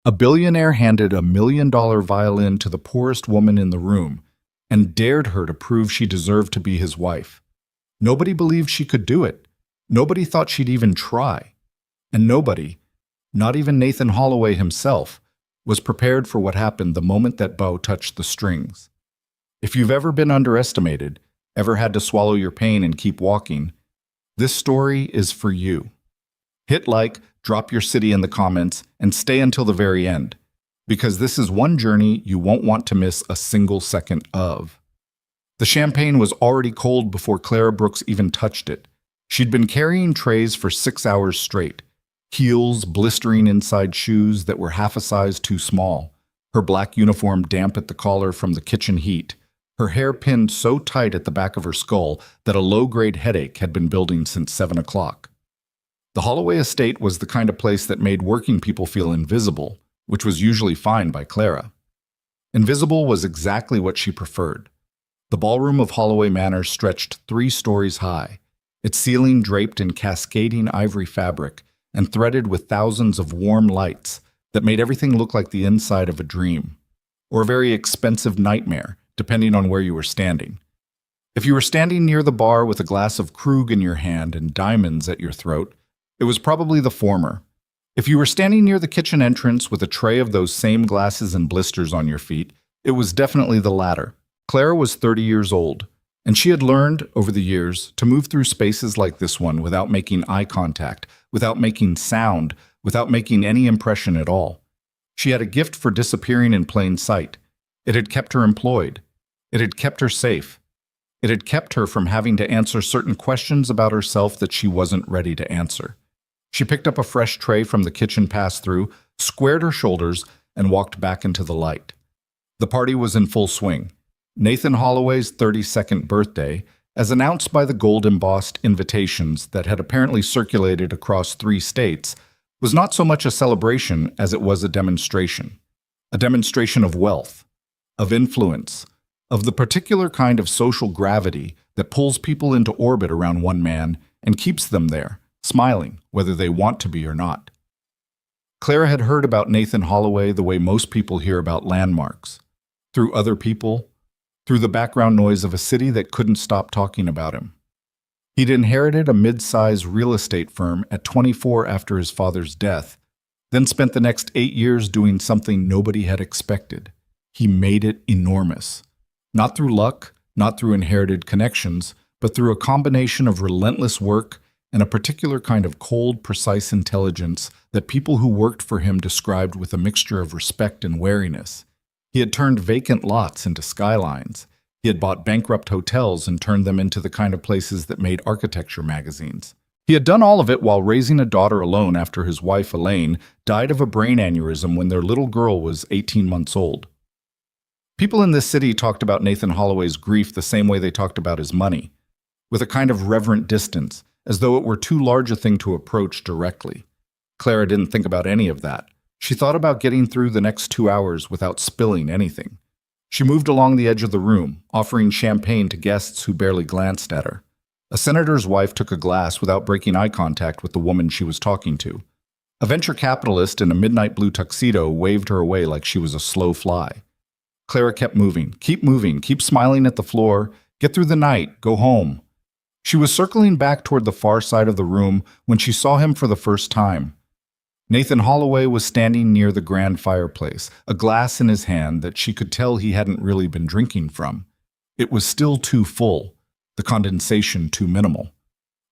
A billionaire handed $1 million violin to the poorest woman in the room and dared her to prove she deserved to be his wife. Nobody believed she could do it. Nobody thought she'd even try. And nobody, not even Nathan Holloway himself, was prepared for what happened the moment that bow touched the strings. If you've ever been underestimated, ever had to swallow your pain and keep walking, this story is for you. Hit like, drop your city in the comments, and stay until the very end, because this is one journey you won't want to miss a single second of. The champagne was already cold before Clara Brooks even touched it. She'd been carrying trays for 6 hours straight, heels blistering inside shoes that were half a size too small, her black uniform damp at the collar from the kitchen heat, her hair pinned so tight at the back of her skull that a low-grade headache had been building since 7 o'clock. The Holloway estate was the kind of place that made working people feel invisible, which was usually fine by Clara. Invisible was exactly what she preferred. The ballroom of Holloway Manor stretched 3 stories high, its ceiling draped in cascading ivory fabric and threaded with thousands of warm lights that made everything look like the inside of a dream, or a very expensive nightmare, depending on where you were standing. If you were standing near the bar with a glass of Krug in your hand and diamonds at your throat, it was probably the former. If you were standing near the kitchen entrance with a tray of those same glasses and blisters on your feet, it was definitely the latter. Clara was 30 years old, and she had learned, over the years, to move through spaces like this one without making eye contact, without making sound, without making any impression at all. She had a gift for disappearing in plain sight. It had kept her employed. It had kept her safe. It had kept her from having to answer certain questions about herself that she wasn't ready to answer. She picked up a fresh tray from the kitchen pass-through, squared her shoulders, and walked back into the light. The party was in full swing. Nathan Holloway's 32nd birthday, as announced by the gold-embossed invitations that had apparently circulated across 3 states, was not so much a celebration as it was a demonstration of wealth, of influence, of the particular kind of social gravity that pulls people into orbit around one man and keeps them there, smiling, whether they want to be or not. Clara had heard about Nathan Holloway the way most people hear about landmarks, through other people, through the background noise of a city that couldn't stop talking about him. He'd inherited a mid-size real estate firm at 24 after his father's death, then spent the next 8 years doing something nobody had expected. He made it enormous. Not through luck, not through inherited connections, but through a combination of relentless work and a particular kind of cold, precise intelligence that people who worked for him described with a mixture of respect and wariness. He had turned vacant lots into skylines. He had bought bankrupt hotels and turned them into the kind of places that made architecture magazines. He had done all of it while raising a daughter alone after his wife, Elaine, died of a brain aneurysm when their little girl was 18 months old. People in this city talked about Nathan Holloway's grief the same way they talked about his money, with a kind of reverent distance, as though it were too large a thing to approach directly. Clara didn't think about any of that. She thought about getting through the next 2 hours without spilling anything. She moved along the edge of the room, offering champagne to guests who barely glanced at her. A senator's wife took a glass without breaking eye contact with the woman she was talking to. A venture capitalist in a midnight blue tuxedo waved her away like she was a slow fly. Clara kept moving, keep smiling at the floor, get through the night, go home. She was circling back toward the far side of the room when she saw him for the first time. Nathan Holloway was standing near the grand fireplace, a glass in his hand that she could tell he hadn't really been drinking from. It was still too full, the condensation too minimal.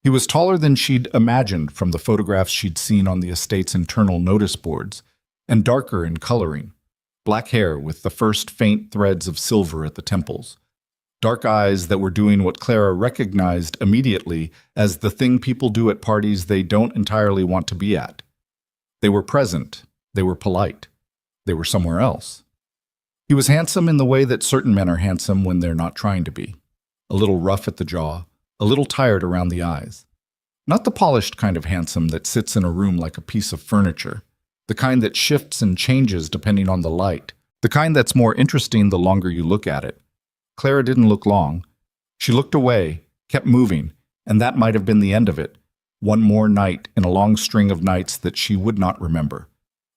He was taller than she'd imagined from the photographs she'd seen on the estate's internal notice boards, and darker in coloring. Black hair with the first faint threads of silver at the temples. Dark eyes that were doing what Clara recognized immediately as the thing people do at parties they don't entirely want to be at. They were present, they were polite, they were somewhere else. He was handsome in the way that certain men are handsome when they're not trying to be. A little rough at the jaw, a little tired around the eyes. Not the polished kind of handsome that sits in a room like a piece of furniture, the kind that shifts and changes depending on the light, the kind that's more interesting the longer you look at it. Clara didn't look long. She looked away, kept moving, and that might have been the end of it. One more night in a long string of nights that she would not remember.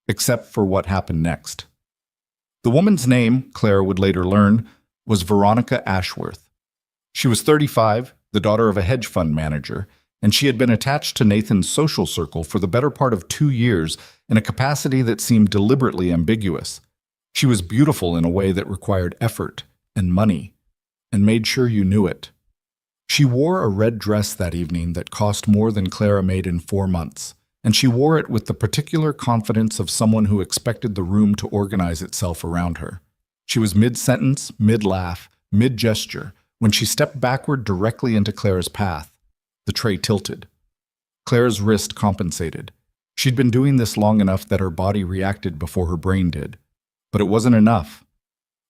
except for what happened next. The woman's name, Clara would later learn, was Veronica Ashworth. She was 35, the daughter of a hedge fund manager, and she had been attached to Nathan's social circle for the better part of 2 years in a capacity that seemed deliberately ambiguous. She was beautiful in a way that required effort and money, and made sure you knew it. She wore a red dress that evening that cost more than Clara made in 4 months, and she wore it with the particular confidence of someone who expected the room to organize itself around her. She was mid-sentence, mid-laugh, mid-gesture, when she stepped backward directly into Clara's path. The tray tilted. Clara's wrist compensated. She'd been doing this long enough that her body reacted before her brain did. But it wasn't enough.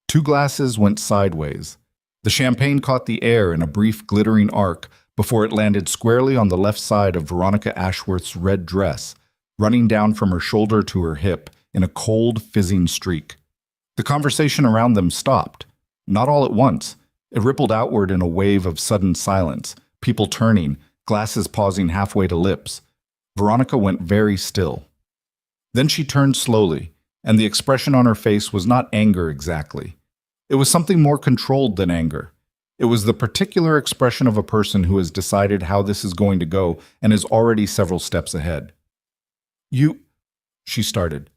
2 glasses went sideways. The champagne caught the air in a brief glittering arc before it landed squarely on the left side of Veronica Ashworth's red dress, running down from her shoulder to her hip in a cold, fizzing streak. The conversation around them stopped. Not all at once. It rippled outward in a wave of sudden silence, people turning, glasses pausing halfway to lips. Veronica went very still. Then she turned slowly, and the expression on her face was not anger exactly. It was something more controlled than anger. It was the particular expression of a person who has decided how this is going to go and is already several steps ahead. She started.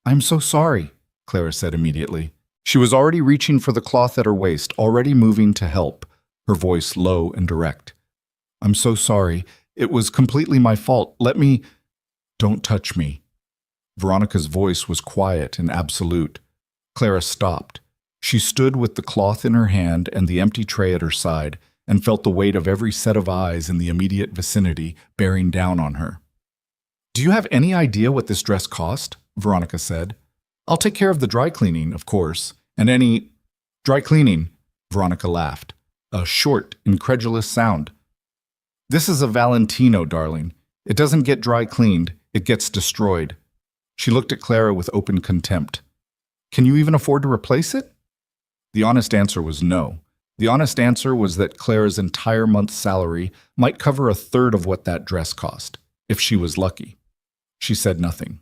"I'm so sorry," Clara said immediately. She was already reaching for the cloth at her waist, already moving to help, her voice low and direct. "I'm so sorry. It was completely my fault. Don't touch me." Veronica's voice was quiet and absolute. Clara stopped. She stood with the cloth in her hand and the empty tray at her side, and felt the weight of every set of eyes in the immediate vicinity bearing down on her. "Do you have any idea what this dress cost?" Veronica said. "I'll take care of the dry cleaning, of course, and any—" "Dry cleaning," Veronica laughed, a short, incredulous sound. "This is a Valentino, darling. It doesn't get dry cleaned, it gets destroyed." She looked at Clara with open contempt. "Can you even afford to replace it?" The honest answer was no. The honest answer was that Clara's entire month's salary might cover a third of what that dress cost, if she was lucky. She said nothing.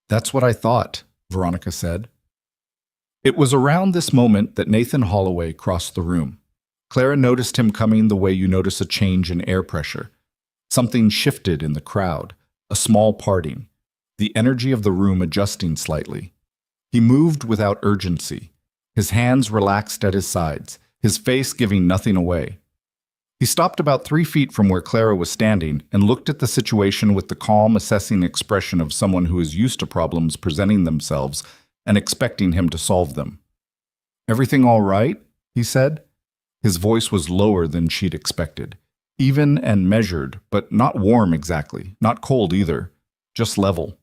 "That's what I thought," Veronica said. It was around this moment that Nathan Holloway crossed the room. Clara noticed him coming the way you notice a change in air pressure. Something shifted in the crowd, a small parting, the energy of the room adjusting slightly. He moved without urgency, his hands relaxed at his sides, his face giving nothing away. He stopped about 3 feet from where Clara was standing and looked at the situation with the calm, assessing expression of someone who is used to problems presenting themselves and expecting him to solve them. "Everything all right?" he said. His voice was lower than she'd expected, even and measured, but not warm exactly, not cold either, just level.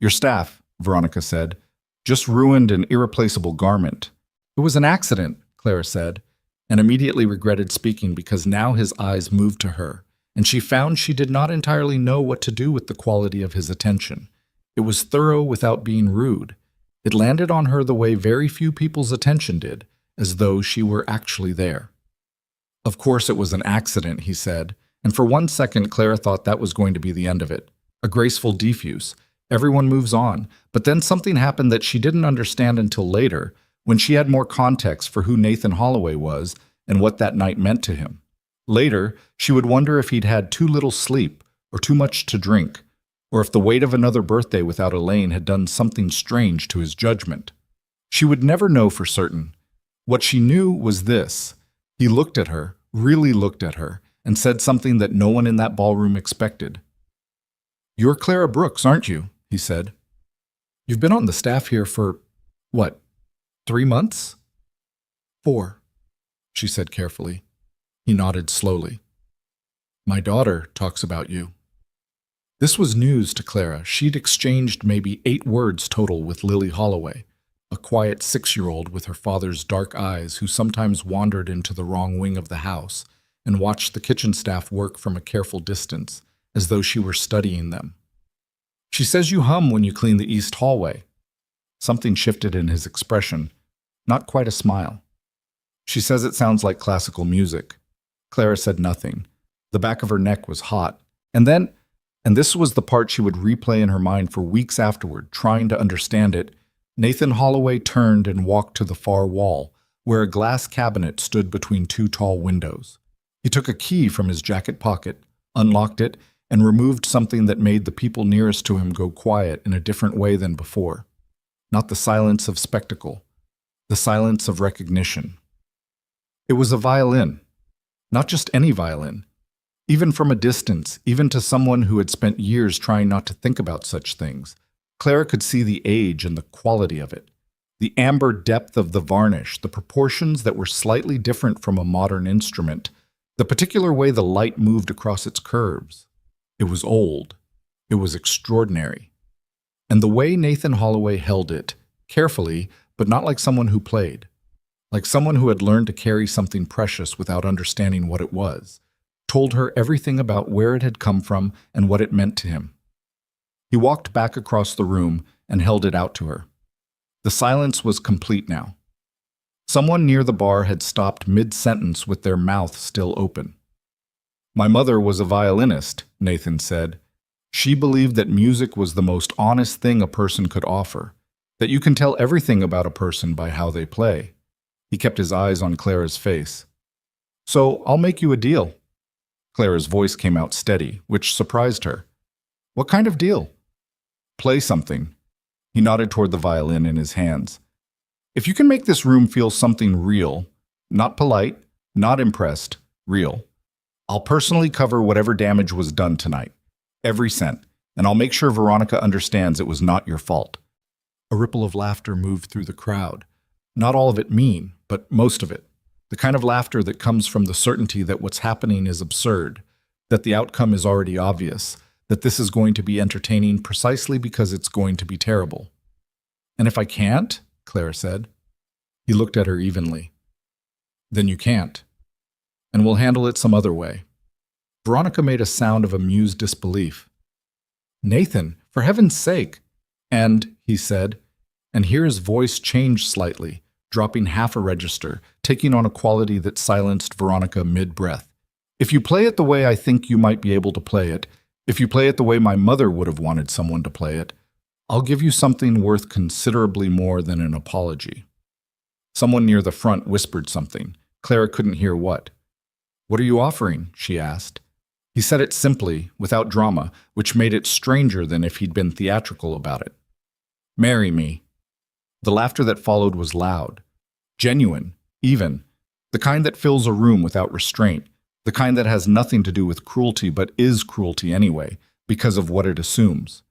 "Your staff," Veronica said, "just ruined an irreplaceable garment." "It was an accident," Clara said, and immediately regretted speaking because now his eyes moved to her, and she found she did not entirely know what to do with the quality of his attention. It was thorough without being rude. It landed on her the way very few people's attention did, as though she were actually there. "Of course it was an accident," he said, and for 1 second Clara thought that was going to be the end of it. A graceful defuse. Everyone moves on, but then something happened that she didn't understand until later, when she had more context for who Nathan Holloway was and what that night meant to him. Later, she would wonder if he'd had too little sleep or too much to drink, or if the weight of another birthday without Elaine had done something strange to his judgment. She would never know for certain. What she knew was this: he looked at her, really looked at her, and said something that no one in that ballroom expected. "You're Clara Brooks, aren't you?" he said. "You've been on the staff here for, 3 months?" "4, she said carefully. He nodded slowly. "My daughter talks about you." This was news to Clara. She'd exchanged maybe 8 words total with Lily Holloway, a quiet 6-year-old with her father's dark eyes who sometimes wandered into the wrong wing of the house and watched the kitchen staff work from a careful distance, as though she were studying them. "She says you hum when you clean the east hallway." Something shifted in his expression, not quite a smile. "She says it sounds like classical music." Clara said nothing. The back of her neck was hot. And then and this was the part she would replay in her mind for weeks afterward, trying to understand it. Nathan Holloway turned and walked to the far wall, where a glass cabinet stood between two tall windows. He took a key from his jacket pocket, unlocked it, and removed something that made the people nearest to him go quiet in a different way than before. Not the silence of spectacle, the silence of recognition. It was a violin. Not just any violin. Even from a distance, even to someone who had spent years trying not to think about such things, Clara could see the age and the quality of it. The amber depth of the varnish, the proportions that were slightly different from a modern instrument, the particular way the light moved across its curves. It was old. It was extraordinary. And the way Nathan Holloway held it, carefully, but not like someone who played. Like someone who had learned to carry something precious without understanding what it was, told her everything about where it had come from and what it meant to him. He walked back across the room and held it out to her. The silence was complete now. Someone near the bar had stopped mid-sentence with their mouth still open. "My mother was a violinist," Nathan said. "She believed that music was the most honest thing a person could offer, that you can tell everything about a person by how they play." He kept his eyes on Clara's face. "So I'll make you a deal." Clara's voice came out steady, which surprised her. "What kind of deal?" "Play something." He nodded toward the violin in his hands. "If you can make this room feel something real, not polite, not impressed, real, I'll personally cover whatever damage was done tonight, every cent, and I'll make sure Veronica understands it was not your fault." A ripple of laughter moved through the crowd. Not all of it mean, but most of it. The kind of laughter that comes from the certainty that what's happening is absurd, that the outcome is already obvious, that this is going to be entertaining precisely because it's going to be terrible. "And if I can't?" Clara said. He looked at her evenly. "Then you can't. And we'll handle it some other way." Veronica made a sound of amused disbelief. "Nathan, for heaven's sake!" "And," he said, and here his voice changed slightly, dropping half a register, taking on a quality that silenced Veronica mid-breath. "If you play it the way I think you might be able to play it, if you play it the way my mother would have wanted someone to play it, I'll give you something worth considerably more than an apology." Someone near the front whispered something. Clara couldn't hear what. "What are you offering?" she asked. He said it simply, without drama, which made it stranger than if he'd been theatrical about it. "Marry me." The laughter that followed was loud, genuine, even, the kind that fills a room without restraint, the kind that has nothing to do with cruelty but is cruelty anyway, because of what it assumes.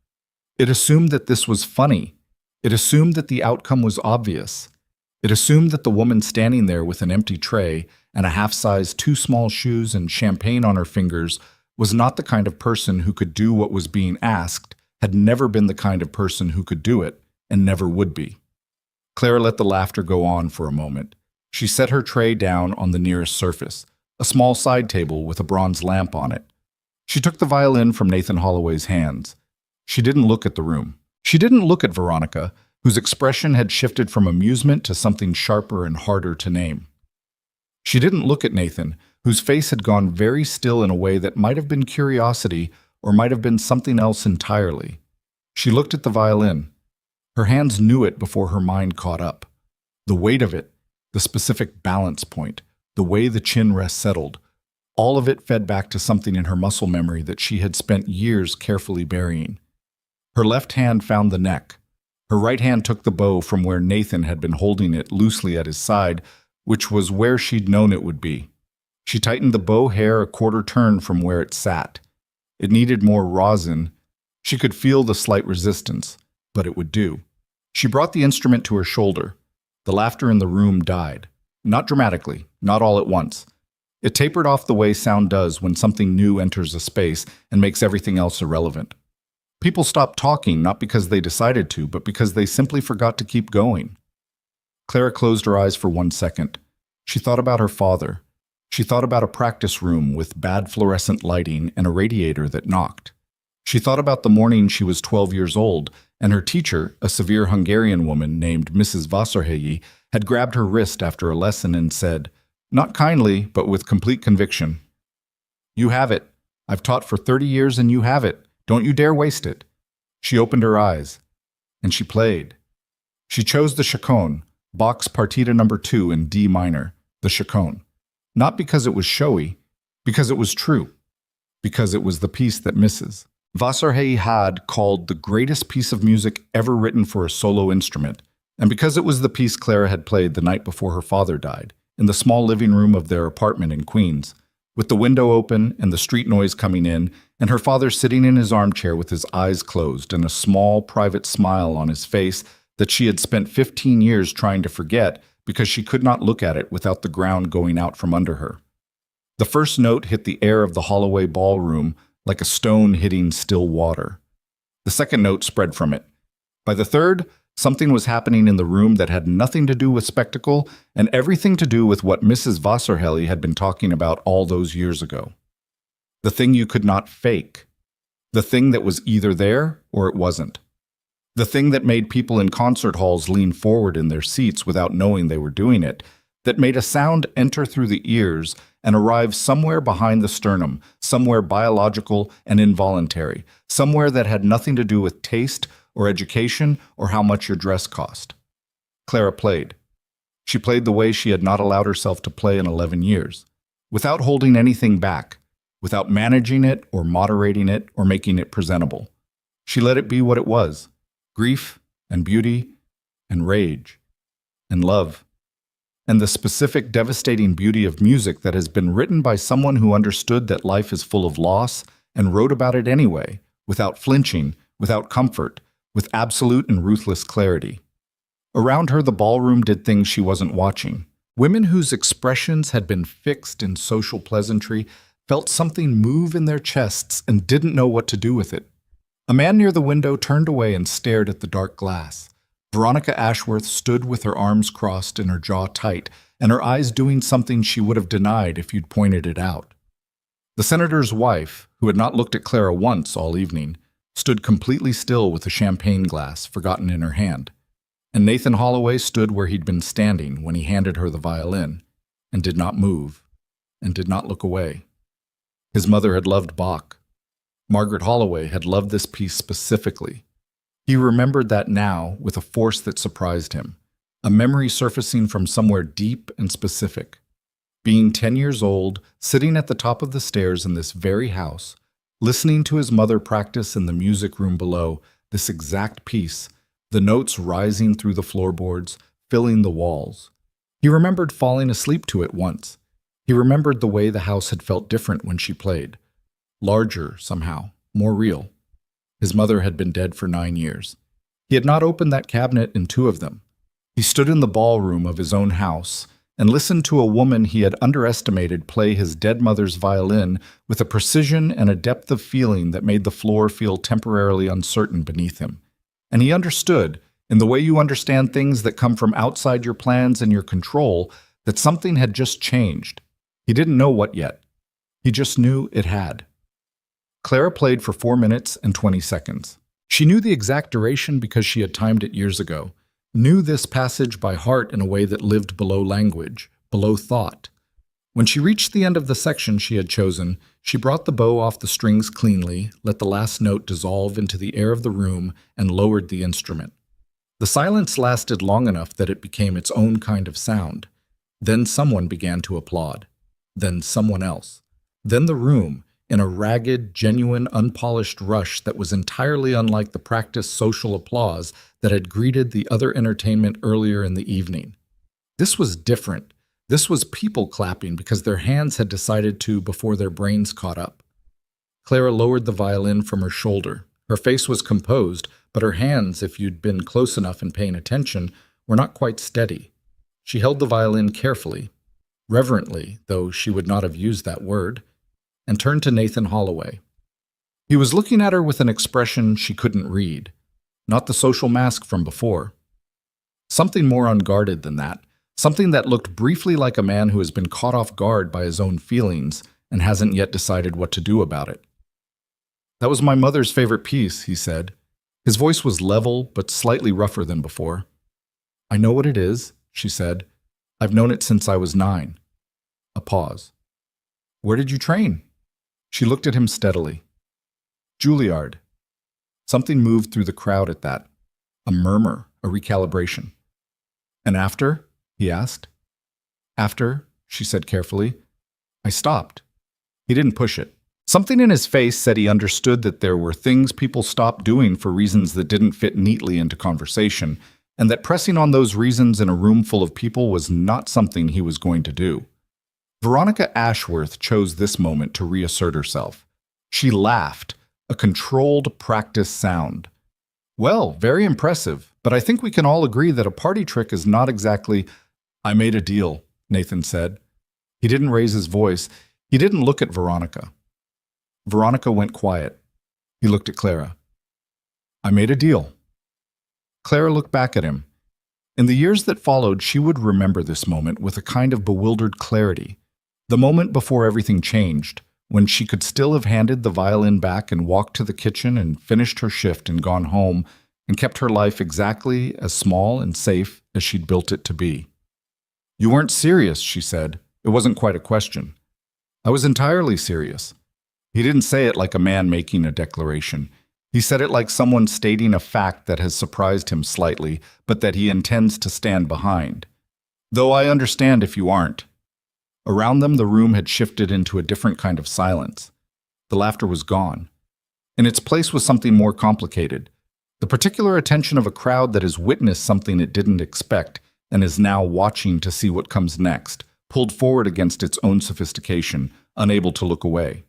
It assumed that this was funny. It assumed that the outcome was obvious. It assumed that the woman standing there with an empty tray and a half-size too small shoes and champagne on her fingers was not the kind of person who could do what was being asked, had never been the kind of person who could do it, and never would be. Clara let the laughter go on for a moment. She set her tray down on the nearest surface, a small side table with a bronze lamp on it. She took the violin from Nathan Holloway's hands. She didn't look at the room. She didn't look at Veronica, whose expression had shifted from amusement to something sharper and harder to name. She didn't look at Nathan, whose face had gone very still in a way that might have been curiosity or might have been something else entirely. She looked at the violin. Her hands knew it before her mind caught up. The weight of it, the specific balance point, the way the chin rest settled, all of it fed back to something in her muscle memory that she had spent years carefully burying. Her left hand found the neck. Her right hand took the bow from where Nathan had been holding it loosely at his side, which was where she'd known it would be. She tightened the bow hair a quarter turn from where it sat. It needed more rosin. She could feel the slight resistance, but it would do. She brought the instrument to her shoulder. The laughter in the room died. Not dramatically, not all at once. It tapered off the way sound does when something new enters a space and makes everything else irrelevant. People stopped talking not because they decided to, but because they simply forgot to keep going. Clara closed her eyes for 1 second. She thought about her father. She thought about a practice room with bad fluorescent lighting and a radiator that knocked. She thought about the morning she was 12 years old, and her teacher, a severe Hungarian woman named Mrs. Wasserhegi, had grabbed her wrist after a lesson and said, not kindly, but with complete conviction, "You have it. I've taught for 30 years and you have it. Don't you dare waste it. She opened her eyes, and she played. She chose the chaconne, Bach's Partita No. 2 in D minor, the chaconne. Not because it was showy, because it was true, because it was the piece that Mrs. Wasserhey had called the greatest piece of music ever written for a solo instrument, and because it was the piece Clara had played the night before her father died, in the small living room of their apartment in Queens, with the window open and the street noise coming in, and her father sitting in his armchair with his eyes closed and a small, private smile on his face that she had spent 15 years trying to forget because she could not look at it without the ground going out from under her. The first note hit the air of the Holloway ballroom like a stone hitting still water. The second note spread from it. By the third, something was happening in the room that had nothing to do with spectacle and everything to do with what Mrs. Wasserhey had been talking about all those years ago. The thing you could not fake. The thing that was either there or it wasn't. The thing that made people in concert halls lean forward in their seats without knowing they were doing it, that made a sound enter through the ears and arrive somewhere behind the sternum, somewhere biological and involuntary, somewhere that had nothing to do with taste or education or how much your dress cost. Clara played. She played the way she had not allowed herself to play in 11 years, without holding anything back, without managing it or moderating it or making it presentable. She let it be what it was. Grief and beauty and rage and love and the specific devastating beauty of music that has been written by someone who understood that life is full of loss and wrote about it anyway, without flinching, without comfort, with absolute and ruthless clarity. Around her, the ballroom did things she wasn't watching. Women whose expressions had been fixed in social pleasantry felt something move in their chests and didn't know what to do with it. A man near the window turned away and stared at the dark glass. Veronica Ashworth stood with her arms crossed and her jaw tight, and her eyes doing something she would have denied if you'd pointed it out. The senator's wife, who had not looked at Clara once all evening, stood completely still with a champagne glass forgotten in her hand, and Nathan Holloway stood where he'd been standing when he handed her the violin, and did not move, and did not look away. His mother had loved Bach. Margaret Holloway had loved this piece specifically. He remembered that now with a force that surprised him, a memory surfacing from somewhere deep and specific. Being 10 years old, sitting at the top of the stairs in this very house, listening to his mother practice in the music room below, this exact piece, the notes rising through the floorboards, filling the walls. He remembered falling asleep to it once. He remembered the way the house had felt different when she played. Larger, somehow, more real. His mother had been dead for 9 years. He had not opened that cabinet in 2 of them. He stood in the ballroom of his own house and listened to a woman he had underestimated play his dead mother's violin with a precision and a depth of feeling that made the floor feel temporarily uncertain beneath him. And he understood, in the way you understand things that come from outside your plans and your control, that something had just changed. He didn't know what yet. He just knew it had. Clara played for 4 minutes and 20 seconds. She knew the exact duration because she had timed it years ago, knew this passage by heart in a way that lived below language, below thought. When she reached the end of the section she had chosen, she brought the bow off the strings cleanly, let the last note dissolve into the air of the room, and lowered the instrument. The silence lasted long enough that it became its own kind of sound. Then someone began to applaud. Then someone else. Then the room, in a ragged, genuine, unpolished rush that was entirely unlike the practiced social applause that had greeted the other entertainment earlier in the evening. This was different. This was people clapping because their hands had decided to before their brains caught up. Clara lowered the violin from her shoulder. Her face was composed, but her hands, if you'd been close enough and paying attention, were not quite steady. She held the violin carefully, reverently, though she would not have used that word, and turned to Nathan Holloway. He was looking at her with an expression she couldn't read, not the social mask from before. Something more unguarded than that, something that looked briefly like a man who has been caught off guard by his own feelings and hasn't yet decided what to do about it. "That was my mother's favorite piece," he said. His voice was level but slightly rougher than before. "I know what it is," she said. "I've known it since I was 9. A pause. "Where did you train?" She looked at him steadily. Juilliard. Something moved through the crowd at that. A murmur, a recalibration. And after? He asked. After, she said carefully, I stopped. He didn't push it. Something in his face said he understood that there were things people stopped doing for reasons that didn't fit neatly into conversation, and that pressing on those reasons in a room full of people was not something he was going to do. Veronica Ashworth chose this moment to reassert herself. She laughed, a controlled, practiced sound. Well, very impressive, but I think we can all agree that a party trick is not exactly— I made a deal, Nathan said. He didn't raise his voice. He didn't look at Veronica. Veronica went quiet. He looked at Clara. I made a deal. Clara looked back at him. In the years that followed, she would remember this moment with a kind of bewildered clarity. The moment before everything changed, when she could still have handed the violin back and walked to the kitchen and finished her shift and gone home and kept her life exactly as small and safe as she'd built it to be. You weren't serious, she said. It wasn't quite a question. I was entirely serious. He didn't say it like a man making a declaration. He said it like someone stating a fact that has surprised him slightly, but that he intends to stand behind. Though I understand if you aren't. Around them, the room had shifted into a different kind of silence. The laughter was gone. In its place was something more complicated. The particular attention of a crowd that has witnessed something it didn't expect and is now watching to see what comes next, pulled forward against its own sophistication, unable to look away.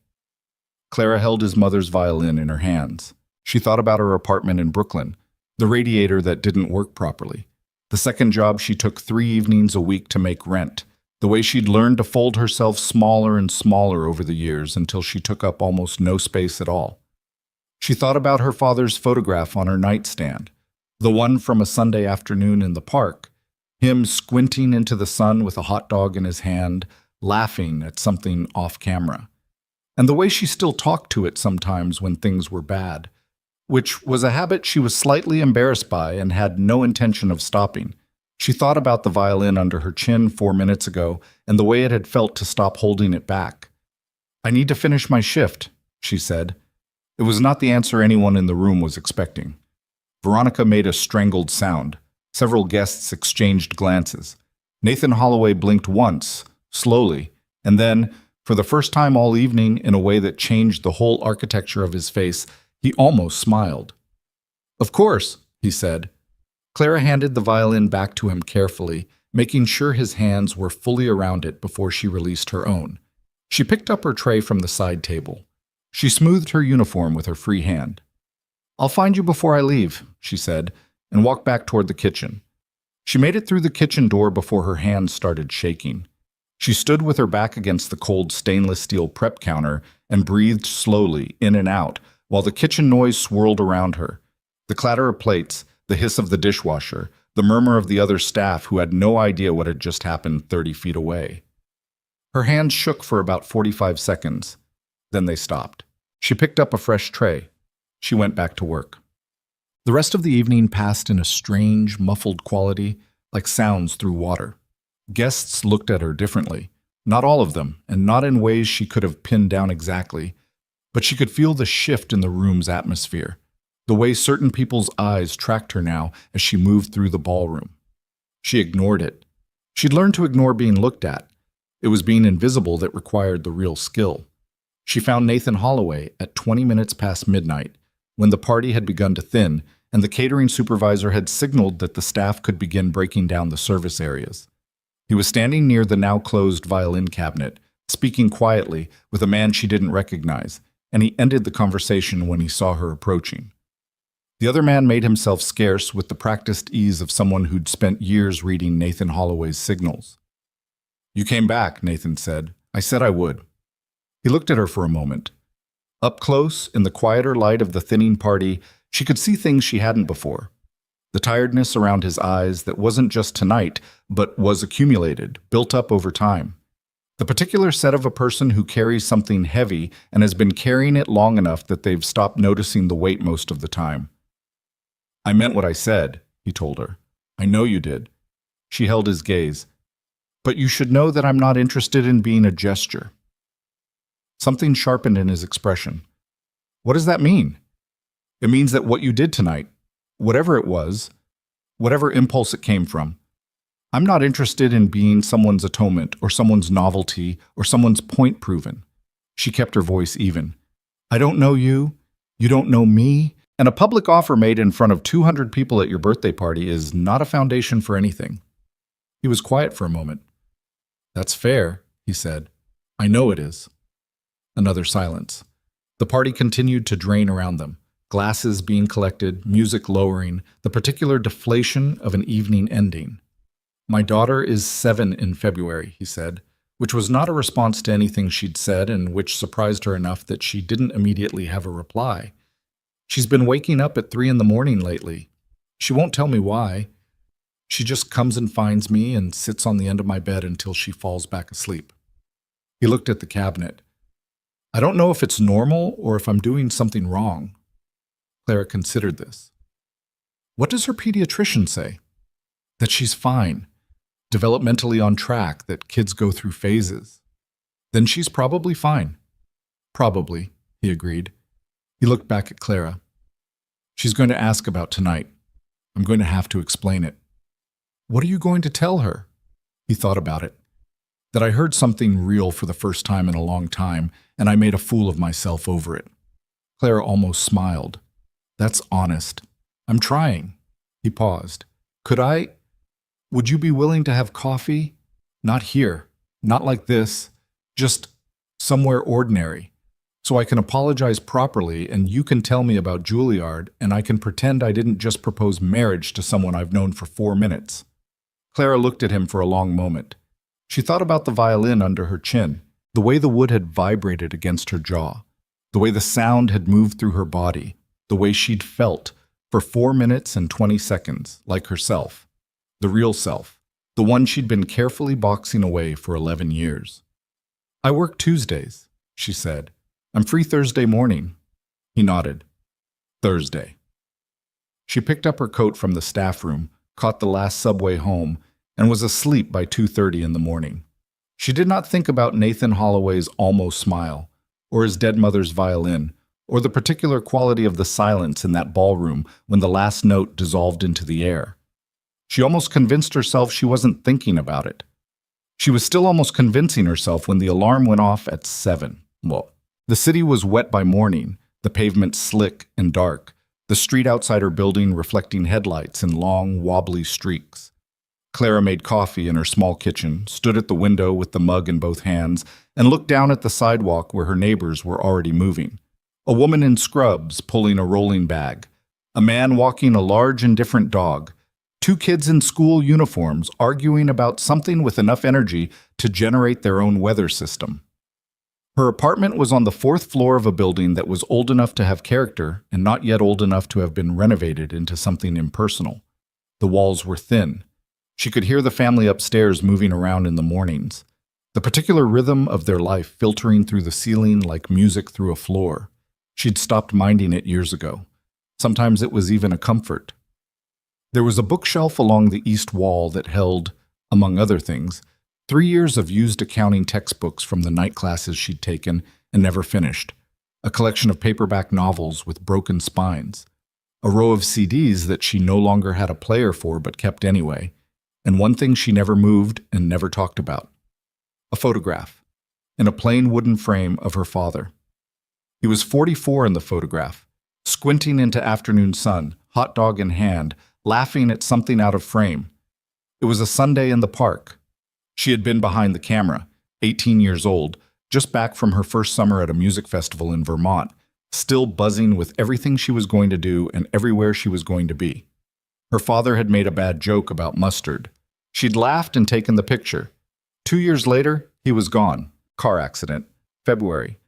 Clara held his mother's violin in her hands. She thought about her apartment in Brooklyn, the radiator that didn't work properly, the second job she took 3 evenings a week to make rent, the way she'd learned to fold herself smaller and smaller over the years until she took up almost no space at all. She thought about her father's photograph on her nightstand, the one from a Sunday afternoon in the park, him squinting into the sun with a hot dog in his hand, laughing at something off camera. And the way she still talked to it sometimes when things were bad, which was a habit she was slightly embarrassed by and had no intention of stopping. She thought about the violin under her chin 4 minutes ago and the way it had felt to stop holding it back. I need to finish my shift, she said. It was not the answer anyone in the room was expecting. Veronica made a strangled sound. Several guests exchanged glances. Nathan Holloway blinked once, slowly, and then, for the first time all evening, in a way that changed the whole architecture of his face, he almost smiled. Of course, he said. Clara handed the violin back to him carefully, making sure his hands were fully around it before she released her own. She picked up her tray from the side table. She smoothed her uniform with her free hand. I'll find you before I leave, she said, and walked back toward the kitchen. She made it through the kitchen door before her hands started shaking. She stood with her back against the cold stainless steel prep counter and breathed slowly in and out while the kitchen noise swirled around her. The clatter of plates, the hiss of the dishwasher, the murmur of the other staff who had no idea what had just happened 30 feet away. Her hands shook for about 45 seconds. Then they stopped. She picked up a fresh tray. She went back to work. The rest of the evening passed in a strange, muffled quality, like sounds through water. Guests looked at her differently. Not all of them, and not in ways she could have pinned down exactly, but she could feel the shift in the room's atmosphere, the way certain people's eyes tracked her now as she moved through the ballroom. She ignored it. She'd learned to ignore being looked at. It was being invisible that required the real skill. She found Nathan Holloway at 20 minutes past midnight, when the party had begun to thin, and the catering supervisor had signaled that the staff could begin breaking down the service areas. He was standing near the now-closed violin cabinet, speaking quietly with a man she didn't recognize, and he ended the conversation when he saw her approaching. The other man made himself scarce with the practiced ease of someone who'd spent years reading Nathan Holloway's signals. You came back, Nathan said. I said I would. He looked at her for a moment. Up close, in the quieter light of the thinning party, she could see things she hadn't before. The tiredness around his eyes that wasn't just tonight, but was accumulated, built up over time. The particular set of a person who carries something heavy and has been carrying it long enough that they've stopped noticing the weight most of the time. I meant what I said, he told her. I know you did. She held his gaze. But you should know that I'm not interested in being a gesture. Something sharpened in his expression. What does that mean? It means that what you did tonight, whatever it was, whatever impulse it came from, I'm not interested in being someone's atonement or someone's novelty or someone's point proven. She kept her voice even. I don't know you, you don't know me, and a public offer made in front of 200 people at your birthday party is not a foundation for anything. He was quiet for a moment. That's fair, he said. I know it is. Another silence. The party continued to drain around them, glasses being collected, music lowering, the particular deflation of an evening ending. My daughter is 7 in February, he said, which was not a response to anything she'd said and which surprised her enough that she didn't immediately have a reply. She's been waking up at 3 in the morning lately. She won't tell me why. She just comes and finds me and sits on the end of my bed until she falls back asleep. He looked at the cabinet. I don't know if it's normal or if I'm doing something wrong. Clara considered this. What does her pediatrician say? That she's fine, developmentally on track, that kids go through phases. Then she's probably fine. Probably, he agreed. He looked back at Clara. She's going to ask about tonight. I'm going to have to explain it. What are you going to tell her? He thought about it. That I heard something real for the first time in a long time, and I made a fool of myself over it. Clara almost smiled. That's honest. I'm trying. He paused. Would you be willing to have coffee? Not here. Not like this. Just somewhere ordinary. So I can apologize properly and you can tell me about Juilliard and I can pretend I didn't just propose marriage to someone I've known for 4 minutes. Clara looked at him for a long moment. She thought about the violin under her chin, the way the wood had vibrated against her jaw, the way the sound had moved through her body, the way she'd felt for 4 minutes and 20 seconds, like herself, the real self, the one she'd been carefully boxing away for 11 years. I work Tuesdays, she said. I'm free Thursday morning. He nodded. Thursday. She picked up her coat from the staff room, caught the last subway home, and was asleep by 2:30 in the morning. She did not think about Nathan Holloway's almost smile, or his dead mother's violin, or the particular quality of the silence in that ballroom when the last note dissolved into the air. She almost convinced herself she wasn't thinking about it. She was still almost convincing herself when the alarm went off at 7. Well, the city was wet by morning, the pavement slick and dark, the street outside her building reflecting headlights in long, wobbly streaks. Clara made coffee in her small kitchen, stood at the window with the mug in both hands, and looked down at the sidewalk where her neighbors were already moving. A woman in scrubs pulling a rolling bag, a man walking a large indifferent dog, 2 kids in school uniforms arguing about something with enough energy to generate their own weather system. Her apartment was on the 4th floor of a building that was old enough to have character and not yet old enough to have been renovated into something impersonal. The walls were thin. She could hear the family upstairs moving around in the mornings, the particular rhythm of their life filtering through the ceiling like music through a floor. She'd stopped minding it years ago. Sometimes it was even a comfort. There was a bookshelf along the east wall that held, among other things, 3 years of used accounting textbooks from the night classes she'd taken and never finished, a collection of paperback novels with broken spines, a row of CDs that she no longer had a player for but kept anyway, and one thing she never moved and never talked about. A photograph, in a plain wooden frame of her father. He was 44 in the photograph, squinting into afternoon sun, hot dog in hand, laughing at something out of frame. It was a Sunday in the park. She had been behind the camera, 18 years old, just back from her first summer at a music festival in Vermont, still buzzing with everything she was going to do and everywhere she was going to be. Her father had made a bad joke about mustard. She'd laughed and taken the picture. 2 years later, he was gone. Car accident. February.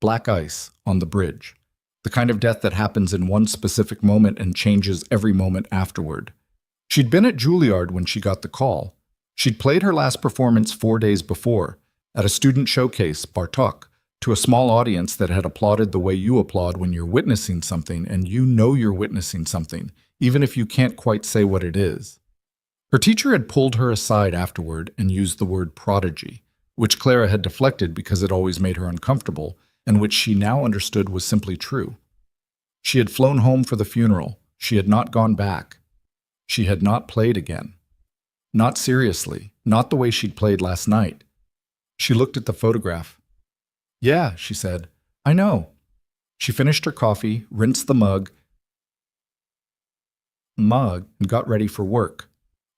Black ice on the bridge. The kind of death that happens in one specific moment and changes every moment afterward. She'd been at Juilliard when she got the call. She'd played her last performance 4 days before, at a student showcase, Bartok, to a small audience that had applauded the way you applaud when you're witnessing something and you know you're witnessing something, even if you can't quite say what it is. Her teacher had pulled her aside afterward and used the word prodigy, which Clara had deflected because it always made her uncomfortable, and which she now understood was simply true. She had flown home for the funeral. She had not gone back. She had not played again. Not seriously, not the way she'd played last night. She looked at the photograph. "Yeah," she said, "I know." She finished her coffee, rinsed the mug, and got ready for work.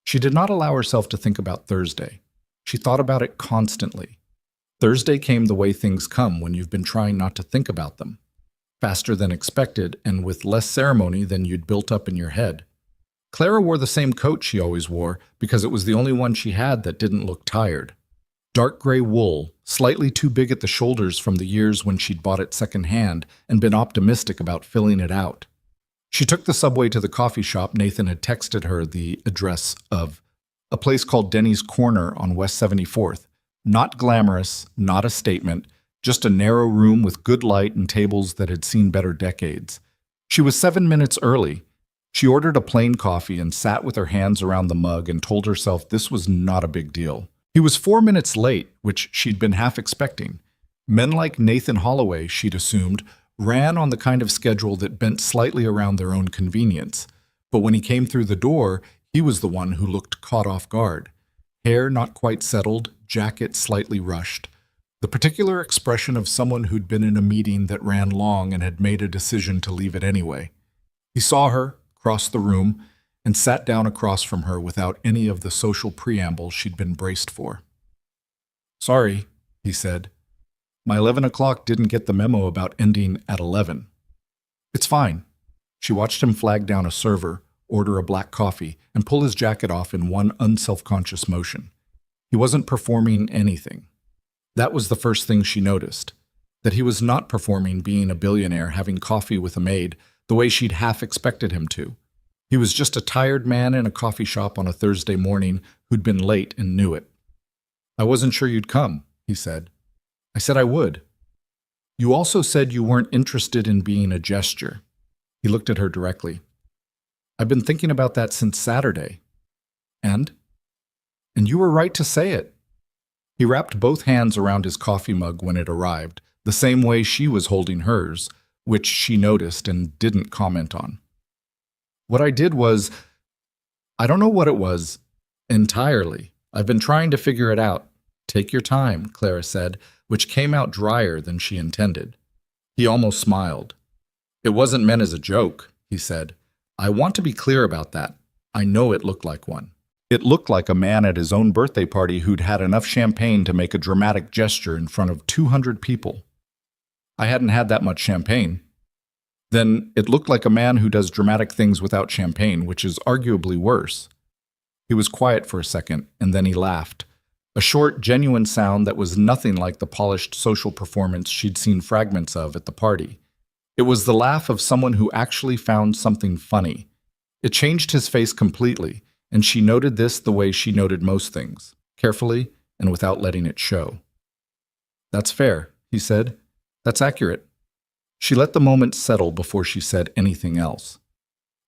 She did not allow herself to think about Thursday. She thought about it constantly. Thursday came the way things come when you've been trying not to think about them, faster than expected and with less ceremony than you'd built up in your head. Clara wore the same coat she always wore because it was the only one she had that didn't look tired. Dark gray wool, slightly too big at the shoulders from the years when she'd bought it secondhand and been optimistic about filling it out. She took the subway to the coffee shop Nathan had texted her the address of, a place called Denny's Corner on West 74th. Not glamorous, not a statement, just a narrow room with good light and tables that had seen better decades. She was 7 minutes early. She ordered a plain coffee and sat with her hands around the mug and told herself this was not a big deal. He was 4 minutes late, which she'd been half expecting. Men like Nathan Holloway, she'd assumed, ran on the kind of schedule that bent slightly around their own convenience. But when he came through the door, he was the one who looked caught off guard. Hair not quite settled, jacket slightly rushed. The particular expression of someone who'd been in a meeting that ran long and had made a decision to leave it anyway. He saw her, crossed the room, and sat down across from her without any of the social preamble she'd been braced for. "Sorry," he said. "My 11 o'clock didn't get the memo about ending at 11. "It's fine." She watched him flag down a server, order a black coffee, and pull his jacket off in one unselfconscious motion. He wasn't performing anything. That was the first thing she noticed, that he was not performing being a billionaire having coffee with a maid the way she'd half expected him to. He was just a tired man in a coffee shop on a Thursday morning who'd been late and knew it. "I wasn't sure you'd come," he said. "I said I would." "You also said you weren't interested in being a gesture." He looked at her directly. "I've been thinking about that since Saturday." And you were right to say it." He wrapped both hands around his coffee mug when it arrived, the same way she was holding hers, which she noticed and didn't comment on. "What I did was, I don't know what it was, entirely. I've been trying to figure it out." "Take your time," Clara said, which came out drier than she intended. He almost smiled. "It wasn't meant as a joke," he said. "I want to be clear about that. I know it looked like one. It looked like a man at his own birthday party who'd had enough champagne to make a dramatic gesture in front of 200 people. I hadn't had that much champagne. Then it looked like a man who does dramatic things without champagne, which is arguably worse." He was quiet for a second, and then he laughed. A short, genuine sound that was nothing like the polished social performance she'd seen fragments of at the party. It was the laugh of someone who actually found something funny. It changed his face completely, and she noted this the way she noted most things, carefully and without letting it show. "That's fair," he said. "That's accurate." She let the moment settle before she said anything else.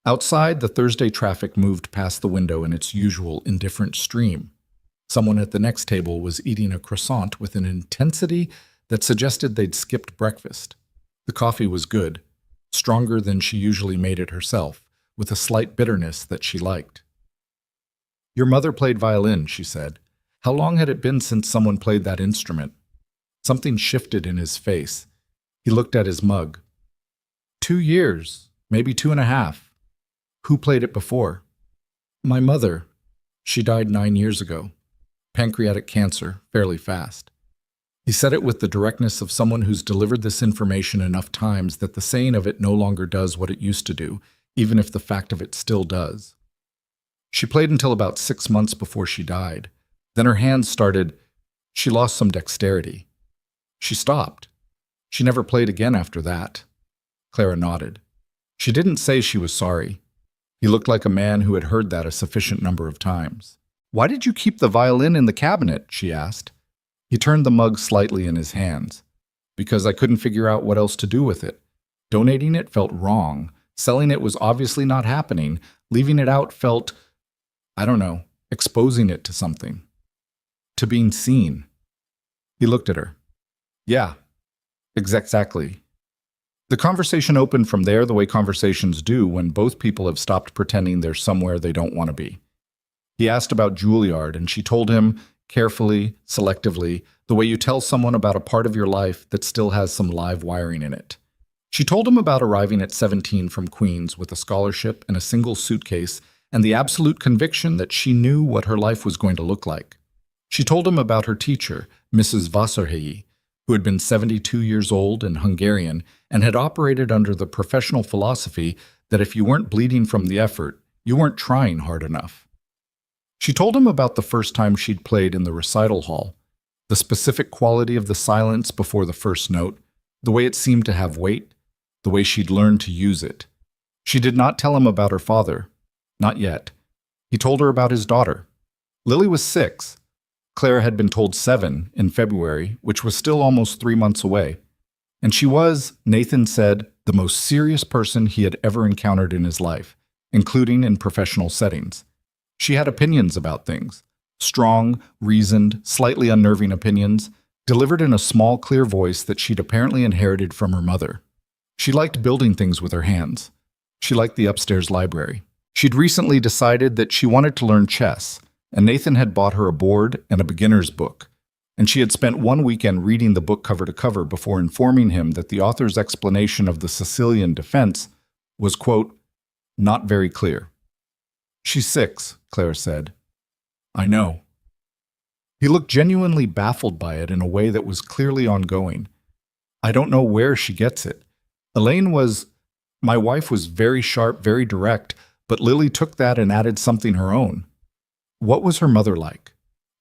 Outside, the Thursday traffic moved past the window in its usual indifferent stream. Someone at the next table was eating a croissant with an intensity that suggested they'd skipped breakfast. The coffee was good, stronger than she usually made it herself, with a slight bitterness that she liked. "Your mother played violin," she said. How long had it been since someone played that instrument? Something shifted in his face. He looked at his mug. 2 years, maybe 2.5. Who played it before? My mother. She died 9 years ago. Pancreatic cancer, fairly fast. He said it with the directness of someone who's delivered this information enough times that the saying of it no longer does what it used to do, even if the fact of it still does. She played until about 6 months before she died. Then her hands started. She lost some dexterity. She stopped. She never played again after that. Clara nodded. She didn't say she was sorry. He looked like a man who had heard that a sufficient number of times. "Why did you keep the violin in the cabinet?" she asked. He turned the mug slightly in his hands. "Because I couldn't figure out what else to do with it. Donating it felt wrong. Selling it was obviously not happening. Leaving it out felt, I don't know, exposing it to something. To being seen." He looked at her. "Yeah, Exactly. The conversation opened from there the way conversations do when both people have stopped pretending they're somewhere they don't want to be. He asked about Juilliard, and she told him, carefully, selectively, the way you tell someone about a part of your life that still has some live wiring in it. She told him about arriving at 17 from Queens with a scholarship and a single suitcase and the absolute conviction that she knew what her life was going to look like. She told him about her teacher, Mrs. Vasarhelyi, who had been 72 years old and Hungarian and had operated under the professional philosophy that if you weren't bleeding from the effort, you weren't trying hard enough. She told him about the first time she'd played in the recital hall, the specific quality of the silence before the first note, the way it seemed to have weight, the way she'd learned to use it. She did not tell him about her father. Not yet. He told her about his daughter. Lily was 6. Clara had been told 7 in February, which was still almost 3 months away. And she was, Nathan said, the most serious person he had ever encountered in his life, including in professional settings. She had opinions about things. Strong, reasoned, slightly unnerving opinions, delivered in a small, clear voice that she'd apparently inherited from her mother. She liked building things with her hands. She liked the upstairs library. She'd recently decided that she wanted to learn chess, and Nathan had bought her a board and a beginner's book, and she had spent one weekend reading the book cover to cover before informing him that the author's explanation of the Sicilian defense was, quote, not very clear. She's 6, Clara said. I know. He looked genuinely baffled by it in a way that was clearly ongoing. I don't know where she gets it. My wife was very sharp, very direct, but Lily took that and added something her own. What was her mother like?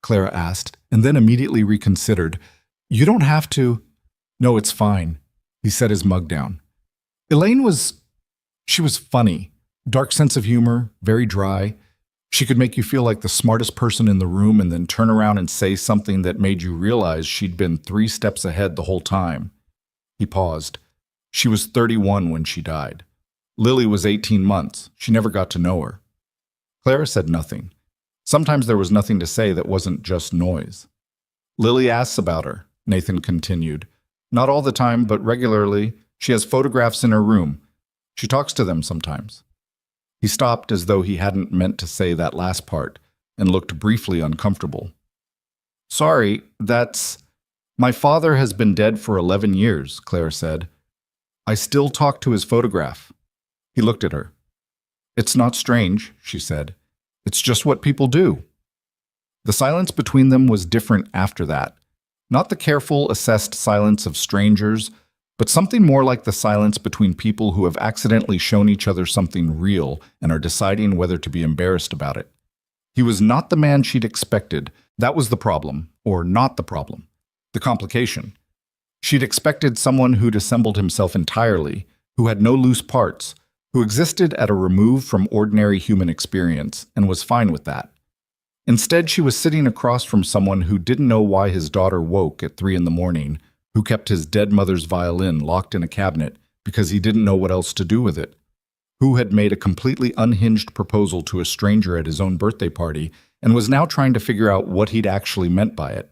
Clara asked, and then immediately reconsidered. You don't have to. No, it's fine. He set his mug down. She was funny. Dark sense of humor, very dry. She could make you feel like the smartest person in the room and then turn around and say something that made you realize she'd been 3 steps ahead the whole time. He paused. She was 31 when she died. Lily was 18 months. She never got to know her. Clara said nothing. Sometimes there was nothing to say that wasn't just noise. Lily asks about her, Nathan continued. Not all the time, but regularly. She has photographs in her room. She talks to them sometimes. He stopped as though he hadn't meant to say that last part and looked briefly uncomfortable. Sorry, my father has been dead for 11 years, Claire said. I still talk to his photograph. He looked at her. It's not strange, she said. It's just what people do. The silence between them was different after that. Not the careful, assessed silence of strangers, but something more like the silence between people who have accidentally shown each other something real and are deciding whether to be embarrassed about it. He was not the man she'd expected. That was the problem, or not the problem. The complication. She'd expected someone who'd assembled himself entirely, who had no loose parts, who existed at a remove from ordinary human experience, and was fine with that. Instead, she was sitting across from someone who didn't know why his daughter woke at 3 a.m, who kept his dead mother's violin locked in a cabinet because he didn't know what else to do with it, who had made a completely unhinged proposal to a stranger at his own birthday party and was now trying to figure out what he'd actually meant by it.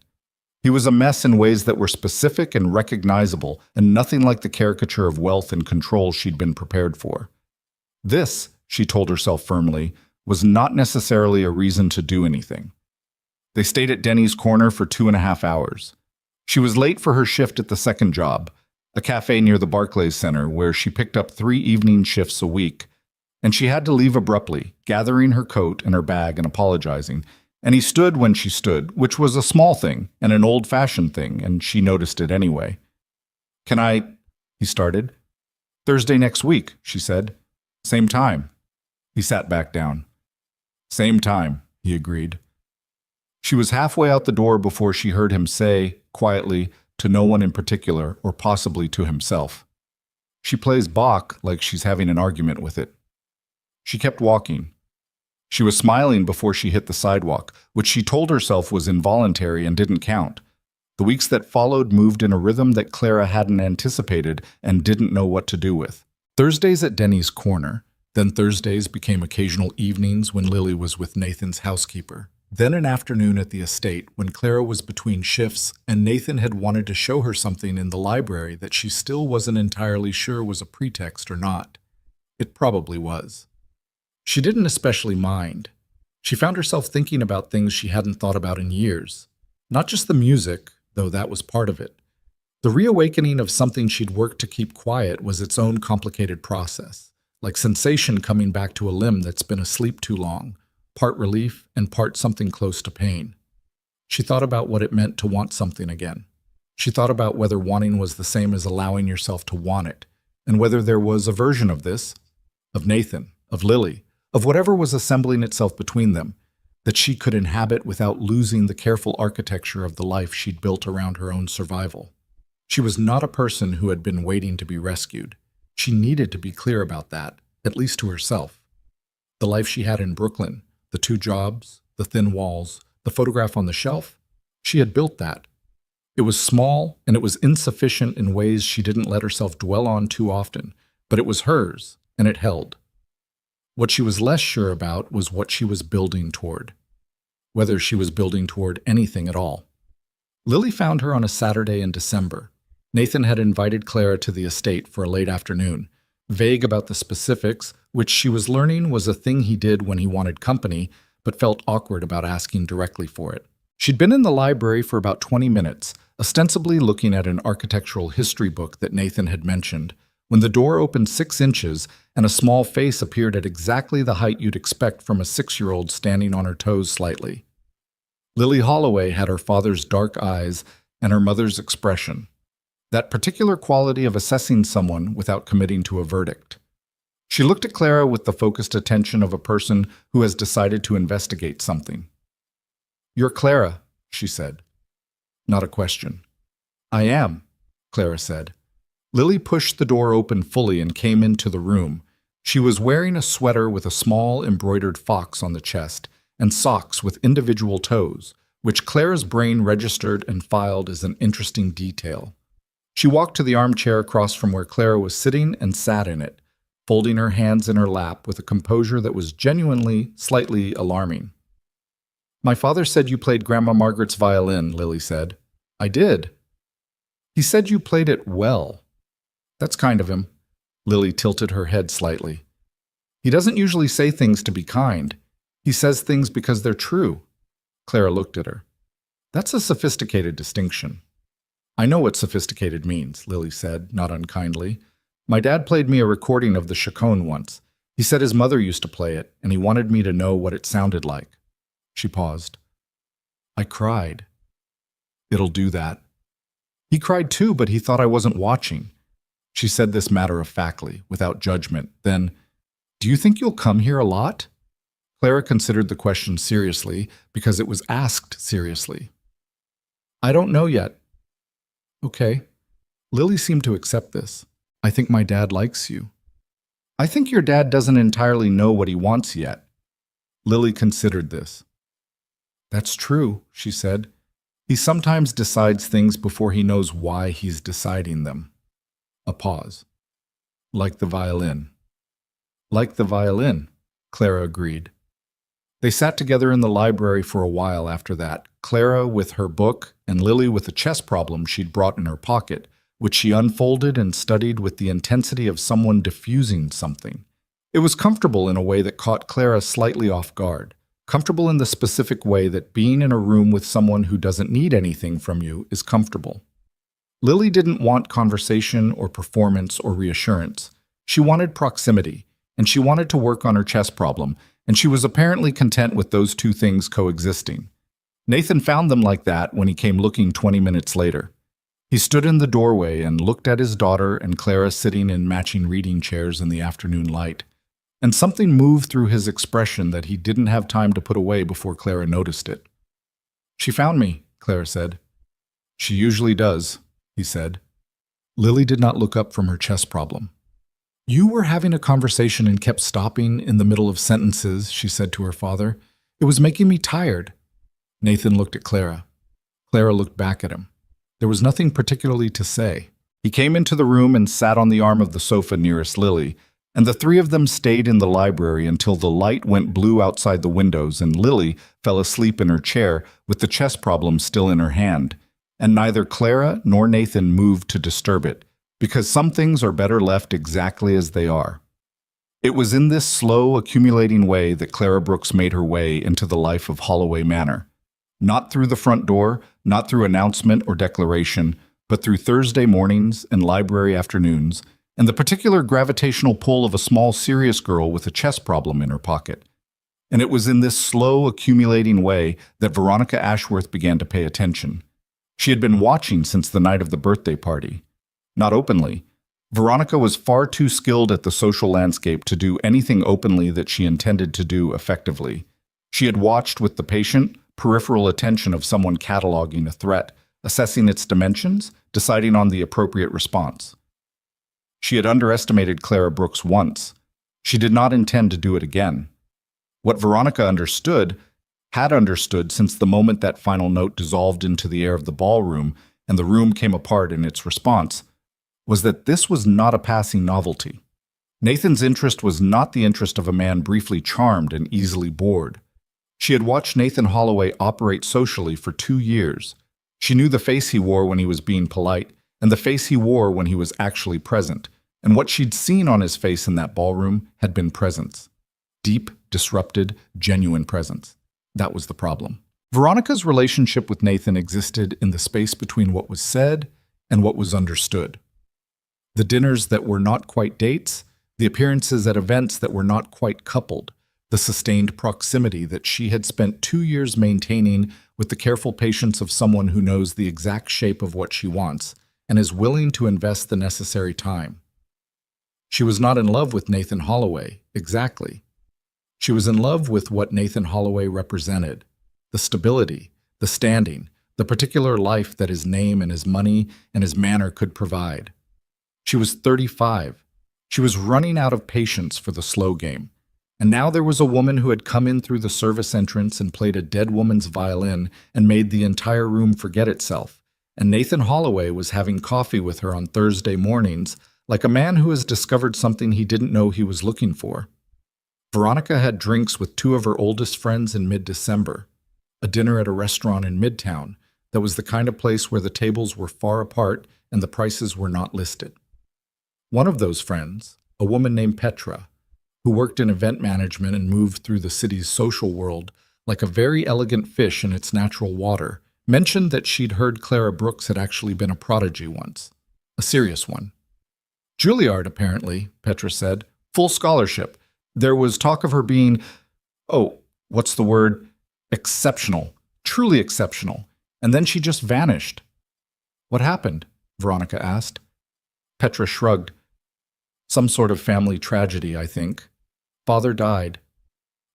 He was a mess in ways that were specific and recognizable, and nothing like the caricature of wealth and control she'd been prepared for. This, she told herself firmly, was not necessarily a reason to do anything. They stayed at Denny's Corner for 2.5 hours. She was late for her shift at the second job, a cafe near the Barclays Center where she picked up 3 evening shifts a week, and she had to leave abruptly, gathering her coat and her bag and apologizing. And he stood when she stood, which was a small thing and an old-fashioned thing, and she noticed it anyway. Can I? He started. Thursday next week, she said. Same time. He sat back down. Same time, he agreed. She was halfway out the door before she heard him say, quietly, to no one in particular, or possibly to himself. She plays Bach like she's having an argument with it. She kept walking. She was smiling before she hit the sidewalk, which she told herself was involuntary and didn't count. The weeks that followed moved in a rhythm that Clara hadn't anticipated and didn't know what to do with. Thursdays at Denny's Corner, then Thursdays became occasional evenings when Lily was with Nathan's housekeeper, Then an afternoon at the estate when Clara was between shifts and Nathan had wanted to show her something in the library that she still wasn't entirely sure was a pretext or not. It probably was. She didn't especially mind. She found herself thinking about things she hadn't thought about in years. Not just the music, though that was part of it. The reawakening of something she'd worked to keep quiet was its own complicated process, like sensation coming back to a limb that's been asleep too long, part relief and part something close to pain. She thought about what it meant to want something again. She thought about whether wanting was the same as allowing yourself to want it, and whether there was a version of this, of Nathan, of Lily, of whatever was assembling itself between them, that she could inhabit without losing the careful architecture of the life she'd built around her own survival. She was not a person who had been waiting to be rescued. She needed to be clear about that, at least to herself. The life she had in Brooklyn, the 2 jobs, the thin walls, the photograph on the shelf, she had built that. It was small, and it was insufficient in ways she didn't let herself dwell on too often, but it was hers, and it held. What she was less sure about was what she was building toward, whether she was building toward anything at all. Lily found her on a Saturday in December. Nathan had invited Clara to the estate for a late afternoon, vague about the specifics, which she was learning was a thing he did when he wanted company, but felt awkward about asking directly for it. She'd been in the library for about 20 minutes, ostensibly looking at an architectural history book that Nathan had mentioned, when the door opened 6 inches and a small face appeared at exactly the height you'd expect from a 6-year-old standing on her toes slightly. Lily Holloway had her father's dark eyes and her mother's expression, that particular quality of assessing someone without committing to a verdict. She looked at Clara with the focused attention of a person who has decided to investigate something. "You're Clara," she said. Not a question. "I am," Clara said. Lily pushed the door open fully and came into the room. She was wearing a sweater with a small embroidered fox on the chest and socks with individual toes, which Clara's brain registered and filed as an interesting detail. She walked to the armchair across from where Clara was sitting and sat in it, folding her hands in her lap with a composure that was genuinely, slightly alarming. "My father said you played Grandma Margaret's violin," Lily said. "I did." "He said you played it well." "That's kind of him." Lily tilted her head slightly. "He doesn't usually say things to be kind. He says things because they're true." Clara looked at her. "That's a sophisticated distinction." "I know what sophisticated means," Lily said, not unkindly. "My dad played me a recording of the chaconne once. He said his mother used to play it, and he wanted me to know what it sounded like." She paused. "I cried." "It'll do that." "He cried too, but he thought I wasn't watching." She said this matter-of-factly, without judgment. Then, "Do you think you'll come here a lot?" Clara considered the question seriously, because it was asked seriously. "I don't know yet." "Okay." Lily seemed to accept this. "I think my dad likes you." "I think your dad doesn't entirely know what he wants yet." Lily considered this. "That's true," she said. "He sometimes decides things before he knows why he's deciding them." A pause. "Like the violin." "Like the violin," Clara agreed. They sat together in the library for a while after that, Clara with her book and Lily with a chess problem she'd brought in her pocket, which she unfolded and studied with the intensity of someone diffusing something. It was comfortable in a way that caught Clara slightly off guard, comfortable in the specific way that being in a room with someone who doesn't need anything from you is comfortable. Lily didn't want conversation or performance or reassurance. She wanted proximity, and she wanted to work on her chess problem, and she was apparently content with those 2 things coexisting. Nathan found them like that when he came looking 20 minutes later. He stood in the doorway and looked at his daughter and Clara sitting in matching reading chairs in the afternoon light. And something moved through his expression that he didn't have time to put away before Clara noticed it. "She found me," Clara said. "She usually does," he said. Lily did not look up from her chess problem. "You were having a conversation and kept stopping in the middle of sentences," she said to her father. "It was making me tired." Nathan looked at Clara. Clara looked back at him. There was nothing particularly to say. He came into the room and sat on the arm of the sofa nearest Lily, And the three of them stayed in the library until the light went blue outside the windows and Lily fell asleep in her chair with the chess problem still in her hand. And neither Clara nor Nathan moved to disturb it, because some things are better left exactly as they are. It was in this slow, accumulating way that Clara Brooks made her way into the life of Holloway Manor. Not through the front door, not through announcement or declaration, but through Thursday mornings and library afternoons, and the particular gravitational pull of a small, serious girl with a chess problem in her pocket. And it was in this slow, accumulating way that Veronica Ashworth began to pay attention. She had been watching since the night of the birthday party. Not openly. Veronica was far too skilled at the social landscape to do anything openly that she intended to do effectively. She had watched with the patient, peripheral attention of someone cataloging a threat, assessing its dimensions, deciding on the appropriate response. She had underestimated Clara Brooks once. She did not intend to do it again. What Veronica had understood since the moment that final note dissolved into the air of the ballroom and the room came apart in its response, was that this was not a passing novelty. Nathan's interest was not the interest of a man briefly charmed and easily bored. She had watched Nathan Holloway operate socially for 2 years. She knew the face he wore when he was being polite, and the face he wore when he was actually present, and what she'd seen on his face in that ballroom had been presence. Deep, disrupted, genuine presence. That was the problem. Veronica's relationship with Nathan existed in the space between what was said and what was understood. The dinners that were not quite dates, the appearances at events that were not quite coupled, the sustained proximity that she had spent 2 years maintaining with the careful patience of someone who knows the exact shape of what she wants and is willing to invest the necessary time. She was not in love with Nathan Holloway, exactly. She was in love with what Nathan Holloway represented, the stability, the standing, the particular life that his name and his money and his manner could provide. She was 35. She was running out of patience for the slow game. And now there was a woman who had come in through the service entrance and played a dead woman's violin and made the entire room forget itself. And Nathan Holloway was having coffee with her on Thursday mornings, like a man who has discovered something he didn't know he was looking for. Veronica had drinks with 2 of her oldest friends in mid-December, a dinner at a restaurant in Midtown that was the kind of place where the tables were far apart and the prices were not listed. One of those friends, a woman named Petra, who worked in event management and moved through the city's social world like a very elegant fish in its natural water, mentioned that she'd heard Clara Brooks had actually been a prodigy once, a serious one. Juilliard, apparently, Petra said, full scholarship. There was talk of her being, exceptional, truly exceptional, and then she just vanished. What happened? Veronica asked. Petra shrugged. Some sort of family tragedy, I think. Father died.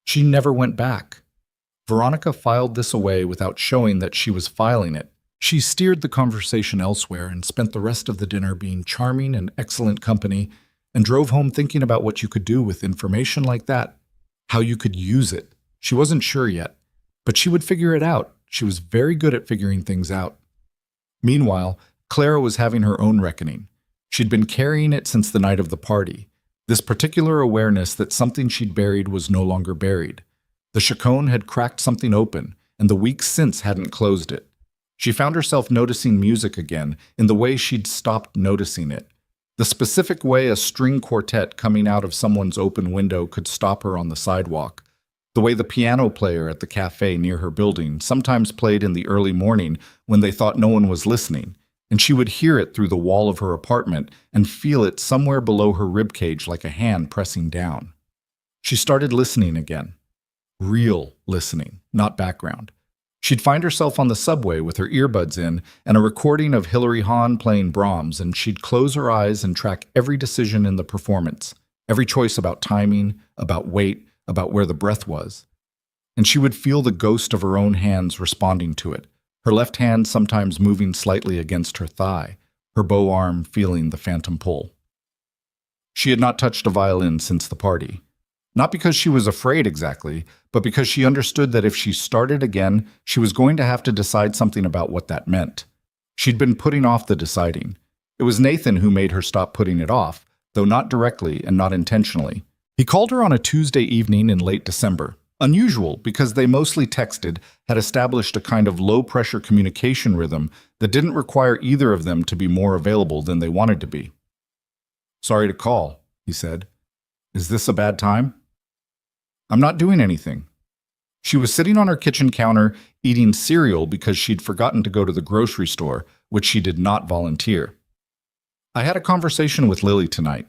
She never went back. Veronica filed this away without showing that she was filing it. She steered the conversation elsewhere and spent the rest of the dinner being charming and excellent company and drove home thinking about what you could do with information like that, how you could use it. She wasn't sure yet, but she would figure it out. She was very good at figuring things out. Meanwhile, Clara was having her own reckoning. She'd been carrying it since the night of the party, this particular awareness that something she'd buried was no longer buried. The Chaconne had cracked something open, and the weeks since hadn't closed it. She found herself noticing music again in the way she'd stopped noticing it. The specific way a string quartet coming out of someone's open window could stop her on the sidewalk. The way the piano player at the cafe near her building sometimes played in the early morning when they thought no one was listening, and she would hear it through the wall of her apartment and feel it somewhere below her ribcage like a hand pressing down. She started listening again. Real listening, not background. She'd find herself on the subway with her earbuds in and a recording of Hilary Hahn playing Brahms, and she'd close her eyes and track every decision in the performance, every choice about timing, about weight, about where the breath was. And she would feel the ghost of her own hands responding to it, her left hand sometimes moving slightly against her thigh, her bow arm feeling the phantom pull. She had not touched a violin since the party. Not because she was afraid exactly, but because she understood that if she started again, she was going to have to decide something about what that meant. She'd been putting off the deciding. It was Nathan who made her stop putting it off, though not directly and not intentionally. He called her on a Tuesday evening in late December. Unusual, because they mostly texted, had established a kind of low-pressure communication rhythm that didn't require either of them to be more available than they wanted to be. "Sorry to call," he said. "Is this a bad time?" "I'm not doing anything." She was sitting on her kitchen counter eating cereal because she'd forgotten to go to the grocery store, which she did not volunteer. "I had a conversation with Lily tonight."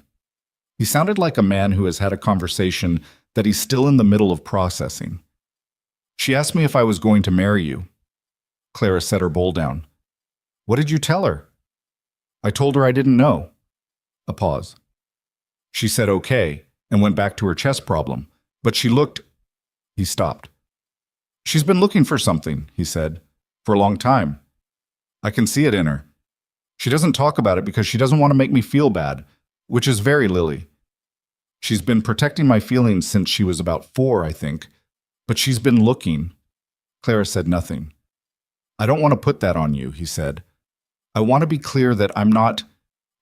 He sounded like a man who has had a conversation that he's still in the middle of processing. "She asked me if I was going to marry you." Clara set her bowl down. "What did you tell her?" "I told her I didn't know." A pause. She said okay and went back to her chess problem, but she looked... He stopped. "She's been looking for something," he said, "for a long time. I can see it in her. She doesn't talk about it because she doesn't want to make me feel bad, which is very Lily. She's been protecting my feelings since she was about 4, I think, but she's been looking." Clara said nothing. "I don't want to put that on you," he said. "I want to be clear that I'm not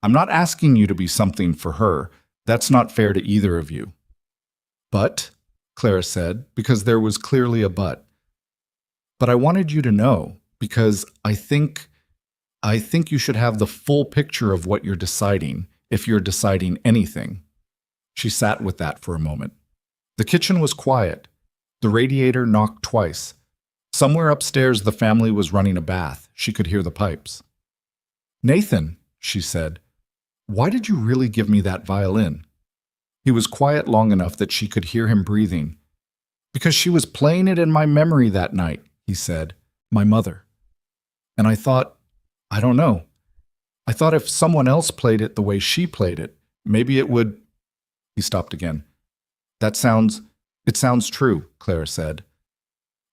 asking you to be something for her. That's not fair to either of you." "But," Clara said, because there was clearly a but. "But I wanted you to know, because I think you should have the full picture of what you're deciding, if you're deciding anything." She sat with that for a moment. The kitchen was quiet. The radiator knocked twice. Somewhere upstairs the family was running a bath. She could hear the pipes. "Nathan," she said, "why did you really give me that violin?" He was quiet long enough that she could hear him breathing. "Because she was playing it in my memory that night," he said, "my mother. And I thought, I don't know. I thought if someone else played it the way she played it, maybe it would..." He stopped again. It sounds true," Clara said.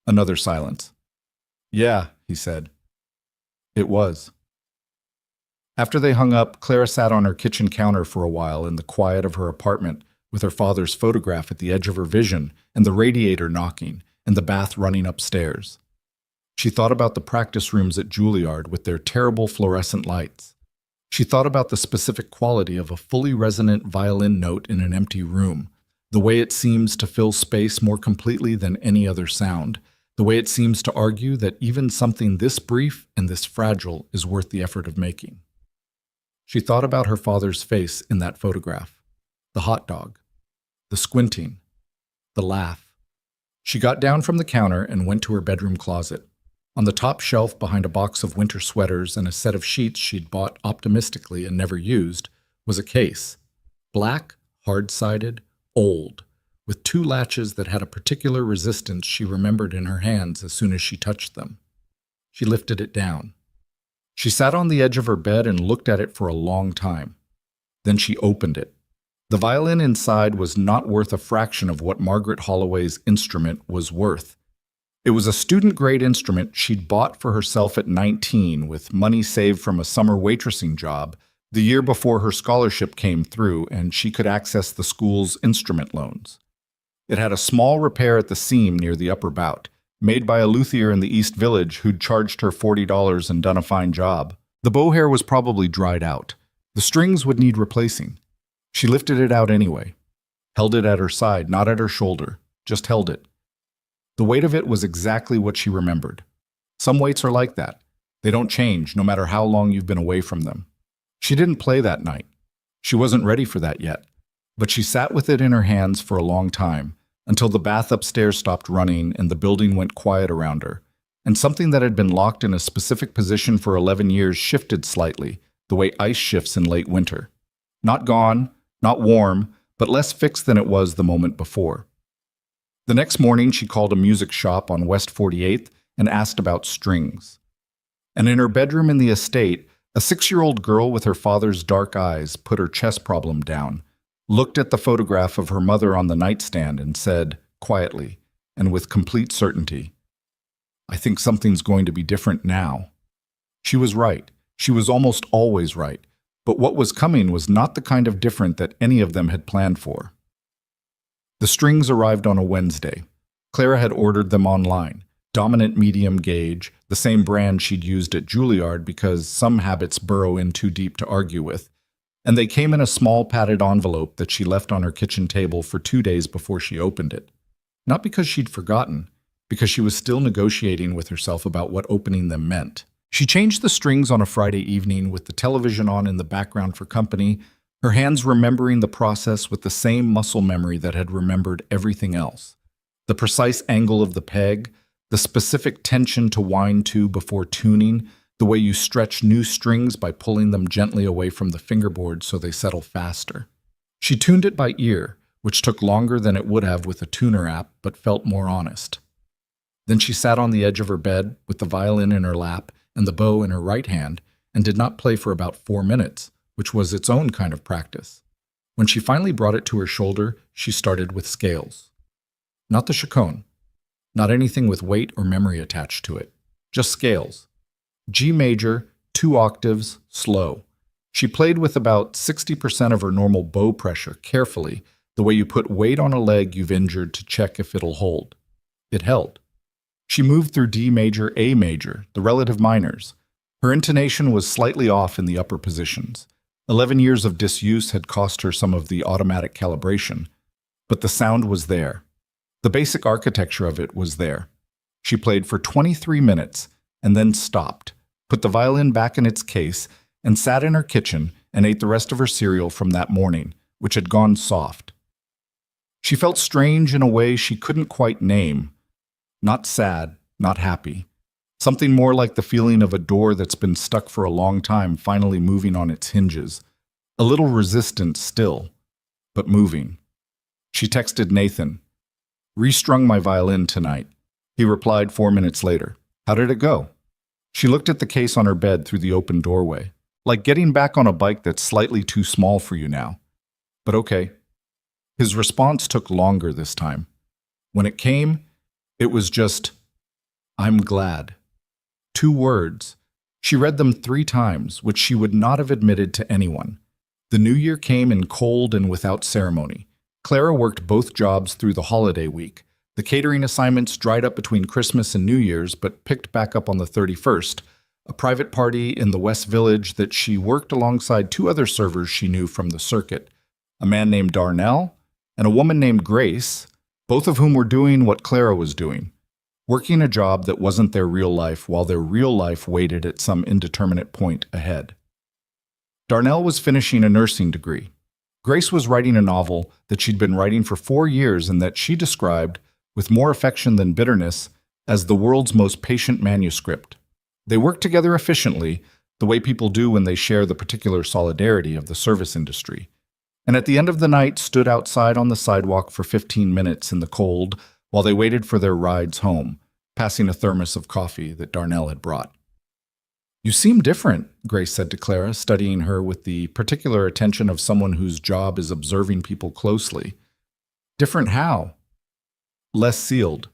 Another silence. "Yeah," he said. It was. After they hung up, Clara sat on her kitchen counter for a while in the quiet of her apartment, with her father's photograph at the edge of her vision, and the radiator knocking, and the bath running upstairs. She thought about the practice rooms at Juilliard with their terrible fluorescent lights. She thought about the specific quality of a fully resonant violin note in an empty room, the way it seems to fill space more completely than any other sound, the way it seems to argue that even something this brief and this fragile is worth the effort of making. She thought about her father's face in that photograph, the hot dog, the squinting, the laugh. She got down from the counter and went to her bedroom closet. On the top shelf behind a box of winter sweaters and a set of sheets she'd bought optimistically and never used was a case, black, hard-sided, old, with 2 latches that had a particular resistance she remembered in her hands as soon as she touched them. She lifted it down. She sat on the edge of her bed and looked at it for a long time. Then she opened it. The violin inside was not worth a fraction of what Margaret Holloway's instrument was worth. It was a student-grade instrument she'd bought for herself at 19 with money saved from a summer waitressing job the year before her scholarship came through and she could access the school's instrument loans. It had a small repair at the seam near the upper bout, made by a luthier in the East Village who'd charged her $40 and done a fine job. The bow hair was probably dried out. The strings would need replacing. She lifted it out anyway, held it at her side, not at her shoulder, just held it. The weight of it was exactly what she remembered. Some weights are like that. They don't change, no matter how long you've been away from them. She didn't play that night. She wasn't ready for that yet. But she sat with it in her hands for a long time, until the bath upstairs stopped running and the building went quiet around her, and something that had been locked in a specific position for 11 years shifted slightly, the way ice shifts in late winter. Not gone, not warm, but less fixed than it was the moment before. The next morning, she called a music shop on West 48th and asked about strings. And in her bedroom in the estate, a 6-year-old girl with her father's dark eyes put her chess problem down, looked at the photograph of her mother on the nightstand and said, quietly, and with complete certainty, "I think something's going to be different now." She was right. She was almost always right. But what was coming was not the kind of different that any of them had planned for. The strings arrived on a Wednesday. Clara had ordered them online, dominant medium gauge, the same brand she'd used at Juilliard because some habits burrow in too deep to argue with, and they came in a small padded envelope that she left on her kitchen table for 2 days before she opened it. Not because she'd forgotten, because she was still negotiating with herself about what opening them meant. She changed the strings on a Friday evening with the television on in the background for company, her hands remembering the process with the same muscle memory that had remembered everything else. The precise angle of the peg, the specific tension to wind to before tuning, the way you stretch new strings by pulling them gently away from the fingerboard so they settle faster. She tuned it by ear, which took longer than it would have with a tuner app, but felt more honest. Then she sat on the edge of her bed with the violin in her lap and the bow in her right hand and did not play for about 4 minutes, which was its own kind of practice. When she finally brought it to her shoulder, she started with scales. Not the chaconne, not anything with weight or memory attached to it, just scales. G major, 2 octaves, slow. She played with about 60% of her normal bow pressure, carefully, the way you put weight on a leg you've injured to check if it'll hold. It held. She moved through D major, A major, the relative minors. Her intonation was slightly off in the upper positions. 11 years of disuse had cost her some of the automatic calibration, but the sound was there. The basic architecture of it was there. She played for 23 minutes and then stopped, put the violin back in its case, and sat in her kitchen and ate the rest of her cereal from that morning, which had gone soft. She felt strange in a way she couldn't quite name. Not sad, not happy. Something more like the feeling of a door that's been stuck for a long time finally moving on its hinges. A little resistant still, but moving. She texted Nathan, "Restrung my violin tonight." He replied 4 minutes later, "How did it go?" She looked at the case on her bed through the open doorway, like getting back on a bike that's slightly too small for you now. But okay. His response took longer this time. When it came, it was just, "I'm glad." 2 words. She read them 3 times, which she would not have admitted to anyone. The new year came in cold and without ceremony. Clara worked both jobs through the holiday week. The catering assignments dried up between Christmas and New Year's, but picked back up on the 31st, a private party in the West Village that she worked alongside 2 other servers she knew from the circuit, a man named Darnell and a woman named Grace, both of whom were doing what Clara was doing, working a job that wasn't their real life while their real life waited at some indeterminate point ahead. Darnell was finishing a nursing degree. Grace was writing a novel that she'd been writing for 4 years and that she described, with more affection than bitterness, as the world's most patient manuscript. They worked together efficiently, the way people do when they share the particular solidarity of the service industry. And at the end of the night stood outside on the sidewalk for 15 minutes in the cold while they waited for their rides home, passing a thermos of coffee that Darnell had brought. "You seem different," Grace said to Clara, studying her with the particular attention of someone whose job is observing people closely. "Different how?" "Less sealed."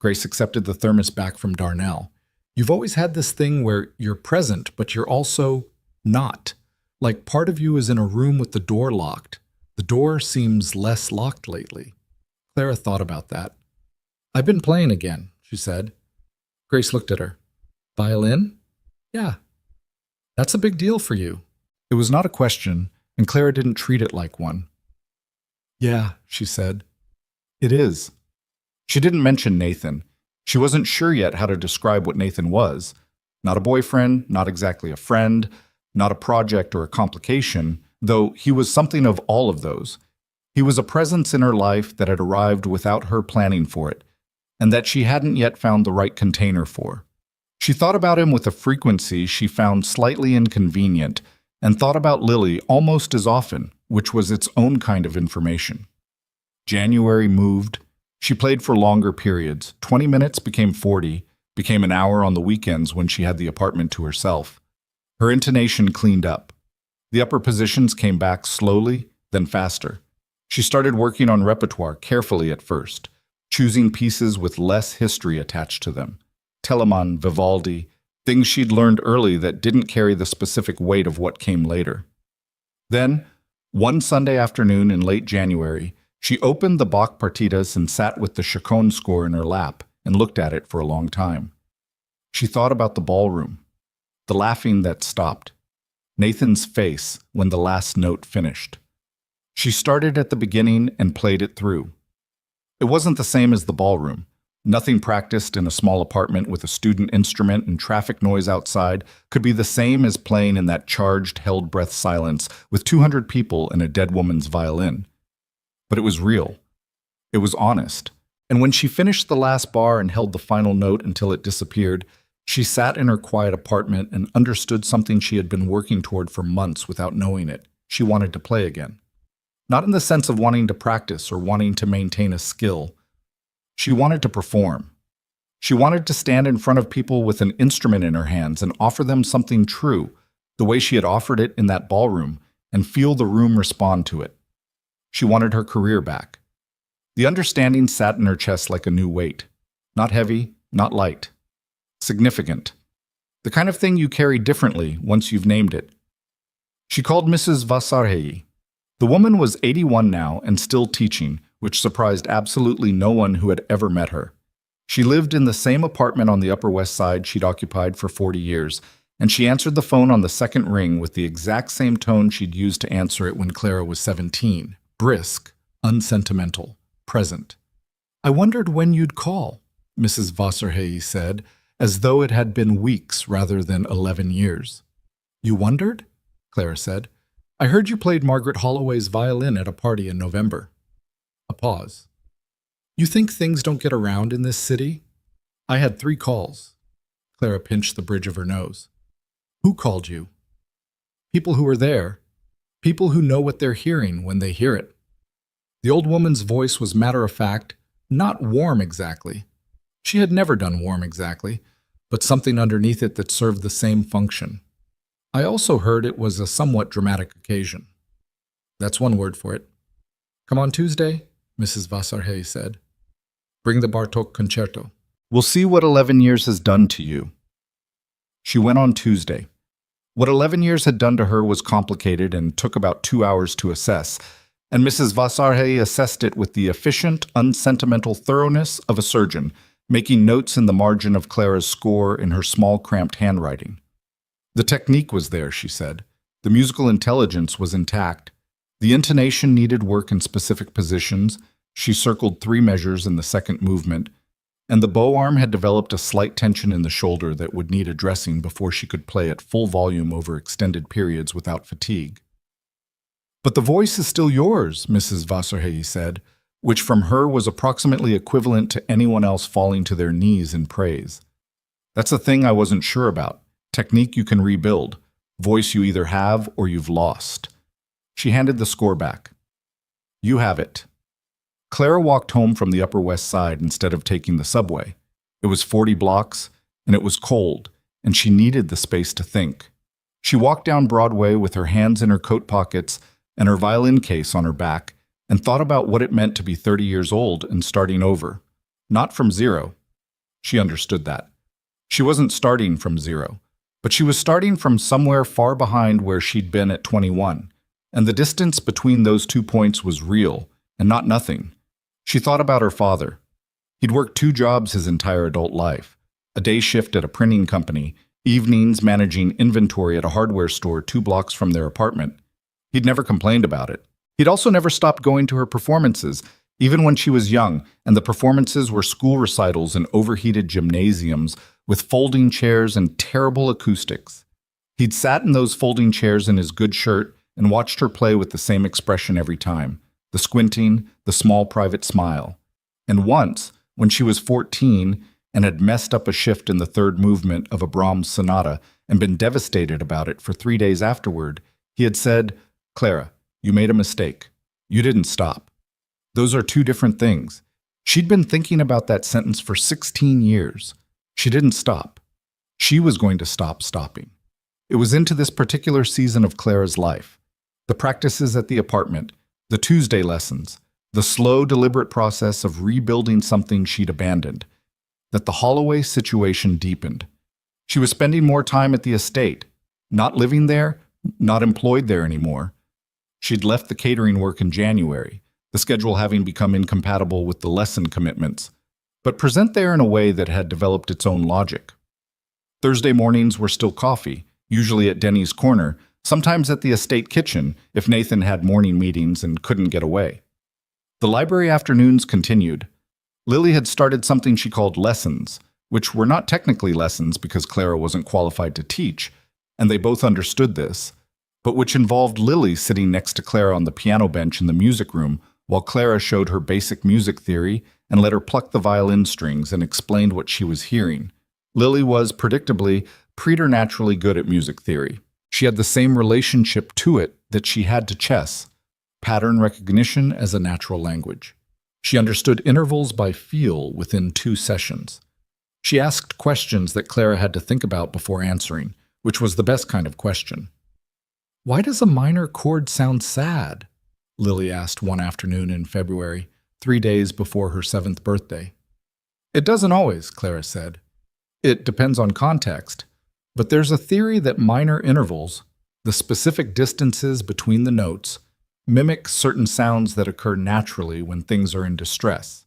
Grace accepted the thermos back from Darnell. "You've always had this thing where you're present, but you're also not. Like part of you is in a room with the door locked. The door seems less locked lately." Clara thought about that. "I've been playing again," she said. Grace looked at her. "Violin?" "Yeah." "That's a big deal for you." It was not a question, and Clara didn't treat it like one. "Yeah," she said. "It is." She didn't mention Nathan. She wasn't sure yet how to describe what Nathan was. Not a boyfriend, not exactly a friend, not a project or a complication, though he was something of all of those. He was a presence in her life that had arrived without her planning for it, and that she hadn't yet found the right container for. She thought about him with a frequency she found slightly inconvenient, and thought about Lily almost as often, which was its own kind of information. January moved. She played for longer periods. 20 minutes became 40, became an hour on the weekends when she had the apartment to herself. Her intonation cleaned up. The upper positions came back slowly, then faster. She started working on repertoire carefully at first, choosing pieces with less history attached to them. Telemann, Vivaldi, things she'd learned early that didn't carry the specific weight of what came later. Then, one Sunday afternoon in late January, she opened the Bach partitas and sat with the chaconne score in her lap and looked at it for a long time. She thought about the ballroom, the laughing that stopped. Nathan's face when the last note finished. She started at the beginning and played it through. It wasn't the same as the ballroom. Nothing practiced in a small apartment with a student instrument and traffic noise outside could be the same as playing in that charged, held-breath silence with 200 people and a dead woman's violin. But it was real. It was honest. And when she finished the last bar and held the final note until it disappeared, she sat in her quiet apartment and understood something she had been working toward for months without knowing it. She wanted to play again. Not in the sense of wanting to practice or wanting to maintain a skill. She wanted to perform. She wanted to stand in front of people with an instrument in her hands and offer them something true, the way she had offered it in that ballroom, and feel the room respond to it. She wanted her career back. The understanding sat in her chest like a new weight. Not heavy, not light. Significant. The kind of thing you carry differently once you've named it. She called Mrs. Vasarhei. The woman was 81 now and still teaching, which surprised absolutely no one who had ever met her. She lived in the same apartment on the Upper West Side she'd occupied for 40 years, and she answered the phone on the second ring with the exact same tone she'd used to answer it when Clara was 17. Brisk, unsentimental, present. "I wondered when you'd call," Mrs. Vasarhei said, as though it had been weeks rather than 11 years. "You wondered?" Clara said. "I heard you played Margaret Holloway's violin at a party in November." A pause. "You think things don't get around in this city?" "I had 3 calls." Clara pinched the bridge of her nose. "Who called you?" "People who were there. People who know what they're hearing when they hear it." The old woman's voice was matter-of-fact, not warm exactly. She had never done warm exactly, but something underneath it that served the same function. "I also heard it was a somewhat dramatic occasion." "That's one word for it." "Come on Tuesday," Mrs. Vasarhei said. "Bring the Bartók concerto. We'll see what 11 years has done to you." She went on Tuesday. What 11 years had done to her was complicated and took about 2 hours to assess, and Mrs. Vasarhei assessed it with the efficient, unsentimental thoroughness of a surgeon, making notes in the margin of Clara's score in her small, cramped handwriting. The technique was there, she said. The musical intelligence was intact. The intonation needed work in specific positions. She circled 3 measures in the second movement, and the bow arm had developed a slight tension in the shoulder that would need addressing before she could play at full volume over extended periods without fatigue. "But the voice is still yours," Mrs. Vasarhei said, which from her was approximately equivalent to anyone else falling to their knees in praise. "That's the thing I wasn't sure about. Technique you can rebuild. Voice you either have or you've lost." She handed the score back. "You have it." Clara walked home from the Upper West Side instead of taking the subway. It was 40 blocks, and it was cold, and she needed the space to think. She walked down Broadway with her hands in her coat pockets and her violin case on her back, and thought about what it meant to be 30 years old and starting over. Not from zero. She understood that. She wasn't starting from zero, but she was starting from somewhere far behind where she'd been at 21, and the distance between those 2 points was real, and not nothing. She thought about her father. He'd worked 2 jobs his entire adult life, a day shift at a printing company, evenings managing inventory at a hardware store 2 blocks from their apartment. He'd never complained about it. He'd also never stopped going to her performances, even when she was young, and the performances were school recitals in overheated gymnasiums with folding chairs and terrible acoustics. He'd sat in those folding chairs in his good shirt and watched her play with the same expression every time, the squinting, the small private smile. And once, when she was 14 and had messed up a shift in the 3rd movement of a Brahms sonata and been devastated about it for 3 days afterward, he had said, "Clara, you made a mistake. You didn't stop." Those are 2 different things. She'd been thinking about that sentence for 16 years. She didn't stop. She was going to stop stopping. It was into this particular season of Clara's life. The practices at the apartment, the Tuesday lessons, the slow, deliberate process of rebuilding something she'd abandoned, that the Holloway situation deepened. She was spending more time at the estate, not living there, not employed there anymore. She'd left the catering work in January, the schedule having become incompatible with the lesson commitments, but present there in a way that had developed its own logic. Thursday mornings were still coffee, usually at Denny's Corner, sometimes at the estate kitchen if Nathan had morning meetings and couldn't get away. The library afternoons continued. Lily had started something she called lessons, which were not technically lessons because Clara wasn't qualified to teach, and they both understood this, but which involved Lily sitting next to Clara on the piano bench in the music room while Clara showed her basic music theory and let her pluck the violin strings and explained what she was hearing. Lily was, predictably, preternaturally good at music theory. She had the same relationship to it that she had to chess, pattern recognition as a natural language. She understood intervals by feel within 2 sessions. She asked questions that Clara had to think about before answering, which was the best kind of question. "Why does a minor chord sound sad?" Lily asked one afternoon in February, 3 days before her 7th birthday. "It doesn't always," Clara said. "It depends on context. But there's a theory that minor intervals, the specific distances between the notes, mimic certain sounds that occur naturally when things are in distress.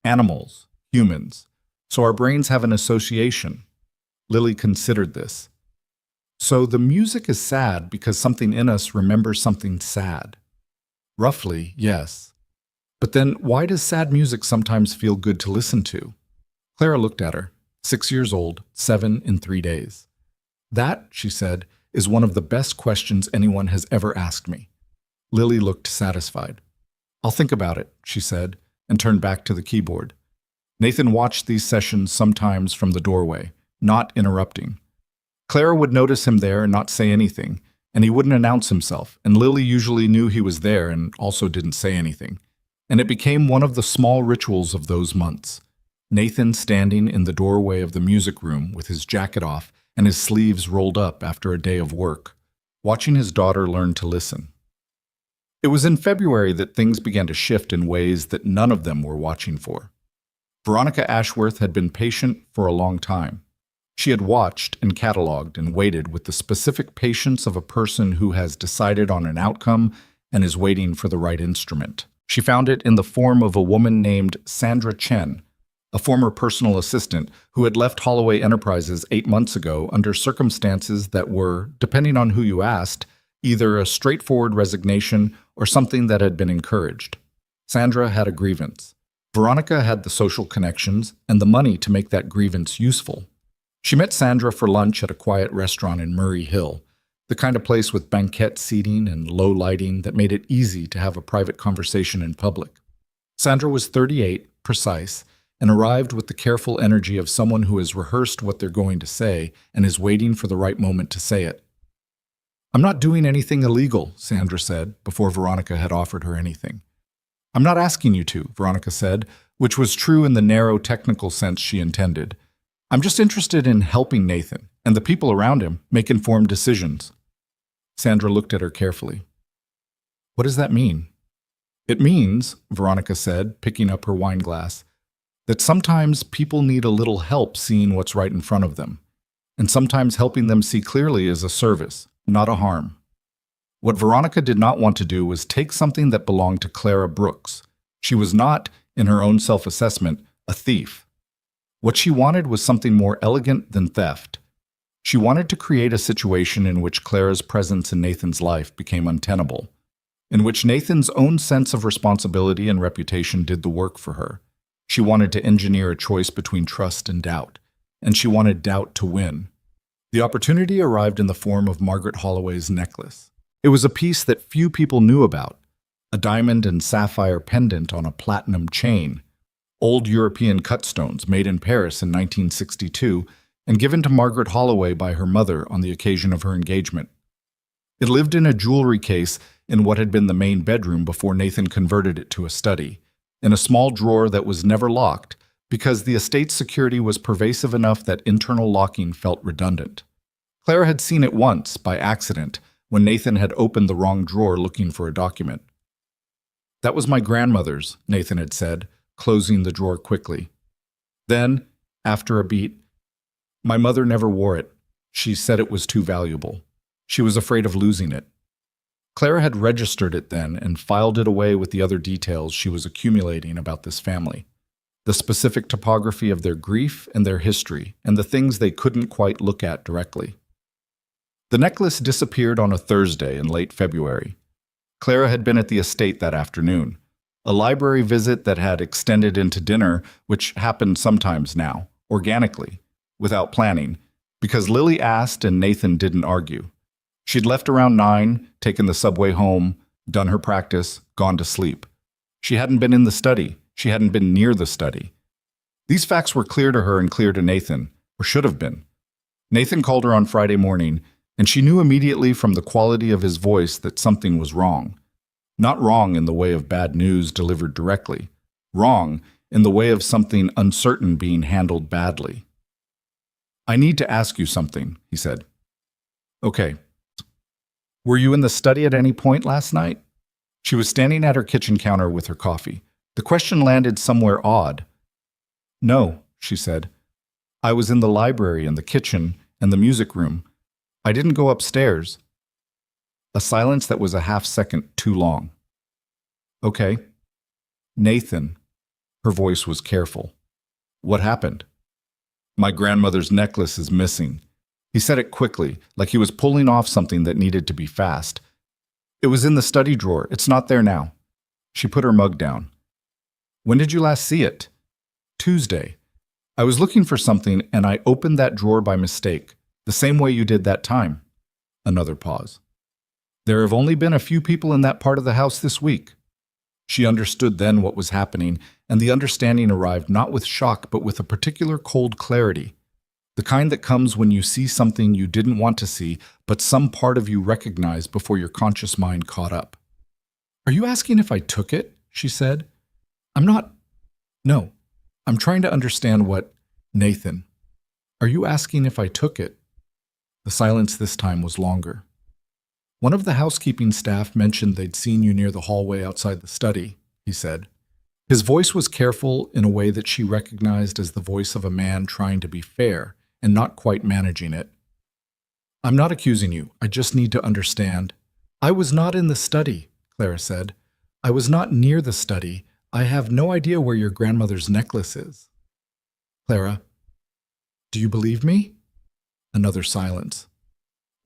Animals, humans. So our brains have an association." Lily considered this. "So the music is sad because something in us remembers something sad." "Roughly, yes. But then why does sad music sometimes feel good to listen to?" Clara looked at her, 6 years old, 7 in 3 days. "That," she said, "is one of the best questions anyone has ever asked me." Lily looked satisfied. "I'll think about it," she said, and turned back to the keyboard. Nathan watched these sessions sometimes from the doorway, not interrupting. Clara would notice him there and not say anything, and he wouldn't announce himself, and Lily usually knew he was there and also didn't say anything. And it became one of the small rituals of those months. Nathan standing in the doorway of the music room with his jacket off and his sleeves rolled up after a day of work, watching his daughter learn to listen. It was in February that things began to shift in ways that none of them were watching for. Veronica Ashworth had been patient for a long time. She had watched and cataloged and waited with the specific patience of a person who has decided on an outcome and is waiting for the right instrument. She found it in the form of a woman named Sandra Chen, a former personal assistant who had left Holloway Enterprises 8 months ago under circumstances that were, depending on who you asked, either a straightforward resignation or something that had been encouraged. Sandra had a grievance. Veronica had the social connections and the money to make that grievance useful. She met Sandra for lunch at a quiet restaurant in Murray Hill, the kind of place with banquette seating and low lighting that made it easy to have a private conversation in public. Sandra was 38, precise, and arrived with the careful energy of someone who has rehearsed what they're going to say and is waiting for the right moment to say it. "I'm not doing anything illegal," Sandra said, before Veronica had offered her anything. "I'm not asking you to," Veronica said, which was true in the narrow technical sense she intended. "I'm just interested in helping Nathan and the people around him make informed decisions." Sandra looked at her carefully. "What does that mean?" "It means," Veronica said, picking up her wine glass, "that sometimes people need a little help seeing what's right in front of them, and sometimes helping them see clearly is a service, not a harm." What Veronica did not want to do was take something that belonged to Clara Brooks. She was not, in her own self-assessment, a thief. What she wanted was something more elegant than theft. She wanted to create a situation in which Clara's presence in Nathan's life became untenable, in which Nathan's own sense of responsibility and reputation did the work for her. She wanted to engineer a choice between trust and doubt, and she wanted doubt to win. The opportunity arrived in the form of Margaret Holloway's necklace. It was a piece that few people knew about, a diamond and sapphire pendant on a platinum chain, old European cutstones made in Paris in 1962 and given to Margaret Holloway by her mother on the occasion of her engagement. It lived in a jewelry case in what had been the main bedroom before Nathan converted it to a study, in a small drawer that was never locked because the estate's security was pervasive enough that internal locking felt redundant. Clara had seen it once, by accident, when Nathan had opened the wrong drawer looking for a document. "That was my grandmother's," Nathan had said, closing the drawer quickly. Then, after a beat, "My mother never wore it. She said it was too valuable. She was afraid of losing it." Clara had registered it then and filed it away with the other details she was accumulating about this family. The specific topography of their grief and their history, and the things they couldn't quite look at directly. The necklace disappeared on a Thursday in late February. Clara had been at the estate that afternoon, a library visit that had extended into dinner, which happened sometimes now, organically, without planning, because Lily asked and Nathan didn't argue. She'd left around 9, taken the subway home, done her practice, gone to sleep. She hadn't been in the study. She hadn't been near the study. These facts were clear to her and clear to Nathan, or should have been. Nathan called her on Friday morning, and she knew immediately from the quality of his voice that something was wrong. Not wrong in the way of bad news delivered directly. Wrong in the way of something uncertain being handled badly. "I need to ask you something," he said. "Okay. Were you in the study at any point last night?" She was standing at her kitchen counter with her coffee. The question landed somewhere odd. "No," she said. "I was in the library and the kitchen and the music room. I didn't go upstairs." A silence that was a half-second too long. "Okay." "Nathan." Her voice was careful. "What happened?" "My grandmother's necklace is missing." He said it quickly, like he was pulling off something that needed to be fast. "It was in the study drawer. It's not there now." She put her mug down. "When did you last see it?" "Tuesday. I was looking for something and I opened that drawer by mistake, the same way you did that time." Another pause. "There have only been a few people in that part of the house this week." She understood then what was happening, and the understanding arrived not with shock but with a particular cold clarity. The kind that comes when you see something you didn't want to see, but some part of you recognized before your conscious mind caught up. "Are you asking if I took it?" she said. "I'm not. No. I'm trying to understand what—" "Nathan, are you asking if I took it?" The silence this time was longer. "One of the housekeeping staff mentioned they'd seen you near the hallway outside the study," he said. His voice was careful in a way that she recognized as the voice of a man trying to be fair and not quite managing it. "I'm not accusing you. I just need to understand." "I was not in the study," Clara said. "I was not near the study. I have no idea where your grandmother's necklace is." "Clara, do you believe me?" Another silence.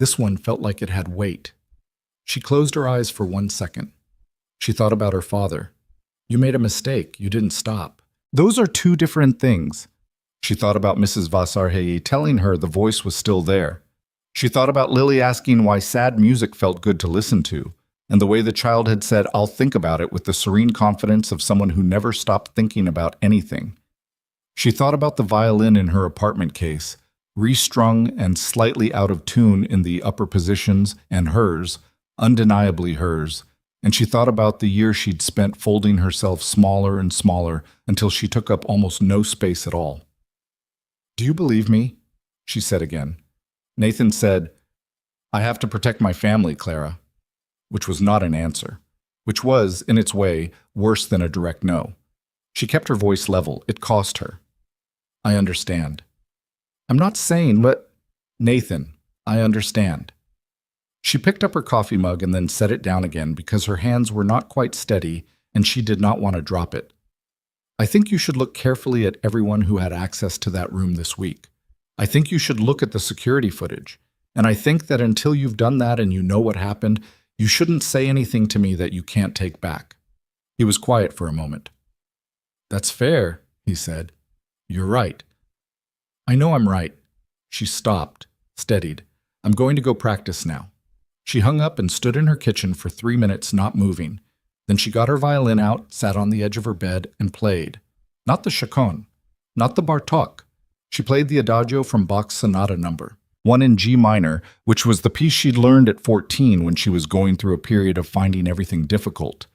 This one felt like it had weight. She closed her eyes for 1 second. She thought about her father. "You made a mistake. You didn't stop. Those are two different things." She thought about Mrs. Vasarhei telling her the voice was still there. She thought about Lily asking why sad music felt good to listen to, and the way the child had said, "I'll think about it," with the serene confidence of someone who never stopped thinking about anything. She thought about the violin in her apartment case, restrung and slightly out of tune in the upper positions, and hers, undeniably hers, and she thought about the year she'd spent folding herself smaller and smaller until she took up almost no space at all. "Do you believe me?" she said again. Nathan said, "I have to protect my family, Clara," which was not an answer, which was, in its way, worse than a direct no. She kept her voice level. It cost her. "I understand." "I'm not saying, but—" "Nathan, I understand." She picked up her coffee mug and then set it down again because her hands were not quite steady and she did not want to drop it. "I think you should look carefully at everyone who had access to that room this week. I think you should look at the security footage. And I think that until you've done that and you know what happened, you shouldn't say anything to me that you can't take back." He was quiet for a moment. "That's fair," he said. "You're right." "I know I'm right." She stopped, steadied. "I'm going to go practice now." She hung up and stood in her kitchen for 3 minutes, not moving. Then she got her violin out, sat on the edge of her bed, and played. Not the chaconne, not the Bartók. She played the Adagio from Bach's Sonata number, one in G minor, which was the piece she'd learned at 14 when she was going through a period of finding everything difficult.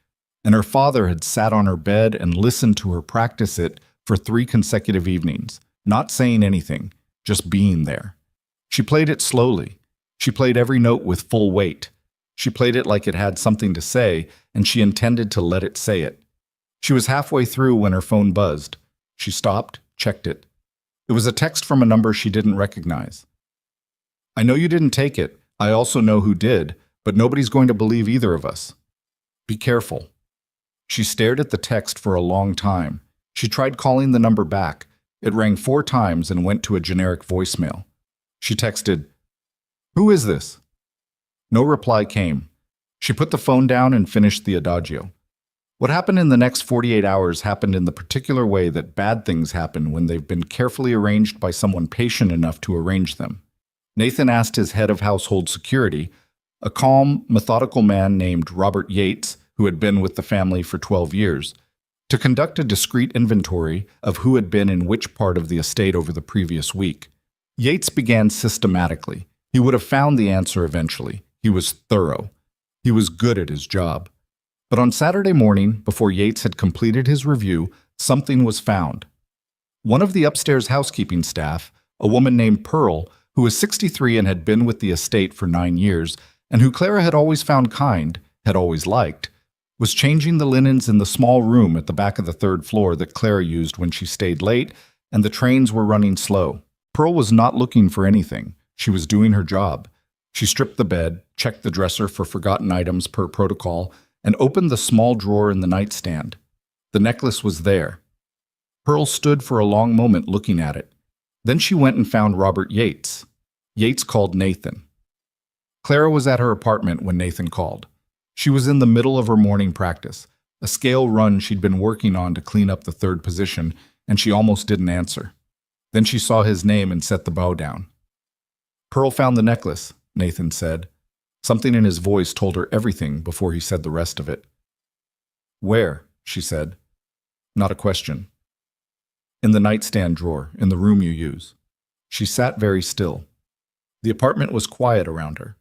And her father had sat on her bed and listened to her practice it for 3 consecutive evenings, not saying anything, just being there. She played it slowly. She played every note with full weight. She played it like it had something to say, and she intended to let it say it. She was halfway through when her phone buzzed. She stopped, checked it. It was a text from a number she didn't recognize. "I know you didn't take it. I also know who did, but nobody's going to believe either of us. Be careful." She stared at the text for a long time. She tried calling the number back. It rang 4 times and went to a generic voicemail. She texted, Who is this? No reply came. She put the phone down and finished the adagio. What happened in the next 48 hours happened in the particular way that bad things happen when they've been carefully arranged by someone patient enough to arrange them. Nathan asked his head of household security, a calm, methodical man named Robert Yates, who had been with the family for 12 years, to conduct a discreet inventory of who had been in which part of the estate over the previous week. Yates began systematically. He would have found the answer eventually. He was thorough. He was good at his job. But on Saturday morning, before Yates had completed his review, something was found. One of the upstairs housekeeping staff, a woman named Pearl, who was 63 and had been with the estate for 9 years, and who Clara had always found kind, had always liked, was changing the linens in the small room at the back of the third floor that Clara used when she stayed late and the trains were running slow. Pearl was not looking for anything. She was doing her job. She stripped the bed, checked the dresser for forgotten items per protocol, and opened the small drawer in the nightstand. The necklace was there. Pearl stood for a long moment looking at it. Then she went and found Robert Yates. Yates called Nathan. Clara was at her apartment when Nathan called. She was in the middle of her morning practice, a scale run she'd been working on to clean up the third position, and she almost didn't answer. Then she saw his name and set the bow down. Pearl found the necklace, Nathan said. Something in his voice told her everything before he said the rest of it. Where? She said. Not a question. In the nightstand drawer, in the room you use. She sat very still. The apartment was quiet around her.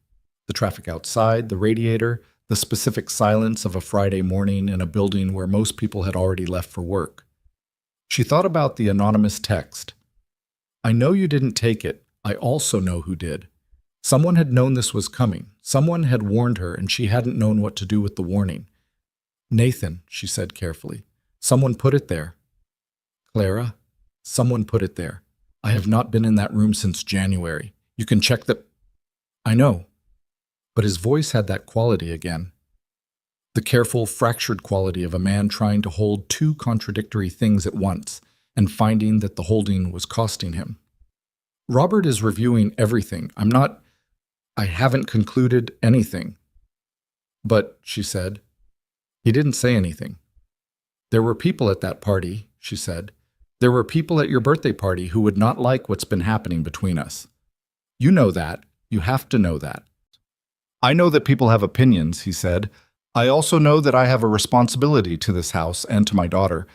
The traffic outside, the radiator, the specific silence of a Friday morning in a building where most people had already left for work. She thought about the anonymous text. I know you didn't take it. I also know who did. Someone had known this was coming. Someone had warned her, and she hadn't known what to do with the warning. Nathan, she said carefully, someone put it there. Clara, someone put it there. I have not been in that room since January. You can check that. I know. But his voice had that quality again. The careful, fractured quality of a man trying to hold two contradictory things at once and finding that the holding was costing him. Robert is reviewing everything. I haven't concluded anything. But, she said, he didn't say anything. There were people at that party, she said. There were people at your birthday party who would not like what's been happening between us. You know that. You have to know that. I know that people have opinions, he said. I also know that I have a responsibility to this house and to my daughter.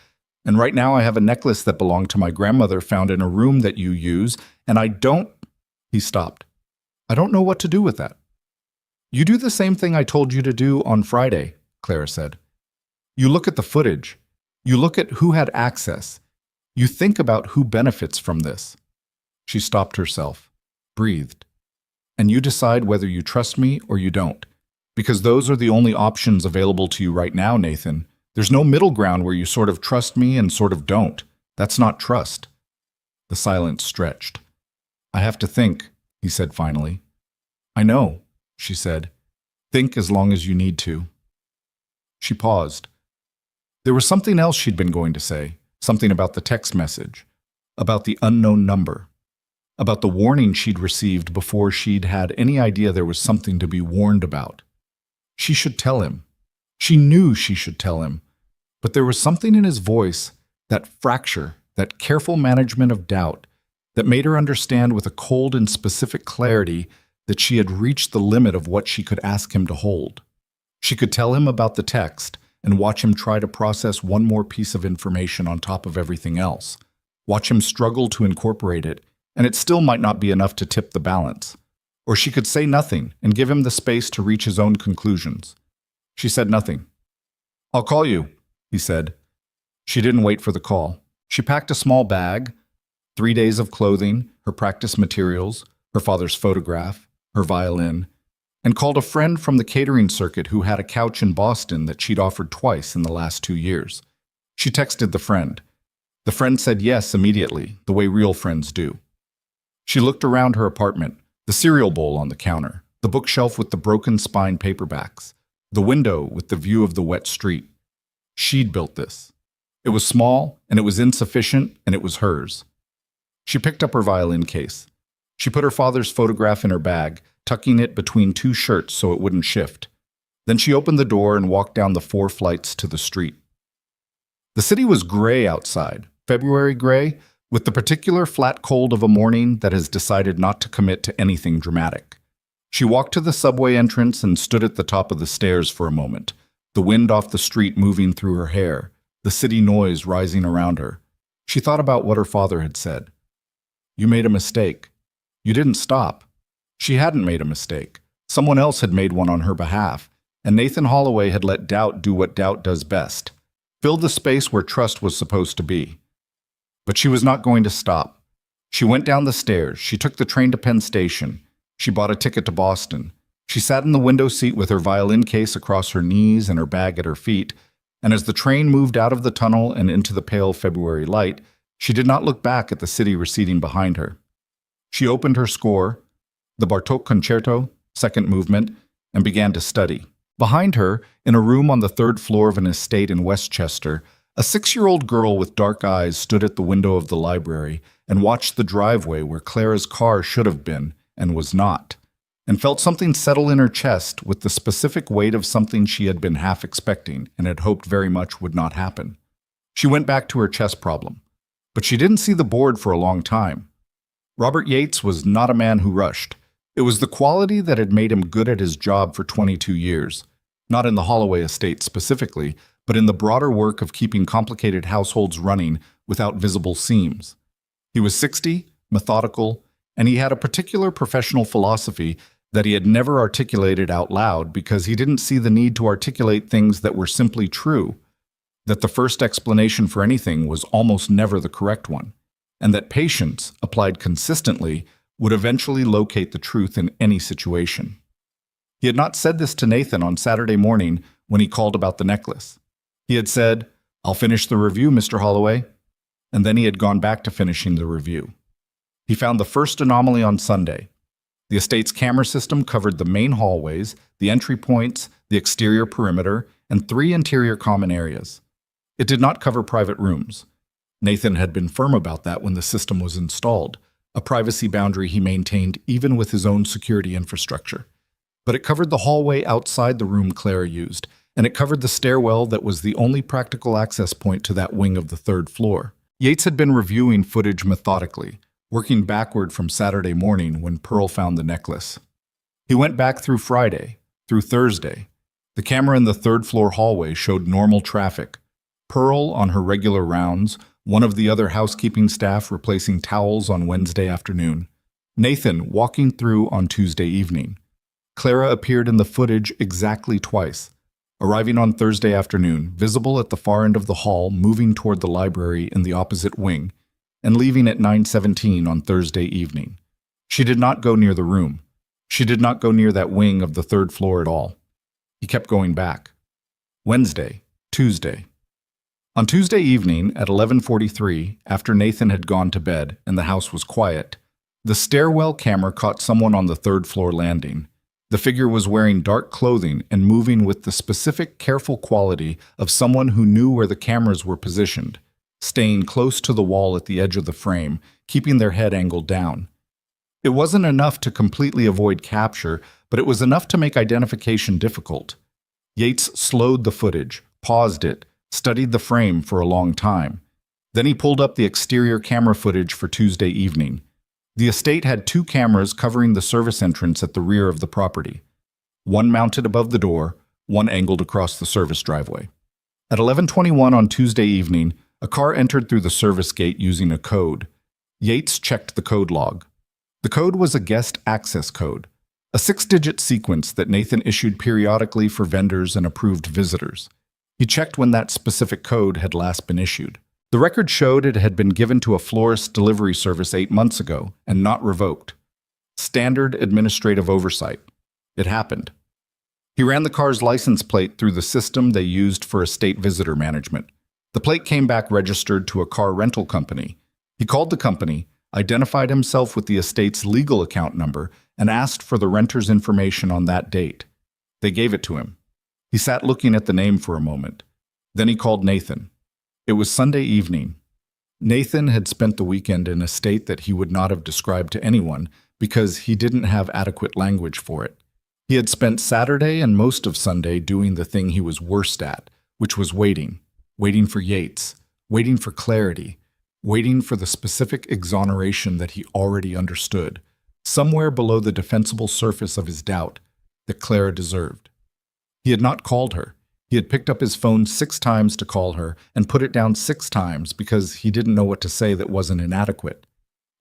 And right now I have a necklace that belonged to my grandmother found in a room that you use, and I don't... He stopped. I don't know what to do with that. You do the same thing I told you to do on Friday, Clara said. You look at the footage. You look at who had access. You think about who benefits from this. She stopped herself, breathed. And you decide whether you trust me or you don't. Because those are the only options available to you right now, Nathan. There's no middle ground where you sort of trust me and sort of don't. That's not trust. The silence stretched. I have to think, he said finally. I know, she said. Think as long as you need to. She paused. There was something else she'd been going to say, something about the text message, about the unknown number, about the warning she'd received before she'd had any idea there was something to be warned about. She should tell him. She knew she should tell him. But there was something in his voice, that fracture, that careful management of doubt, that made her understand with a cold and specific clarity that she had reached the limit of what she could ask him to hold. She could tell him about the text and watch him try to process one more piece of information on top of everything else, watch him struggle to incorporate it, and it still might not be enough to tip the balance. Or she could say nothing and give him the space to reach his own conclusions. She said nothing. I'll call you, he said. She didn't wait for the call. She packed a small bag, 3 days of clothing, her practice materials, her father's photograph, her violin, and called a friend from the catering circuit who had a couch in Boston that she'd offered twice in the last 2 years. She texted the friend. The friend said yes immediately, the way real friends do. She looked around her apartment, the cereal bowl on the counter, the bookshelf with the broken spine paperbacks, the window with the view of the wet street. She'd built this. It was small, and it was insufficient, and it was hers. She picked up her violin case. She put her father's photograph in her bag, tucking it between two shirts so it wouldn't shift. Then she opened the door and walked down the 4 flights to the street. The city was gray outside, February gray, with the particular flat cold of a morning that has decided not to commit to anything dramatic. She walked to the subway entrance and stood at the top of the stairs for a moment, the wind off the street moving through her hair, the city noise rising around her. She thought about what her father had said. "You made a mistake. You didn't stop." She hadn't made a mistake. Someone else had made one on her behalf, and Nathan Holloway had let doubt do what doubt does best, fill the space where trust was supposed to be. But she was not going to stop. She went down the stairs. She took the train to Penn Station. She bought a ticket to Boston. She sat in the window seat with her violin case across her knees and her bag at her feet, and as the train moved out of the tunnel and into the pale February light, she did not look back at the city receding behind her. She opened her score, the Bartók Concerto, second movement, and began to study. Behind her, in a room on the 3rd floor of an estate in Westchester, a 6-year-old girl with dark eyes stood at the window of the library and watched the driveway where Clara's car should have been and was not, and felt something settle in her chest with the specific weight of something she had been half expecting and had hoped very much would not happen. She went back to her chess problem, but she didn't see the board for a long time. Robert Yates was not a man who rushed. It was the quality that had made him good at his job for 22 years, not in the Holloway estate specifically, but in the broader work of keeping complicated households running without visible seams. He was 60, methodical, and he had a particular professional philosophy that he had never articulated out loud because he didn't see the need to articulate things that were simply true, that the first explanation for anything was almost never the correct one, and that patience, applied consistently, would eventually locate the truth in any situation. He had not said this to Nathan on Saturday morning when he called about the necklace. He had said, "I'll finish the review, Mr. Holloway," and then he had gone back to finishing the review. He found the first anomaly on Sunday. The estate's camera system covered the main hallways, the entry points, the exterior perimeter, and 3 interior common areas. It did not cover private rooms. Nathan had been firm about that when the system was installed, a privacy boundary he maintained even with his own security infrastructure. But it covered the hallway outside the room Clara used, and it covered the stairwell that was the only practical access point to that wing of the 3rd floor. Yates had been reviewing footage methodically, working backward from Saturday morning when Pearl found the necklace. He went back through Friday, through Thursday. The camera in the 3rd floor hallway showed normal traffic. Pearl on her regular rounds, one of the other housekeeping staff replacing towels on Wednesday afternoon, Nathan walking through on Tuesday evening. Clara appeared in the footage exactly twice, arriving on Thursday afternoon, visible at the far end of the hall, moving toward the library in the opposite wing, and leaving at 9:17 on Thursday evening. She did not go near the room. She did not go near that wing of the 3rd floor at all. He kept going back. Wednesday, Tuesday. On Tuesday evening at 11:43, after Nathan had gone to bed and the house was quiet, the stairwell camera caught someone on the 3rd floor landing. The figure was wearing dark clothing and moving with the specific, careful quality of someone who knew where the cameras were positioned, staying close to the wall at the edge of the frame, keeping their head angled down. It wasn't enough to completely avoid capture, but it was enough to make identification difficult. Yates slowed the footage, paused it, studied the frame for a long time. Then he pulled up the exterior camera footage for Tuesday evening. The estate had 2 cameras covering the service entrance at the rear of the property. One mounted above the door, one angled across the service driveway. At 11:21 on Tuesday evening, a car entered through the service gate using a code. Yates checked the code log. The code was a guest access code, a 6-digit sequence that Nathan issued periodically for vendors and approved visitors. He checked when that specific code had last been issued. The record showed it had been given to a florist delivery service 8 months ago and not revoked. Standard administrative oversight. It happened. He ran the car's license plate through the system they used for estate visitor management. The plate came back registered to a car rental company. He called the company, identified himself with the estate's legal account number, and asked for the renter's information on that date. They gave it to him. He sat looking at the name for a moment. Then he called Nathan. It was Sunday evening. Nathan had spent the weekend in a state that he would not have described to anyone, because he didn't have adequate language for it. He had spent Saturday and most of Sunday doing the thing he was worst at, which was waiting for Yates, waiting for clarity, waiting for the specific exoneration that he already understood, somewhere below the defensible surface of his doubt, that Clara deserved. He had not called her. He had picked up his phone 6 times to call her and put it down 6 times because he didn't know what to say that wasn't inadequate.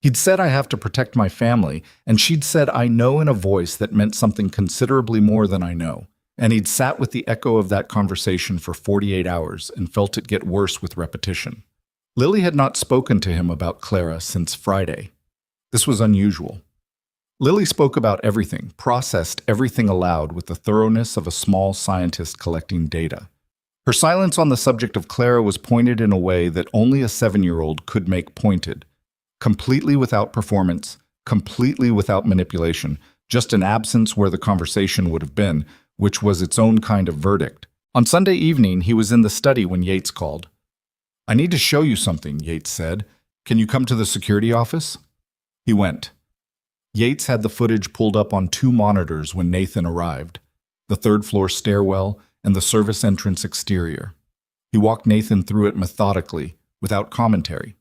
He'd said, "I have to protect my family," and she'd said, "I know," in a voice that meant something considerably more than "I know." And he'd sat with the echo of that conversation for 48 hours and felt it get worse with repetition. Lily had not spoken to him about Clara since Friday. This was unusual. Lily spoke about everything, processed everything aloud with the thoroughness of a small scientist collecting data. Her silence on the subject of Clara was pointed in a way that only a 7-year-old could make pointed. Completely without performance, completely without manipulation, just an absence where the conversation would have been, which was its own kind of verdict. On Sunday evening, he was in the study when Yates called. "I need to show you something," Yates said. "Can you come to the security office?" He went. Yates had the footage pulled up on 2 monitors when Nathan arrived, the 3rd-floor stairwell and the service entrance exterior. He walked Nathan through it methodically, without commentary,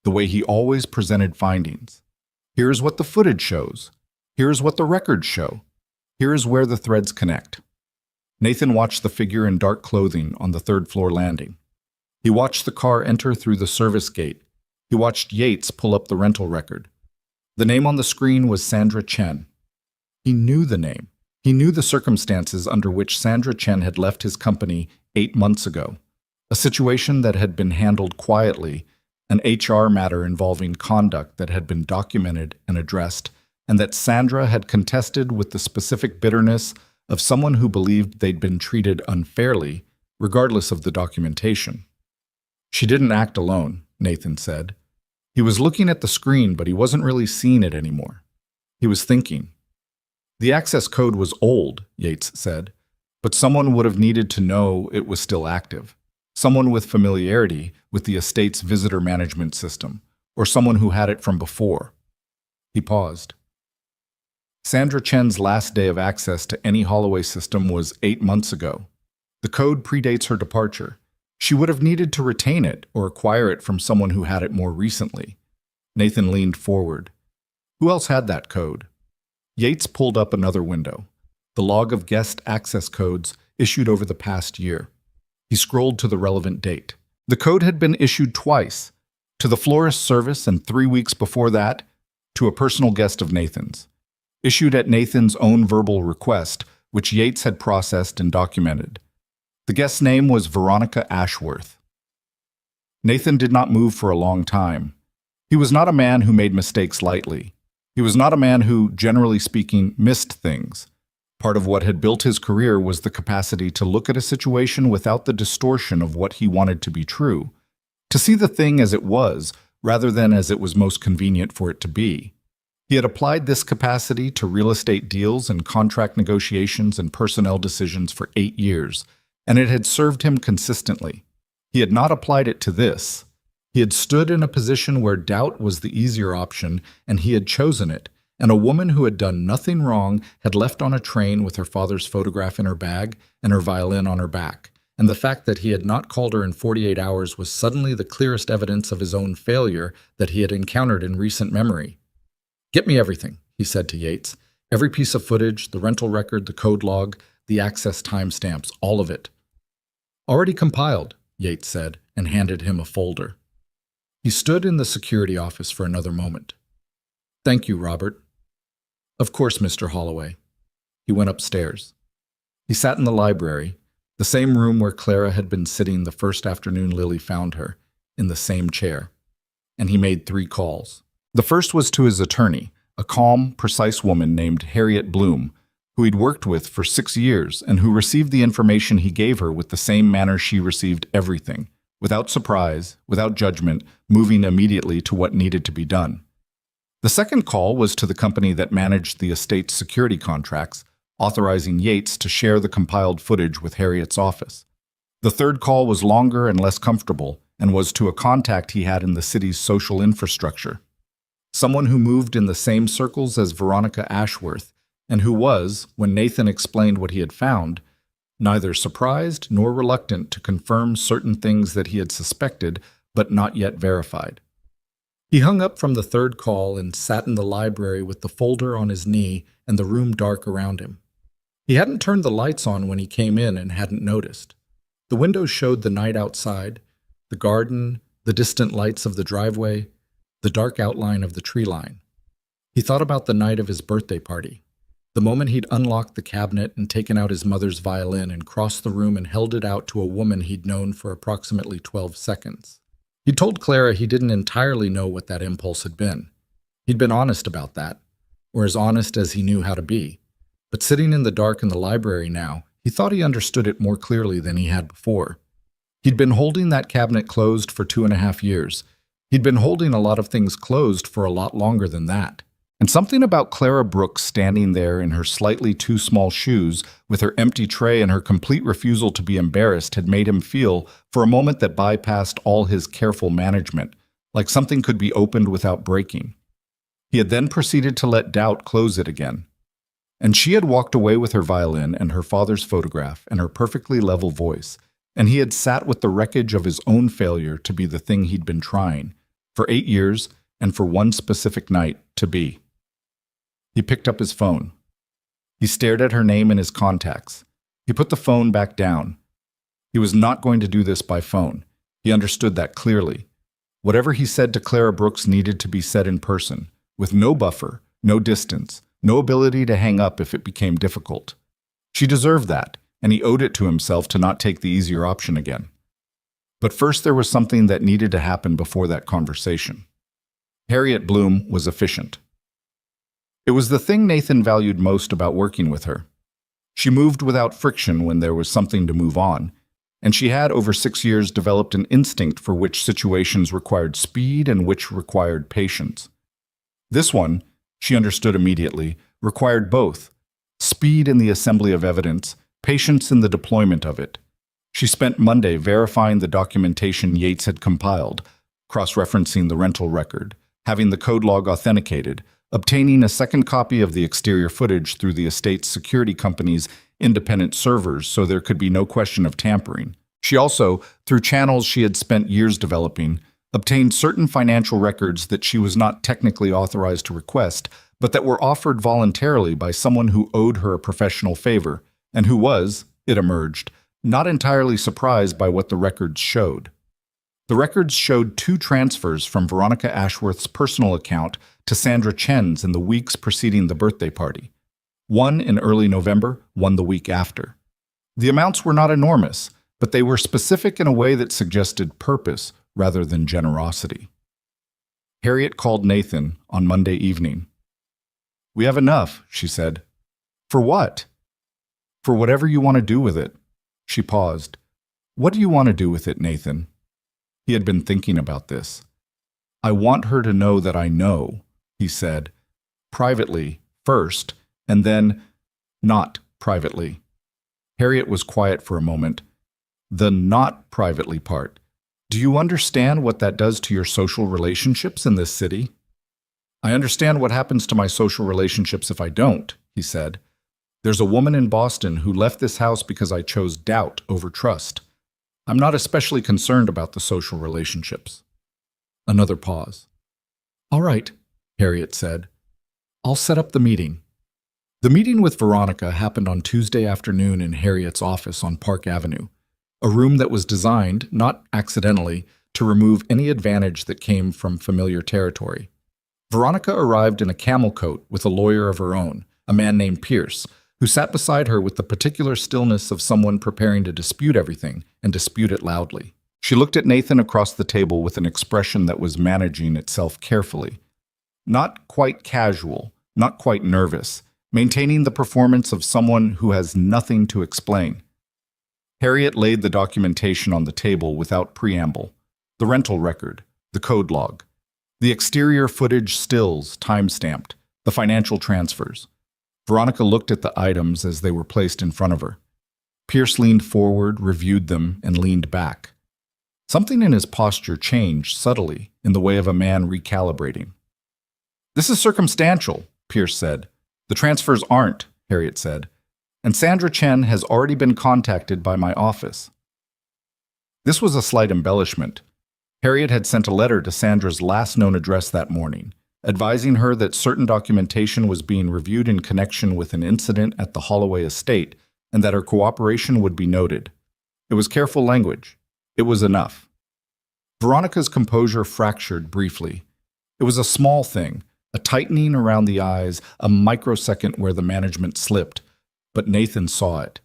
the way he always presented findings. Here's what the footage shows. Here's what the records show. Here's where the threads connect. Nathan watched the figure in dark clothing on the 3rd-floor landing. He watched the car enter through the service gate. He watched Yates pull up the rental record. The name on the screen was Sandra Chen. He knew the name. He knew the circumstances under which Sandra Chen had left his company 8 months ago, a situation that had been handled quietly, an HR matter involving conduct that had been documented and addressed, and that Sandra had contested with the specific bitterness of someone who believed they'd been treated unfairly, regardless of the documentation. "She didn't act alone," Nathan said. He was looking at the screen, but he wasn't really seeing it anymore. He was thinking. "The access code was old," Yates said, "but someone would have needed to know it was still active. Someone with familiarity with the estate's visitor management system, or someone who had it from before." He paused. Sandra Chen's last day of access to any Holloway system was 8 months ago. The code predates her departure. She would have needed to retain it or acquire it from someone who had it more recently. Nathan leaned forward. Who else had that code? Yates pulled up another window, the log of guest access codes issued over the past year. He scrolled to the relevant date. The code had been issued twice, to the florist service and 3 weeks before that, to a personal guest of Nathan's. Issued at Nathan's own verbal request, which Yates had processed and documented. The guest's name was Veronica Ashworth. Nathan did not move for a long time. He was not a man who made mistakes lightly. He was not a man who, generally speaking, missed things. Part of what had built his career was the capacity to look at a situation without the distortion of what he wanted to be true, to see the thing as it was, rather than as it was most convenient for it to be. He had applied this capacity to real estate deals and contract negotiations and personnel decisions for 8 years, and it had served him consistently. He had not applied it to this. He had stood in a position where doubt was the easier option, and he had chosen it, and a woman who had done nothing wrong had left on a train with her father's photograph in her bag and her violin on her back, and the fact that he had not called her in 48 hours was suddenly the clearest evidence of his own failure that he had encountered in recent memory. "Get me everything," he said to Yates. "Every piece of footage, the rental record, the code log, the access timestamps, all of it." "Already compiled," Yates said, and handed him a folder. He stood in the security office for another moment. "Thank you, Robert." "Of course, Mr. Holloway." He went upstairs. He sat in the library, the same room where Clara had been sitting the first afternoon Lily found her, in the same chair. And he made 3 calls. The first was to his attorney, a calm, precise woman named Harriet Bloom, who he'd worked with for 6 years and who received the information he gave her with the same manner she received everything, without surprise, without judgment, moving immediately to what needed to be done. The second call was to the company that managed the estate's security contracts, authorizing Yates to share the compiled footage with Harriet's office. The third call was longer and less comfortable, and was to a contact he had in the city's social infrastructure. Someone who moved in the same circles as Veronica Ashworth, and who was, when Nathan explained what he had found, neither surprised nor reluctant to confirm certain things that he had suspected but not yet verified. He hung up from the third call and sat in the library with the folder on his knee and the room dark around him. He hadn't turned the lights on when he came in and hadn't noticed. The windows showed the night outside, the garden, the distant lights of the driveway, the dark outline of the tree line. He thought about the night of his birthday party, the moment he'd unlocked the cabinet and taken out his mother's violin and crossed the room and held it out to a woman he'd known for approximately 12 seconds. He told Clara he didn't entirely know what that impulse had been. He'd been honest about that, or as honest as he knew how to be. But sitting in the dark in the library now, he thought he understood it more clearly than he had before. He'd been holding that cabinet closed for 2.5 years. He'd been holding a lot of things closed for a lot longer than that. And something about Clara Brooks standing there in her slightly too small shoes, with her empty tray and her complete refusal to be embarrassed, had made him feel, for a moment that bypassed all his careful management, like something could be opened without breaking. He had then proceeded to let doubt close it again. And she had walked away with her violin and her father's photograph and her perfectly level voice, and he had sat with the wreckage of his own failure to be the thing he'd been trying, for 8 years and for one specific night, to be. He picked up his phone. He stared at her name in his contacts. He put the phone back down. He was not going to do this by phone. He understood that clearly. Whatever he said to Clara Brooks needed to be said in person, with no buffer, no distance, no ability to hang up if it became difficult. She deserved that, and he owed it to himself to not take the easier option again. But first there was something that needed to happen before that conversation. Harriet Bloom was efficient. It was the thing Nathan valued most about working with her. She moved without friction when there was something to move on, and she had over 6 years developed an instinct for which situations required speed and which required patience. This one, she understood immediately, required both: speed in the assembly of evidence, patience in the deployment of it. She spent Monday verifying the documentation Yates had compiled, cross-referencing the rental record, having the code log authenticated, obtaining a second copy of the exterior footage through the estate's security company's independent servers so there could be no question of tampering. She also, through channels she had spent years developing, obtained certain financial records that she was not technically authorized to request, but that were offered voluntarily by someone who owed her a professional favor, and who was, it emerged, not entirely surprised by what the records showed. The records showed 2 transfers from Veronica Ashworth's personal account to Sandra Chen's in the weeks preceding the birthday party. One in early November, one the week after. The amounts were not enormous, but they were specific in a way that suggested purpose rather than generosity. Harriet called Nathan on Monday evening. "We have enough," she said. "For what?" "For whatever you want to do with it." She paused. "What do you want to do with it, Nathan?" He had been thinking about this. "I want her to know that I know," he said. "Privately, first, and then not privately." Harriet was quiet for a moment. "The not privately part. Do you understand what that does to your social relationships in this city?" "I understand what happens to my social relationships if I don't," he said. "There's a woman in Boston who left this house because I chose doubt over trust. I'm not especially concerned about the social relationships." Another pause. "All right," Harriet said. "I'll set up the meeting." The meeting with Veronica happened on Tuesday afternoon in Harriet's office on Park Avenue, a room that was designed, not accidentally, to remove any advantage that came from familiar territory. Veronica arrived in a camel coat with a lawyer of her own, a man named Pierce, who sat beside her with the particular stillness of someone preparing to dispute everything, and dispute it loudly. She looked at Nathan across the table with an expression that was managing itself carefully. Not quite casual, not quite nervous, maintaining the performance of someone who has nothing to explain. Harriet laid the documentation on the table without preamble. The rental record, the code log, the exterior footage stills time-stamped, the financial transfers. Veronica looked at the items as they were placed in front of her. Pierce leaned forward, reviewed them, and leaned back. Something in his posture changed subtly in the way of a man recalibrating. This is circumstantial, Pierce said. The transfers aren't, Harriet said. And Sandra Chen has already been contacted by my office. This was a slight embellishment. Harriet had sent a letter to Sandra's last known address that morning, advising her that certain documentation was being reviewed in connection with an incident at the Holloway estate and that her cooperation would be noted. It was careful language. It was enough. Veronica's composure fractured briefly. It was a small thing, a tightening around the eyes, a microsecond where the management slipped, but Nathan saw it.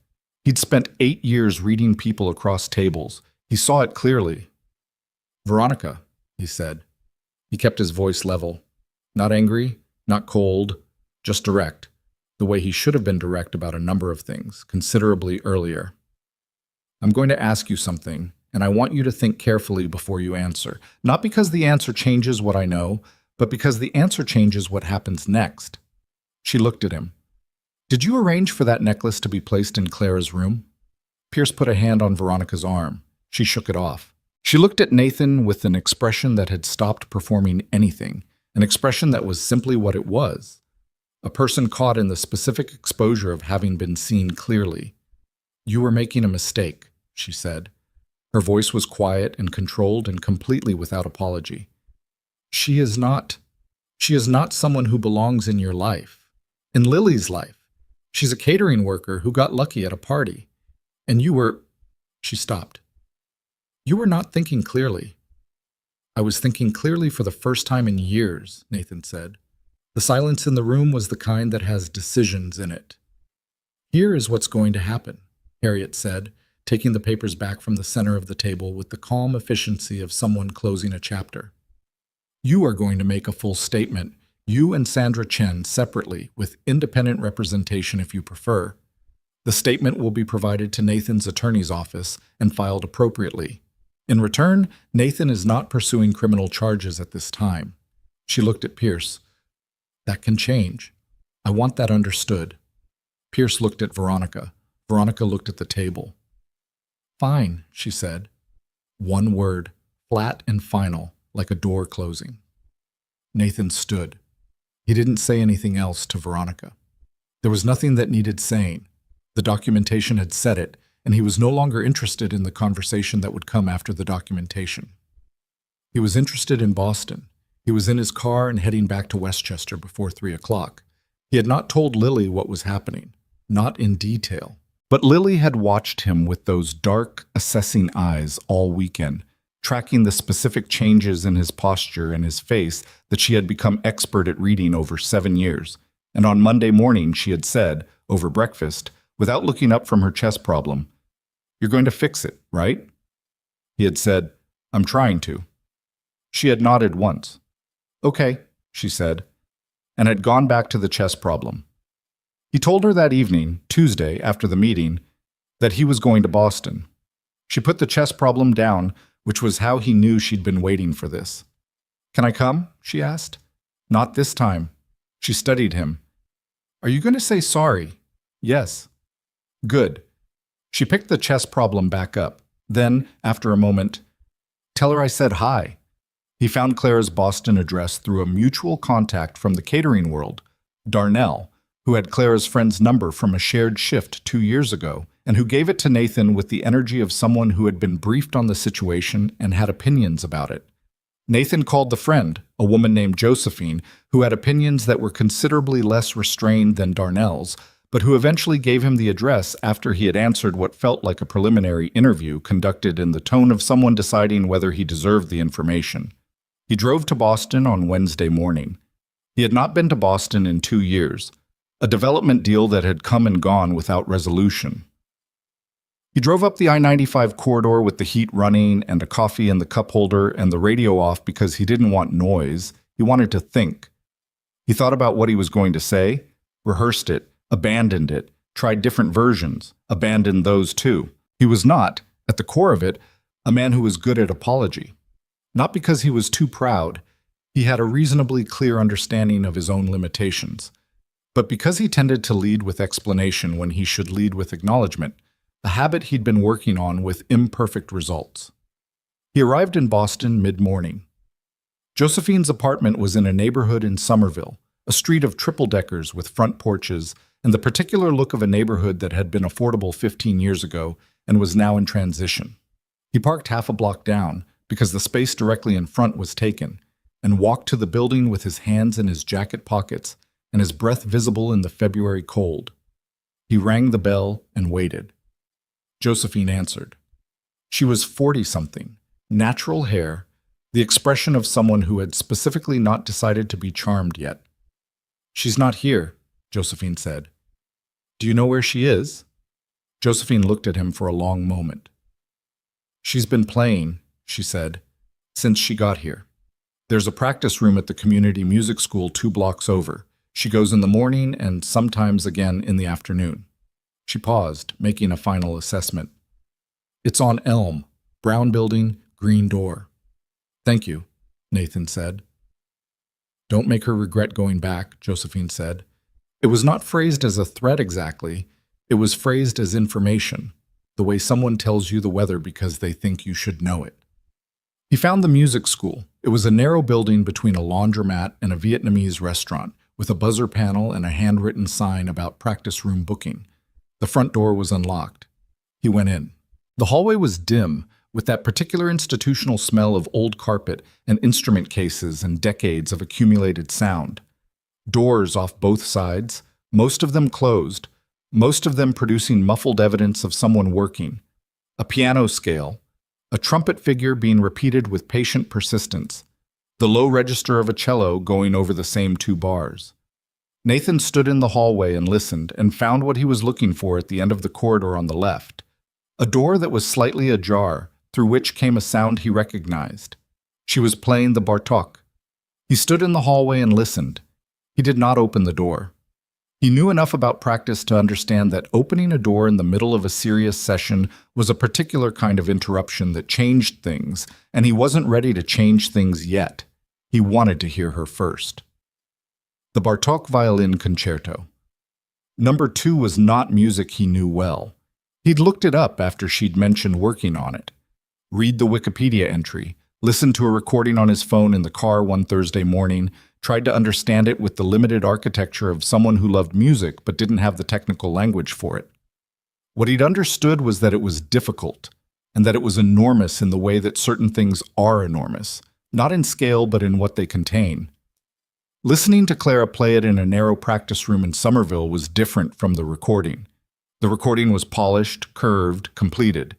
He'd spent 8 years reading people across tables. He saw it clearly. "Veronica," he said. He kept his voice level. Not angry, not cold, just direct, the way he should have been direct about a number of things, considerably earlier. "I'm going to ask you something, and I want you to think carefully before you answer. Not because the answer changes what I know, but because the answer changes what happens next." She looked at him. "Did you arrange for that necklace to be placed in Clara's room?" Pierce put a hand on Veronica's arm. She shook it off. She looked at Nathan with an expression that had stopped performing anything, an expression that was simply what it was. A person caught in the specific exposure of having been seen clearly. "You were making a mistake," she said. Her voice was quiet and controlled and completely without apology. She is not someone who belongs in your life. In Lily's life. She's a catering worker who got lucky at a party. And you were—" She stopped. "You were not thinking clearly." "I was thinking clearly for the first time in years," Nathan said. The silence in the room was the kind that has decisions in it. "Here is what's going to happen," Harriet said, taking the papers back from the center of the table with the calm efficiency of someone closing a chapter. "You are going to make a full statement, you and Sandra Chen separately, with independent representation if you prefer. The statement will be provided to Nathan's attorney's office and filed appropriately. In return, Nathan is not pursuing criminal charges at this time." She looked at Pierce. "That can change. I want that understood." Pierce looked at Veronica. Veronica looked at the table. "Fine," she said. One word, flat and final, like a door closing. Nathan stood. He didn't say anything else to Veronica. There was nothing that needed saying. The documentation had said it, and he was no longer interested in the conversation that would come after the documentation. He was interested in Boston. He was in his car and heading back to Westchester before 3 o'clock. He had not told Lily what was happening, not in detail. But Lily had watched him with those dark, assessing eyes all weekend, tracking the specific changes in his posture and his face that she had become expert at reading over 7 years. And on Monday morning she had said, over breakfast, without looking up from her chess problem, "You're going to fix it, right?" He had said, "I'm trying to." She had nodded once. "Okay," she said, and had gone back to the chess problem. He told her that evening, Tuesday, after the meeting, that he was going to Boston. She put the chess problem down, which was how he knew she'd been waiting for this. "Can I come?" she asked. "Not this time." She studied him. "Are you going to say sorry?" "Yes." "Good." She picked the chess problem back up. Then, after a moment, "Tell her I said hi." He found Clara's Boston address through a mutual contact from the catering world, Darnell, who had Clara's friend's number from a shared shift 2 years ago, and who gave it to Nathan with the energy of someone who had been briefed on the situation and had opinions about it. Nathan called the friend, a woman named Josephine, who had opinions that were considerably less restrained than Darnell's, but who eventually gave him the address after he had answered what felt like a preliminary interview conducted in the tone of someone deciding whether he deserved the information. He drove to Boston on Wednesday morning. He had not been to Boston in 2 years, a development deal that had come and gone without resolution. He drove up the I-95 corridor with the heat running and a coffee in the cup holder and the radio off because he didn't want noise. He wanted to think. He thought about what he was going to say, rehearsed it, abandoned it, tried different versions, abandoned those too. He was not, at the core of it, a man who was good at apology. Not because he was too proud. He had a reasonably clear understanding of his own limitations. But because he tended to lead with explanation when he should lead with acknowledgement, a habit he'd been working on with imperfect results. He arrived in Boston mid-morning. Josephine's apartment was in a neighborhood in Somerville, a street of triple-deckers with front porches and the particular look of a neighborhood that had been affordable 15 years ago and was now in transition. He parked half a block down because the space directly in front was taken and walked to the building with his hands in his jacket pockets and his breath visible in the February cold. He rang the bell and waited. Josephine answered. She was 40-something, natural hair, the expression of someone who had specifically not decided to be charmed yet. "She's not here," Josephine said. "Do you know where she is?" Josephine looked at him for a long moment. "She's been playing," she said, "since she got here. There's a practice room at the community music school 2 blocks over. She goes in the morning and sometimes again in the afternoon." She paused, making a final assessment. "It's on Elm, brown building, green door." "Thank you," Nathan said. "Don't make her regret going back," Josephine said. It was not phrased as a threat exactly. It was phrased as information, the way someone tells you the weather because they think you should know it. He found the music school. It was a narrow building between a laundromat and a Vietnamese restaurant, with a buzzer panel and a handwritten sign about practice room booking. The front door was unlocked. He went in. The hallway was dim, with that particular institutional smell of old carpet and instrument cases and decades of accumulated sound. Doors off both sides, most of them closed, most of them producing muffled evidence of someone working. A piano scale, a trumpet figure being repeated with patient persistence, the low register of a cello going over the same 2 bars. Nathan stood in the hallway and listened and found what he was looking for at the end of the corridor on the left. A door that was slightly ajar, through which came a sound he recognized. She was playing the Bartók. He stood in the hallway and listened. He did not open the door. He knew enough about practice to understand that opening a door in the middle of a serious session was a particular kind of interruption that changed things, and he wasn't ready to change things yet. He wanted to hear her first. The Bartók Violin Concerto. Number 2 was not music he knew well. He'd looked it up after she'd mentioned working on it. Read the Wikipedia entry, listened to a recording on his phone in the car one Thursday morning, tried to understand it with the limited architecture of someone who loved music but didn't have the technical language for it. What he'd understood was that it was difficult, and that it was enormous in the way that certain things are enormous, not in scale but in what they contain. Listening to Clara play it in a narrow practice room in Somerville was different from the recording. The recording was polished, curved, completed.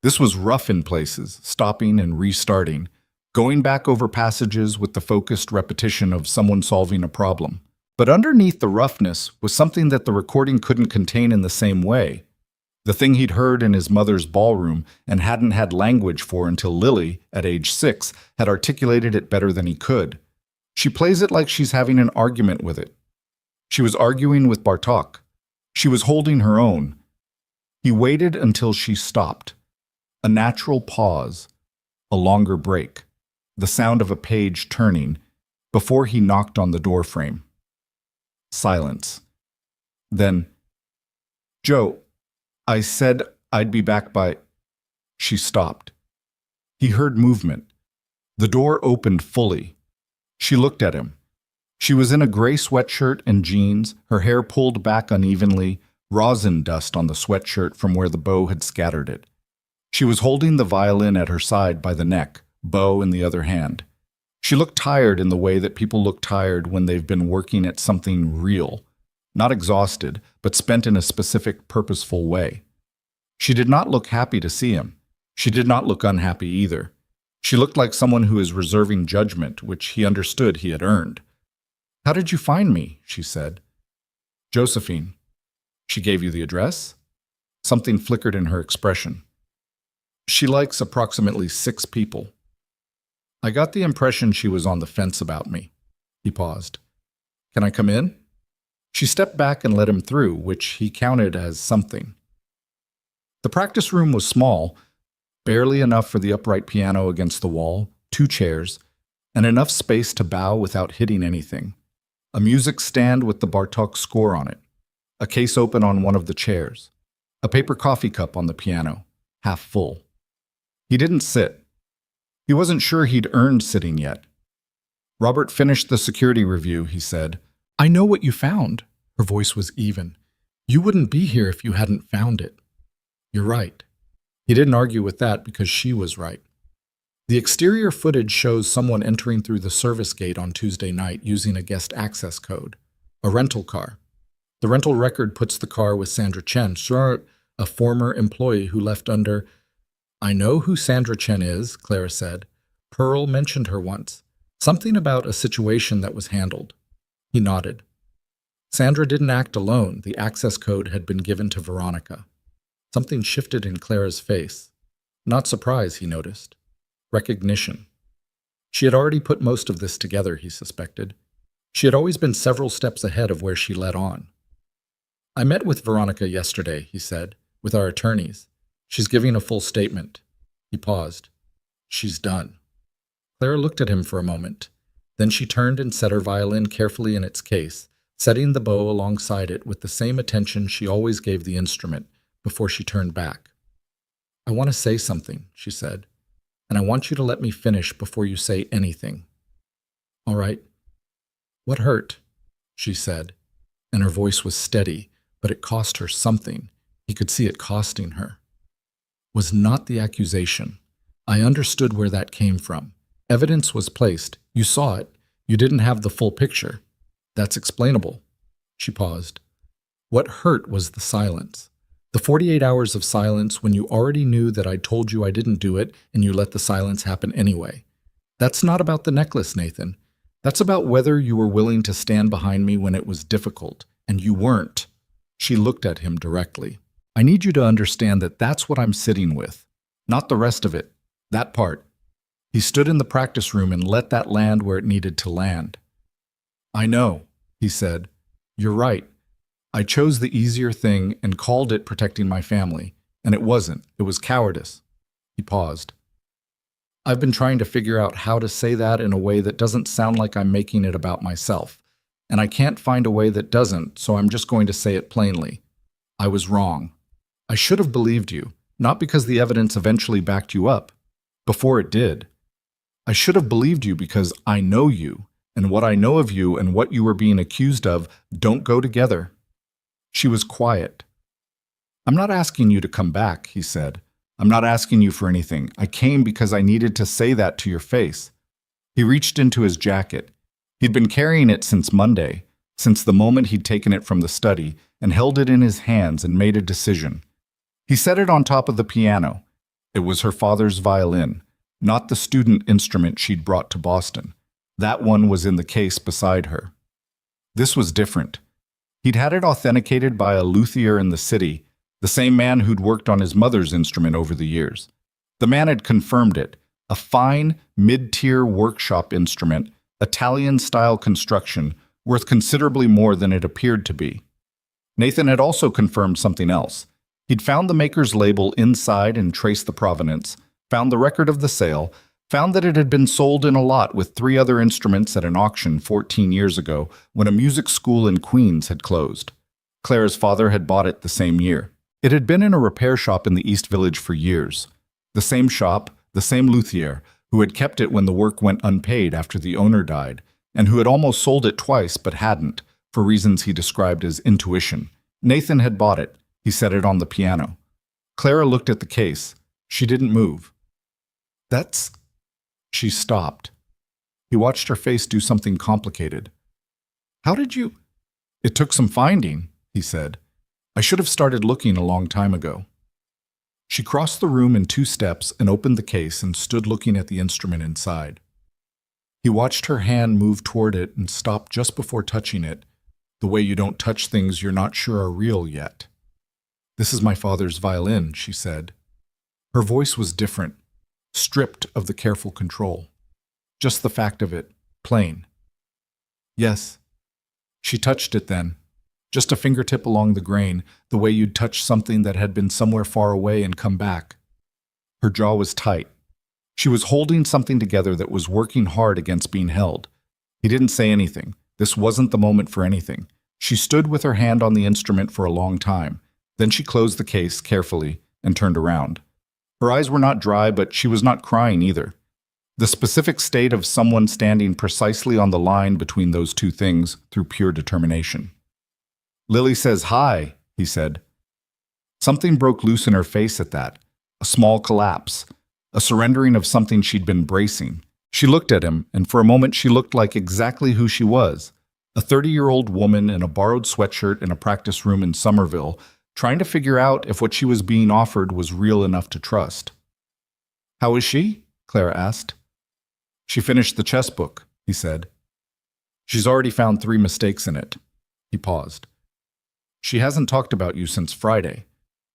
This was rough in places, stopping and restarting, going back over passages with the focused repetition of someone solving a problem. But underneath the roughness was something that the recording couldn't contain in the same way. The thing he'd heard in his mother's ballroom and hadn't had language for until Lily, at age 6, had articulated it better than he could. She plays it like she's having an argument with it. She was arguing with Bartók. She was holding her own. He waited until she stopped. A natural pause, a longer break, the sound of a page turning, before he knocked on the doorframe. Silence. Then, "Joe, I said I'd be back by—" She stopped. He heard movement. The door opened fully. She looked at him. She was in a gray sweatshirt and jeans, her hair pulled back unevenly, rosin dust on the sweatshirt from where the bow had scattered it. She was holding the violin at her side by the neck, bow in the other hand. She looked tired in the way that people look tired when they've been working at something real, not exhausted, but spent in a specific, purposeful way. She did not look happy to see him. She did not look unhappy either. She looked like someone who is reserving judgment, which he understood he had earned. "How did you find me?" she said. "Josephine." "She gave you the address?" Something flickered in her expression. "She likes approximately 6 people." "I got the impression she was on the fence about me." He paused. "Can I come in?" She stepped back and let him through, which he counted as something. The practice room was small, barely enough for the upright piano against the wall, 2 chairs, and enough space to bow without hitting anything. A music stand with the Bartók score on it, a case open on one of the chairs, a paper coffee cup on the piano, half full. He didn't sit. He wasn't sure he'd earned sitting yet. Robert finished the security review, he said. I know what you found. Her voice was even. You wouldn't be here if you hadn't found it. You're right. He didn't argue with that because she was right. The exterior footage shows someone entering through the service gate on Tuesday night using a guest access code, a rental car. The rental record puts the car with Sandra Chen, a former employee who left under. I know who Sandra Chen is, Clara said. Pearl mentioned her once. Something about a situation that was handled. He nodded. Sandra didn't act alone. The access code had been given to Veronica. Something shifted in Clara's face. Not surprise, he noticed. Recognition. She had already put most of this together, he suspected. She had always been several steps ahead of where she led on. I met with Veronica yesterday, he said, with our attorneys. She's giving a full statement. He paused. She's done. Clara looked at him for a moment. Then she turned and set her violin carefully in its case, setting the bow alongside it with the same attention she always gave the instrument before she turned back. I want to say something, she said, and I want you to let me finish before you say anything. All right. What hurt? She said, and her voice was steady, but it cost her something. He could see it costing her. Was not the accusation. I understood where that came from. Evidence was placed. You saw it. You didn't have the full picture. That's explainable. She paused. What hurt was the silence. The 48 hours of silence when you already knew that I'd told you I didn't do it and you let the silence happen anyway. That's not about the necklace, Nathan. That's about whether you were willing to stand behind me when it was difficult, and you weren't. She looked at him directly. I need you to understand that that's what I'm sitting with. Not the rest of it. That part. He stood in the practice room and let that land where it needed to land. I know, he said. You're right. I chose the easier thing and called it protecting my family, and it wasn't. It was cowardice. He paused. I've been trying to figure out how to say that in a way that doesn't sound like I'm making it about myself, and I can't find a way that doesn't, so I'm just going to say it plainly. I was wrong. I should have believed you, not because the evidence eventually backed you up. Before it did. I should have believed you because I know you, and what I know of you and what you were being accused of don't go together. She was quiet. I'm not asking you to come back, he said. I'm not asking you for anything. I came because I needed to say that to your face. He reached into his jacket. He'd been carrying it since Monday, since the moment he'd taken it from the study, and held it in his hands and made a decision. He set it on top of the piano. It was her father's violin, not the student instrument she'd brought to Boston. That one was in the case beside her. This was different. He'd had it authenticated by a luthier in the city, the same man who'd worked on his mother's instrument over the years. The man had confirmed it, a fine, mid-tier workshop instrument, Italian-style construction, worth considerably more than it appeared to be. Nathan had also confirmed something else. He'd found the maker's label inside and traced the provenance, found the record of the sale, found that it had been sold in a lot with 3 other instruments at an auction 14 years ago when a music school in Queens had closed. Clara's father had bought it the same year. It had been in a repair shop in the East Village for years. The same shop, the same luthier, who had kept it when the work went unpaid after the owner died, and who had almost sold it twice but hadn't, for reasons he described as intuition. Nathan had bought it. He set it on the piano. Clara looked at the case. She didn't move. That's... She stopped. He watched her face do something complicated. How did you... It took some finding, he said. I should have started looking a long time ago. She crossed the room in 2 steps and opened the case and stood looking at the instrument inside. He watched her hand move toward it and stopped just before touching it, the way you don't touch things you're not sure are real yet. This is my father's violin, she said. Her voice was different, stripped of the careful control. Just the fact of it, plain. Yes. She touched it then, just a fingertip along the grain, the way you'd touch something that had been somewhere far away and come back. Her jaw was tight. She was holding something together that was working hard against being held. He didn't say anything. This wasn't the moment for anything. She stood with her hand on the instrument for a long time. Then she closed the case carefully and turned around. Her eyes were not dry, but she was not crying either. The specific state of someone standing precisely on the line between those two things through pure determination. Lily says, "Hi," he said. Something broke loose in her face at that. A small collapse. A surrendering of something she'd been bracing. She looked at him, and for a moment she looked like exactly who she was. A 30-year-old woman in a borrowed sweatshirt in a practice room in Somerville, trying to figure out if what she was being offered was real enough to trust. "How is she?" Clara asked. "She finished the chess book," he said. "She's already found 3 mistakes in it." He paused. "She hasn't talked about you since Friday,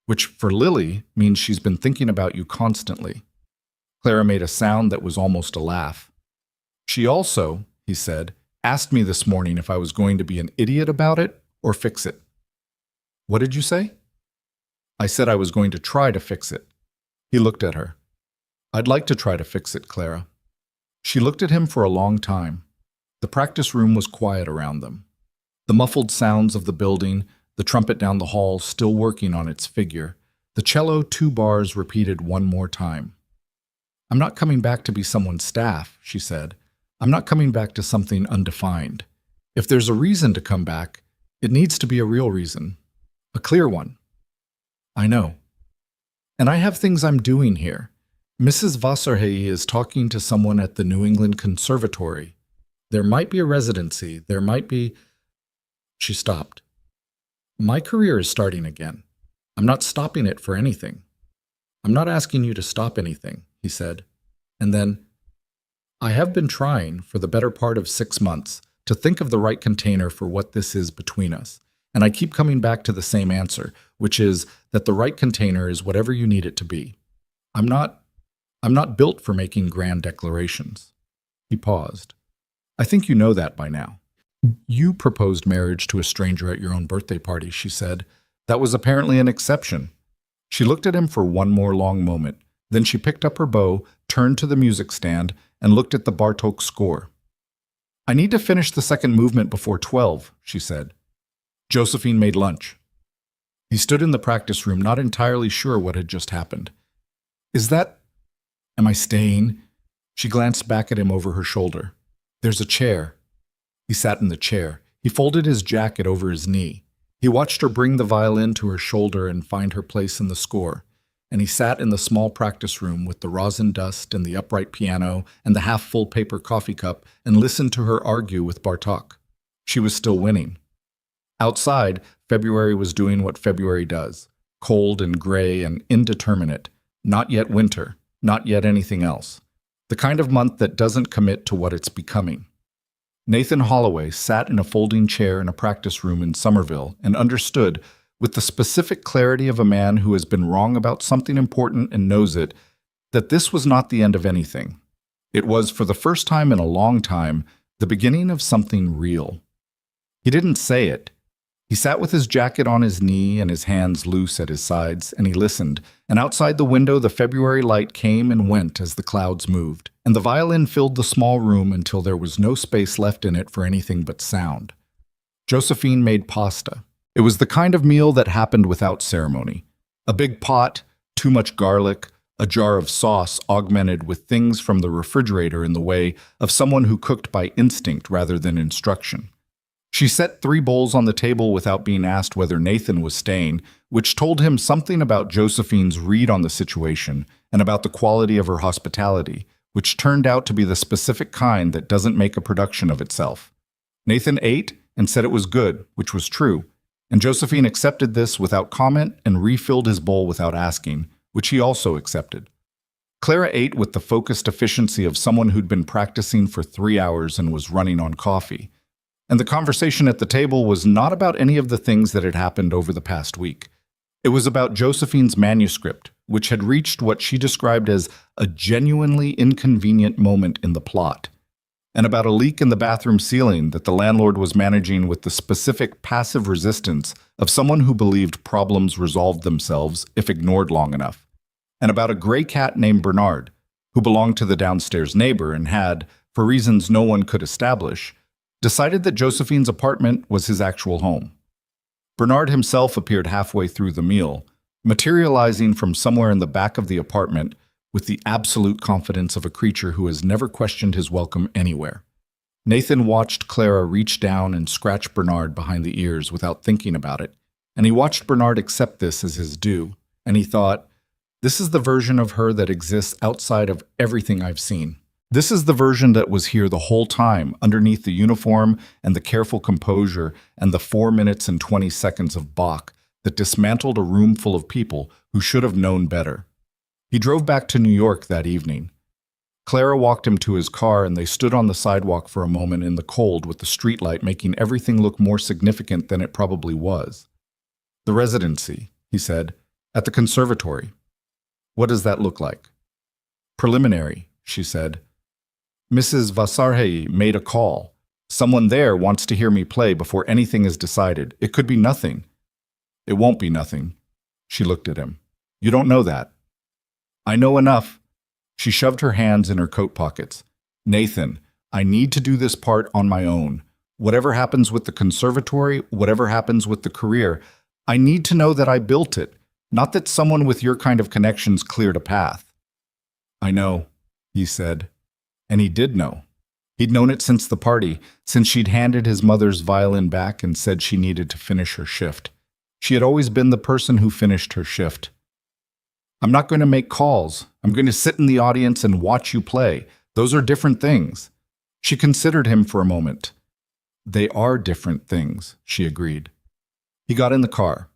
which for Lily means she's been thinking about you constantly." Clara made a sound that was almost a laugh. "She also," he said, "asked me this morning if I was going to be an idiot about it or fix it." "What did you say?" "I said I was going to try to fix it." He looked at her. "I'd like to try to fix it, Clara." She looked at him for a long time. The practice room was quiet around them. The muffled sounds of the building, the trumpet down the hall still working on its figure, the cello 2 bars repeated one more time. "I'm not coming back to be someone's staff," she said. "I'm not coming back to something undefined. If there's a reason to come back, it needs to be a real reason. A clear one." "I know. And I have things I'm doing here. Mrs. Wasserhey is talking to someone at the New England Conservatory. There might be a residency. There might be—" She stopped. "My career is starting again. I'm not stopping it for anything." "I'm not asking you to stop anything," he said. And then, "I have been trying, for the better part of 6 months, to think of the right container for what this is between us. And I keep coming back to the same answer, which is that the right container is whatever you need it to be. I'm not built for making grand declarations." He paused. "I think you know that by now." "You proposed marriage to a stranger at your own birthday party," she said. "That was apparently an exception." She looked at him for one more long moment. Then she picked up her bow, turned to the music stand, and looked at the Bartók score. "I need to finish the second movement before 12, she said. Josephine made lunch. He stood in the practice room, not entirely sure what had just happened. Am I staying?" She glanced back at him over her shoulder. "There's a chair." He sat in the chair. He folded his jacket over his knee. He watched her bring the violin to her shoulder and find her place in the score. And he sat in the small practice room with the rosin dust and the upright piano and the half-full paper coffee cup and listened to her argue with Bartók. She was still winning. Outside, February was doing what February does, cold and gray and indeterminate, not yet winter, not yet anything else. The kind of month that doesn't commit to what it's becoming. Nathan Holloway sat in a folding chair in a practice room in Somerville and understood, with the specific clarity of a man who has been wrong about something important and knows it, that this was not the end of anything. It was, for the first time in a long time, the beginning of something real. He didn't say it. He sat with his jacket on his knee and his hands loose at his sides, and he listened, and outside the window the February light came and went as the clouds moved, and the violin filled the small room until there was no space left in it for anything but sound. Josephine made pasta. It was the kind of meal that happened without ceremony. A big pot, too much garlic, a jar of sauce augmented with things from the refrigerator in the way of someone who cooked by instinct rather than instruction. She set 3 bowls on the table without being asked whether Nathan was staying, which told him something about Josephine's read on the situation and about the quality of her hospitality, which turned out to be the specific kind that doesn't make a production of itself. Nathan ate and said it was good, which was true, and Josephine accepted this without comment and refilled his bowl without asking, which he also accepted. Clara ate with the focused efficiency of someone who'd been practicing for 3 hours and was running on coffee. And the conversation at the table was not about any of the things that had happened over the past week. It was about Josephine's manuscript, which had reached what she described as a genuinely inconvenient moment in the plot, and about a leak in the bathroom ceiling that the landlord was managing with the specific passive resistance of someone who believed problems resolved themselves if ignored long enough, and about a gray cat named Bernard, who belonged to the downstairs neighbor and had, for reasons no one could establish, decided that Josephine's apartment was his actual home. Bernard himself appeared halfway through the meal, materializing from somewhere in the back of the apartment with the absolute confidence of a creature who has never questioned his welcome anywhere. Nathan watched Clara reach down and scratch Bernard behind the ears without thinking about it, and he watched Bernard accept this as his due, and he thought, this is the version of her that exists outside of everything I've seen. This is the version that was here the whole time, underneath the uniform and the careful composure and the 4 minutes and 20 seconds of Bach that dismantled a room full of people who should have known better. He drove back to New York that evening. Clara walked him to his car and they stood on the sidewalk for a moment in the cold with the streetlight making everything look more significant than it probably was. The residency, he said, at the conservatory. What does that look like? Preliminary, she said. Mrs. Vasarhelyi made a call. Someone there wants to hear me play before anything is decided. It could be nothing. It won't be nothing. She looked at him. You don't know that. I know enough. She shoved her hands in her coat pockets. Nathan, I need to do this part on my own. Whatever happens with the conservatory, whatever happens with the career, I need to know that I built it, not that someone with your kind of connections cleared a path. I know, he said. And he did know. He'd known it since the party, since she'd handed his mother's violin back and said she needed to finish her shift. She had always been the person who finished her shift. I'm not going to make calls. I'm going to sit in the audience and watch you play. Those are different things. She considered him for a moment. They are different things, she agreed. He got in the car.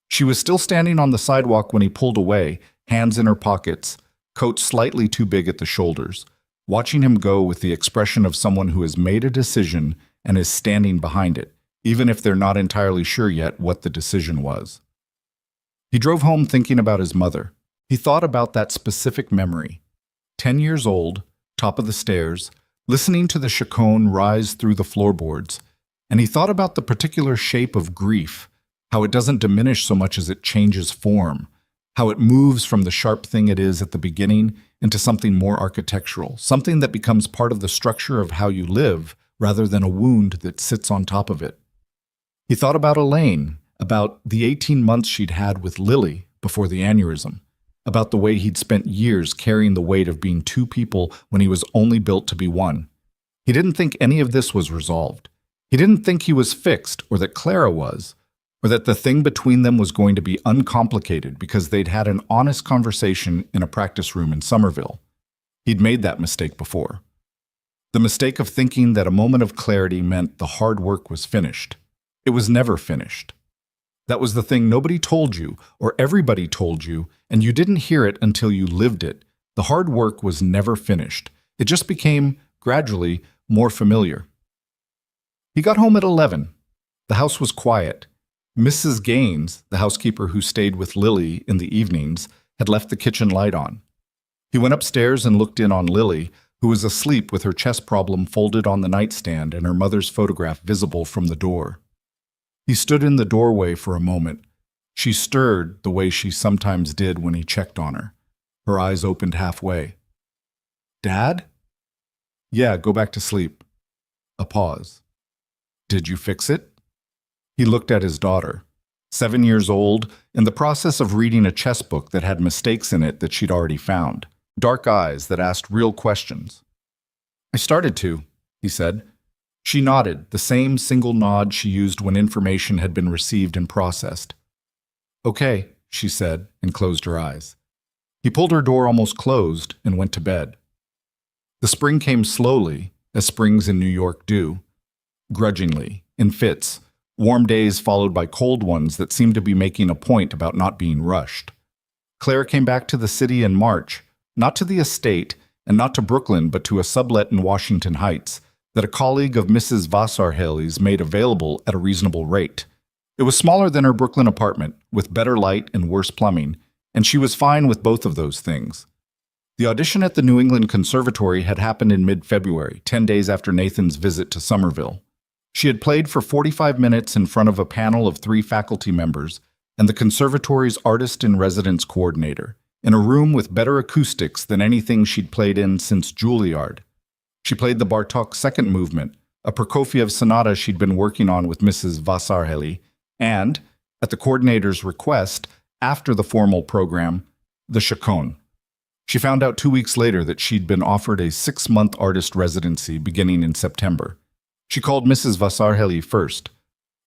She was still standing on the sidewalk when he pulled away, hands in her pockets, coat slightly too big at the shoulders, watching him go with the expression of someone who has made a decision and is standing behind it, even if they're not entirely sure yet what the decision was. He drove home thinking about his mother. He thought about that specific memory. 10 years old, top of the stairs, listening to the chaconne rise through the floorboards, and he thought about the particular shape of grief, how it doesn't diminish so much as it changes form, how it moves from the sharp thing it is at the beginning into something more architectural, something that becomes part of the structure of how you live rather than a wound that sits on top of it. He thought about Elaine, about the 18 months she'd had with Lily before the aneurysm, about the way he'd spent years carrying the weight of being two people when he was only built to be one. He didn't think any of this was resolved. He didn't think he was fixed, or that Clara was, or that the thing between them was going to be uncomplicated because they'd had an honest conversation in a practice room in Somerville. He'd made that mistake before. The mistake of thinking that a moment of clarity meant the hard work was finished. It was never finished. That was the thing nobody told you, or everybody told you, and you didn't hear it until you lived it. The hard work was never finished. It just became, gradually, more familiar. He got home at 11. The house was quiet. Mrs. Gaines, the housekeeper who stayed with Lily in the evenings, had left the kitchen light on. He went upstairs and looked in on Lily, who was asleep with her chess problem folded on the nightstand and her mother's photograph visible from the door. He stood in the doorway for a moment. She stirred the way she sometimes did when he checked on her. Her eyes opened halfway. Dad? Yeah, go back to sleep. A pause. Did you fix it? He looked at his daughter, 7 years old, in the process of reading a chess book that had mistakes in it that she'd already found, dark eyes that asked real questions. I started to, he said. She nodded, the same single nod she used when information had been received and processed. Okay, she said, and closed her eyes. He pulled her door almost closed and went to bed. The spring came slowly, as springs in New York do, grudgingly, in fits, warm days followed by cold ones that seemed to be making a point about not being rushed. Claire came back to the city in March, not to the estate, and not to Brooklyn, but to a sublet in Washington Heights, that a colleague of Mrs. Vasarhelyi's made available at a reasonable rate. It was smaller than her Brooklyn apartment, with better light and worse plumbing, and she was fine with both of those things. The audition at the New England Conservatory had happened in mid-February, 10 days after Nathan's visit to Somerville. She had played for 45 minutes in front of a panel of 3 faculty members and the conservatory's artist-in-residence coordinator, in a room with better acoustics than anything she'd played in since Juilliard. She played the Bartók Second Movement, a Prokofiev sonata she'd been working on with Mrs. Vasarhelyi, and, at the coordinator's request, after the formal program, the chaconne. She found out 2 weeks later that she'd been offered a 6-month artist residency beginning in September. She called Mrs. Vasarhelyi first.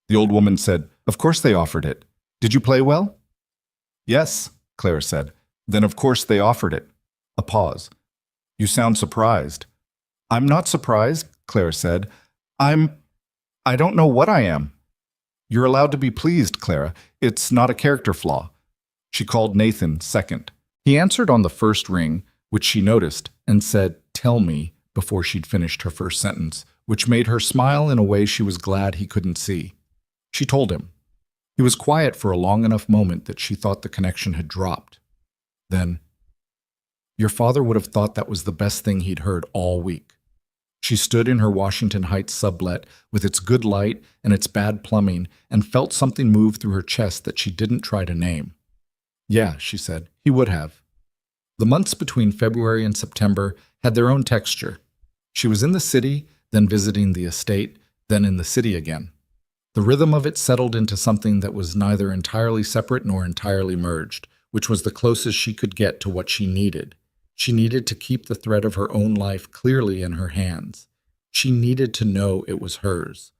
The old woman said, "Of course they offered it. Did you play well?" "Yes," Clara said. "Then of course they offered it." A pause. "You sound surprised." "I'm not surprised," Clara said. I don't know what I am." "You're allowed to be pleased, Clara. It's not a character flaw." She called Nathan second. He answered on the first ring, which she noticed, and said, "Tell me," before she'd finished her first sentence, which made her smile in a way she was glad he couldn't see. She told him. He was quiet for a long enough moment that she thought the connection had dropped. Then, "Your father would have thought that was the best thing he'd heard all week." She stood in her Washington Heights sublet with its good light and its bad plumbing and felt something move through her chest that she didn't try to name. "Yeah," she said, "he would have." The months between February and September had their own texture. She was in the city, then visiting the estate, then in the city again. The rhythm of it settled into something that was neither entirely separate nor entirely merged, which was the closest she could get to what she needed. She needed to keep the thread of her own life clearly in her hands. She needed to know it was hers.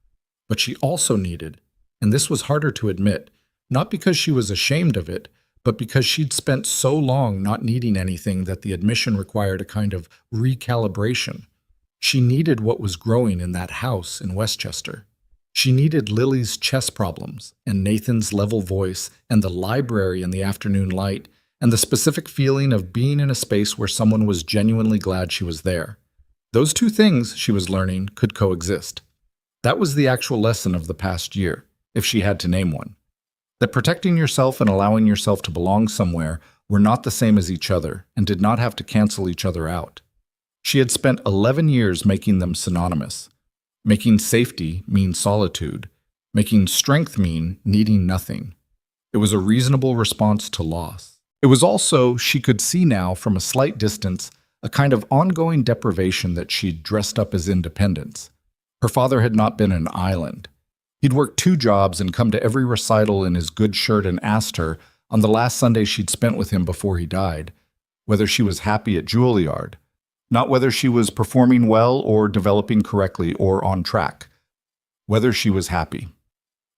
But she also needed, and this was harder to admit, not because she was ashamed of it, but because she'd spent so long not needing anything that the admission required a kind of recalibration. She needed what was growing in that house in Westchester. She needed Lily's chess problems, and Nathan's level voice, and the library in the afternoon light, and the specific feeling of being in a space where someone was genuinely glad she was there. Those two things, she was learning, could coexist. That was the actual lesson of the past year, if she had to name one. That protecting yourself and allowing yourself to belong somewhere were not the same as each other and did not have to cancel each other out. She had spent 11 years making them synonymous. Making safety mean solitude. Making strength mean needing nothing. It was a reasonable response to loss. It was also, she could see now from a slight distance, a kind of ongoing deprivation that she'd dressed up as independence. Her father had not been an island. He'd worked 2 jobs and come to every recital in his good shirt and asked her, on the last Sunday she'd spent with him before he died, whether she was happy at Juilliard. Not whether she was performing well or developing correctly or on track. Whether she was happy.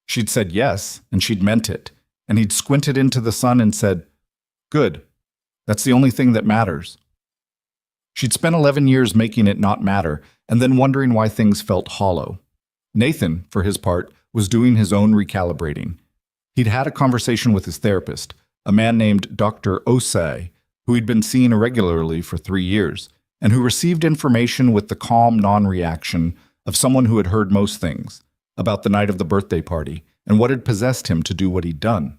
She'd said yes, and she'd meant it, and he'd squinted into the sun and said, "Good. That's the only thing that matters." She'd spent 11 years making it not matter, and then wondering why things felt hollow. Nathan, for his part, was doing his own recalibrating. He'd had a conversation with his therapist, a man named Dr. Osei, who he'd been seeing irregularly for 3 years, and who received information with the calm non-reaction of someone who had heard most things, about the night of the birthday party, and what had possessed him to do what he'd done.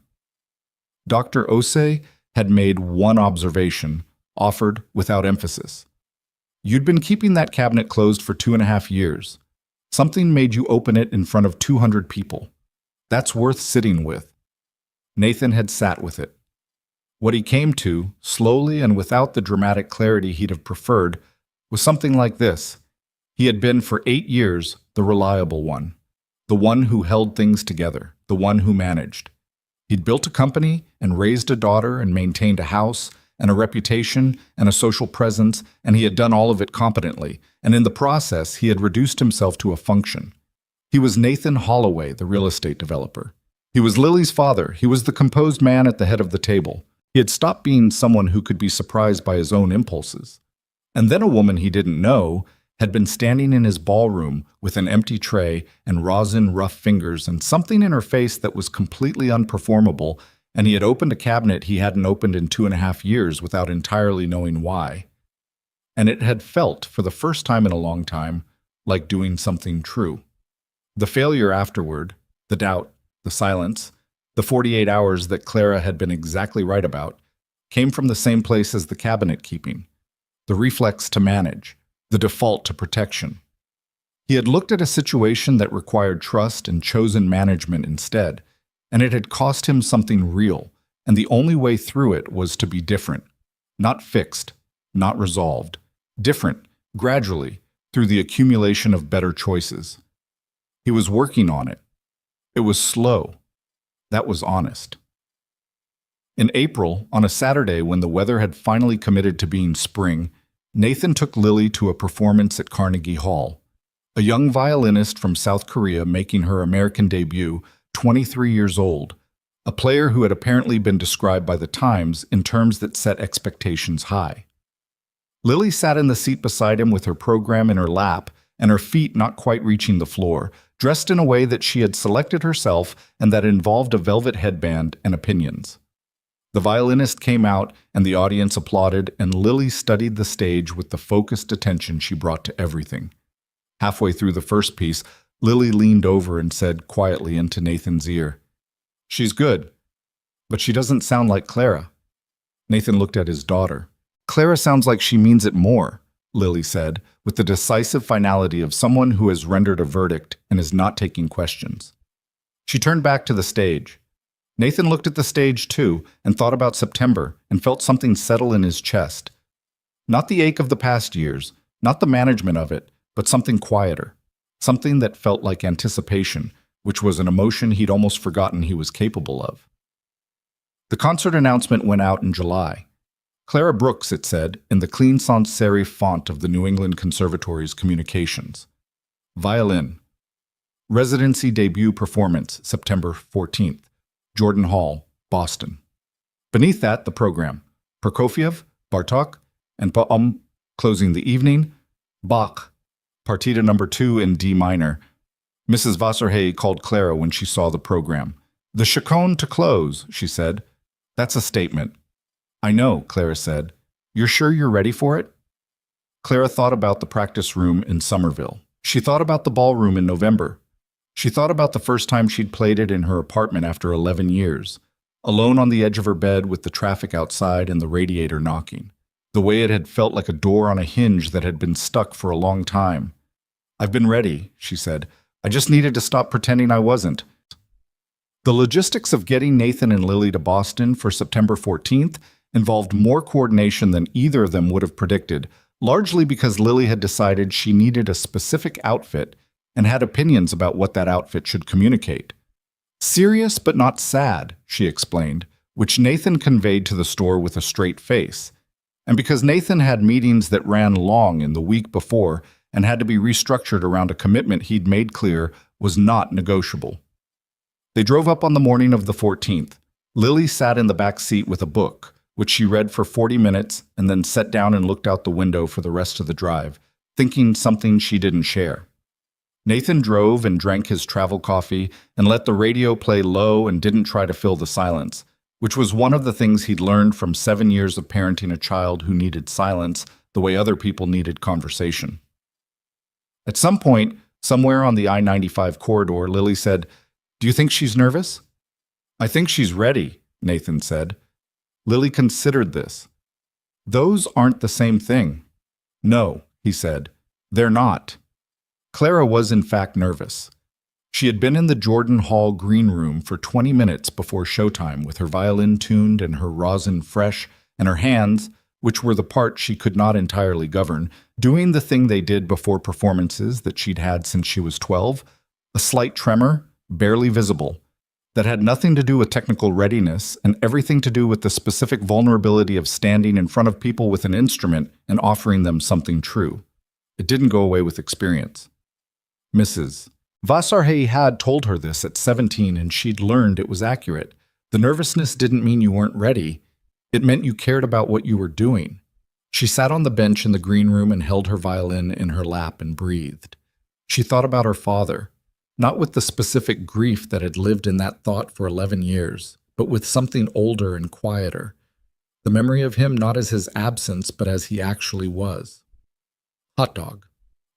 Dr. Osei had made one observation, offered without emphasis. "You'd been keeping that cabinet closed for 2.5 years. Something made you open it in front of 200 people. That's worth sitting with." Nathan had sat with it. What he came to, slowly and without the dramatic clarity he'd have preferred, was something like this. He had been for 8 years the reliable one, the one who held things together, the one who managed. He'd built a company and raised a daughter and maintained a house and a reputation and a social presence, and he had done all of it competently, and in the process he had reduced himself to a function. He was Nathan Holloway, the real estate developer. He was Lily's father. He was the composed man at the head of the table. He had stopped being someone who could be surprised by his own impulses. And then a woman he didn't know had been standing in his ballroom with an empty tray and rosin rough fingers and something in her face that was completely unperformable, and he had opened a cabinet he hadn't opened in 2.5 years without entirely knowing why. And it had felt, for the first time in a long time, like doing something true. The failure afterward, the doubt, the silence, the 48 hours that Clara had been exactly right about, came from the same place as the cabinet keeping, the reflex to manage, the default to protection. He had looked at a situation that required trust and chosen management instead, and it had cost him something real, and the only way through it was to be different, not fixed, not resolved, different, gradually, through the accumulation of better choices. He was working on it. It was slow. That was honest. In April, on a Saturday when the weather had finally committed to being spring, Nathan took Lily to a performance at Carnegie Hall. A young violinist from South Korea making her American debut, 23 years old, a player who had apparently been described by the Times in terms that set expectations high. Lily sat in the seat beside him with her program in her lap and her feet not quite reaching the floor, dressed in a way that she had selected herself and that involved a velvet headband and opinions. The violinist came out and the audience applauded, and Lily studied the stage with the focused attention she brought to everything. Halfway through the first piece, Lily leaned over and said quietly into Nathan's ear, "She's good, but she doesn't sound like Clara." Nathan looked at his daughter. "Clara sounds like she means it more," Lily said, with the decisive finality of someone who has rendered a verdict and is not taking questions. She turned back to the stage. Nathan looked at the stage too and thought about September and felt something settle in his chest. Not the ache of the past years, not the management of it, but something quieter, something that felt like anticipation, which was an emotion he'd almost forgotten he was capable of. The concert announcement went out in July. Clara Brooks, it said, in the clean sans serif font of the New England Conservatory's communications. Violin. Residency debut performance, September 14th. Jordan Hall, Boston. Beneath that, the program. Prokofiev, Bartók, and closing the evening, Bach, Partita No. 2 in D minor. Mrs. Wasserhay called Clara when she saw the program. "The chaconne to close," she said. "That's a statement." "I know," Clara said. "You're sure you're ready for it?" Clara thought about the practice room in Somerville. She thought about the ballroom in November. She thought about the first time she'd played it in her apartment after 11 years, alone on the edge of her bed with the traffic outside and the radiator knocking, the way it had felt like a door on a hinge that had been stuck for a long time. "I've been ready," she said. "I just needed to stop pretending I wasn't." The logistics of getting Nathan and Lily to Boston for September 14th involved more coordination than either of them would have predicted, largely because Lily had decided she needed a specific outfit and had opinions about what that outfit should communicate. "Serious but not sad," she explained, which Nathan conveyed to the store with a straight face. And because Nathan had meetings that ran long in the week before and had to be restructured around a commitment he'd made clear was not negotiable. They drove up on the morning of the 14th. Lily sat in the back seat with a book, which she read for 40 minutes and then sat down and looked out the window for the rest of the drive, thinking something she didn't share. Nathan drove and drank his travel coffee and let the radio play low and didn't try to fill the silence, which was one of the things he'd learned from 7 years of parenting a child who needed silence the way other people needed conversation. At some point, somewhere on the I-95 corridor, Lily said, "Do you think she's nervous?" "I think she's ready," Nathan said. Lily considered this. "Those aren't the same thing." "No," he said, "they're not." Clara was in fact nervous. She had been in the Jordan Hall green room for 20 minutes before showtime with her violin tuned and her rosin fresh, and her hands, which were the part she could not entirely govern, doing the thing they did before performances that she'd had since she was 12, a slight tremor, barely visible, that had nothing to do with technical readiness and everything to do with the specific vulnerability of standing in front of people with an instrument and offering them something true. It didn't go away with experience. Mrs. Wasserhay had told her this at 17, and she'd learned it was accurate. The nervousness didn't mean you weren't ready. It meant you cared about what you were doing. She sat on the bench in the green room and held her violin in her lap and breathed. She thought about her father, not with the specific grief that had lived in that thought for 11 years, but with something older and quieter. The memory of him not as his absence, but as he actually was. Hot dog,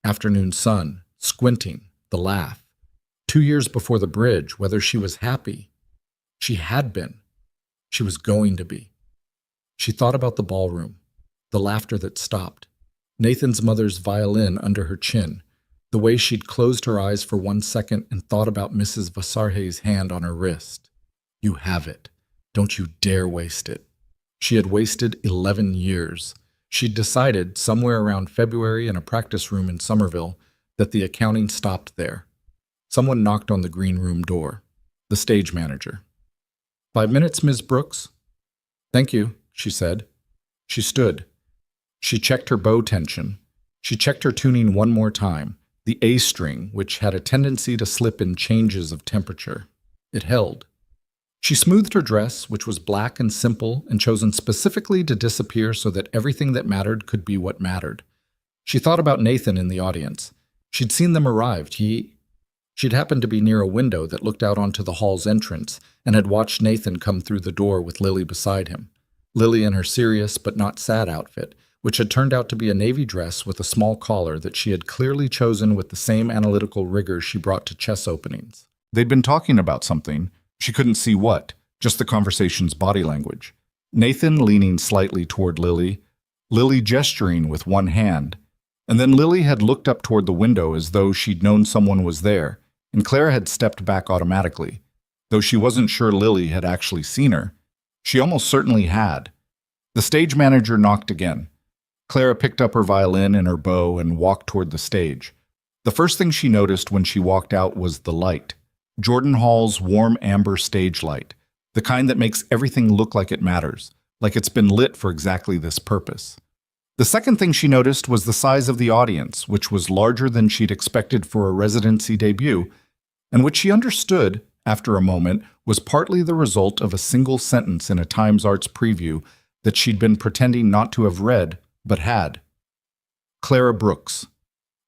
afternoon sun, squinting, the laugh. 2 years before the bridge, whether she was happy. She had been. She was going to be. She thought about the ballroom, the laughter that stopped, Nathan's mother's violin under her chin, the way she'd closed her eyes for 1 second and thought about Mrs. Wasserhay's hand on her wrist. "You have it. Don't you dare waste it." She had wasted 11 years. She'd decided, somewhere around February in a practice room in Somerville, that the accounting stopped there. Someone knocked on the green room door. The stage manager. "5 minutes, Ms. Brooks?" "Thank you," she said. She stood. She checked her bow tension. She checked her tuning one more time, the A string, which had a tendency to slip in changes of temperature. It held. She smoothed her dress, which was black and simple and chosen specifically to disappear so that everything that mattered could be what mattered. She thought about Nathan in the audience. She'd seen them arrive. She'd happened to be near a window that looked out onto the hall's entrance and had watched Nathan come through the door with Lily beside him. Lily in her serious but not sad outfit, which had turned out to be a navy dress with a small collar that she had clearly chosen with the same analytical rigor she brought to chess openings. They'd been talking about something. She couldn't see what, just the conversation's body language. Nathan leaning slightly toward Lily, Lily gesturing with one hand, and then Lily had looked up toward the window as though she'd known someone was there, and Clara had stepped back automatically. Though she wasn't sure Lily had actually seen her, she almost certainly had. The stage manager knocked again. Clara picked up her violin and her bow and walked toward the stage. The first thing she noticed when she walked out was the light. Jordan Hall's warm amber stage light, the kind that makes everything look like it matters, like it's been lit for exactly this purpose. The second thing she noticed was the size of the audience, which was larger than she'd expected for a residency debut, and which she understood, after a moment, was partly the result of a single sentence in a Times Arts preview that she'd been pretending not to have read, but had. Clara Brooks,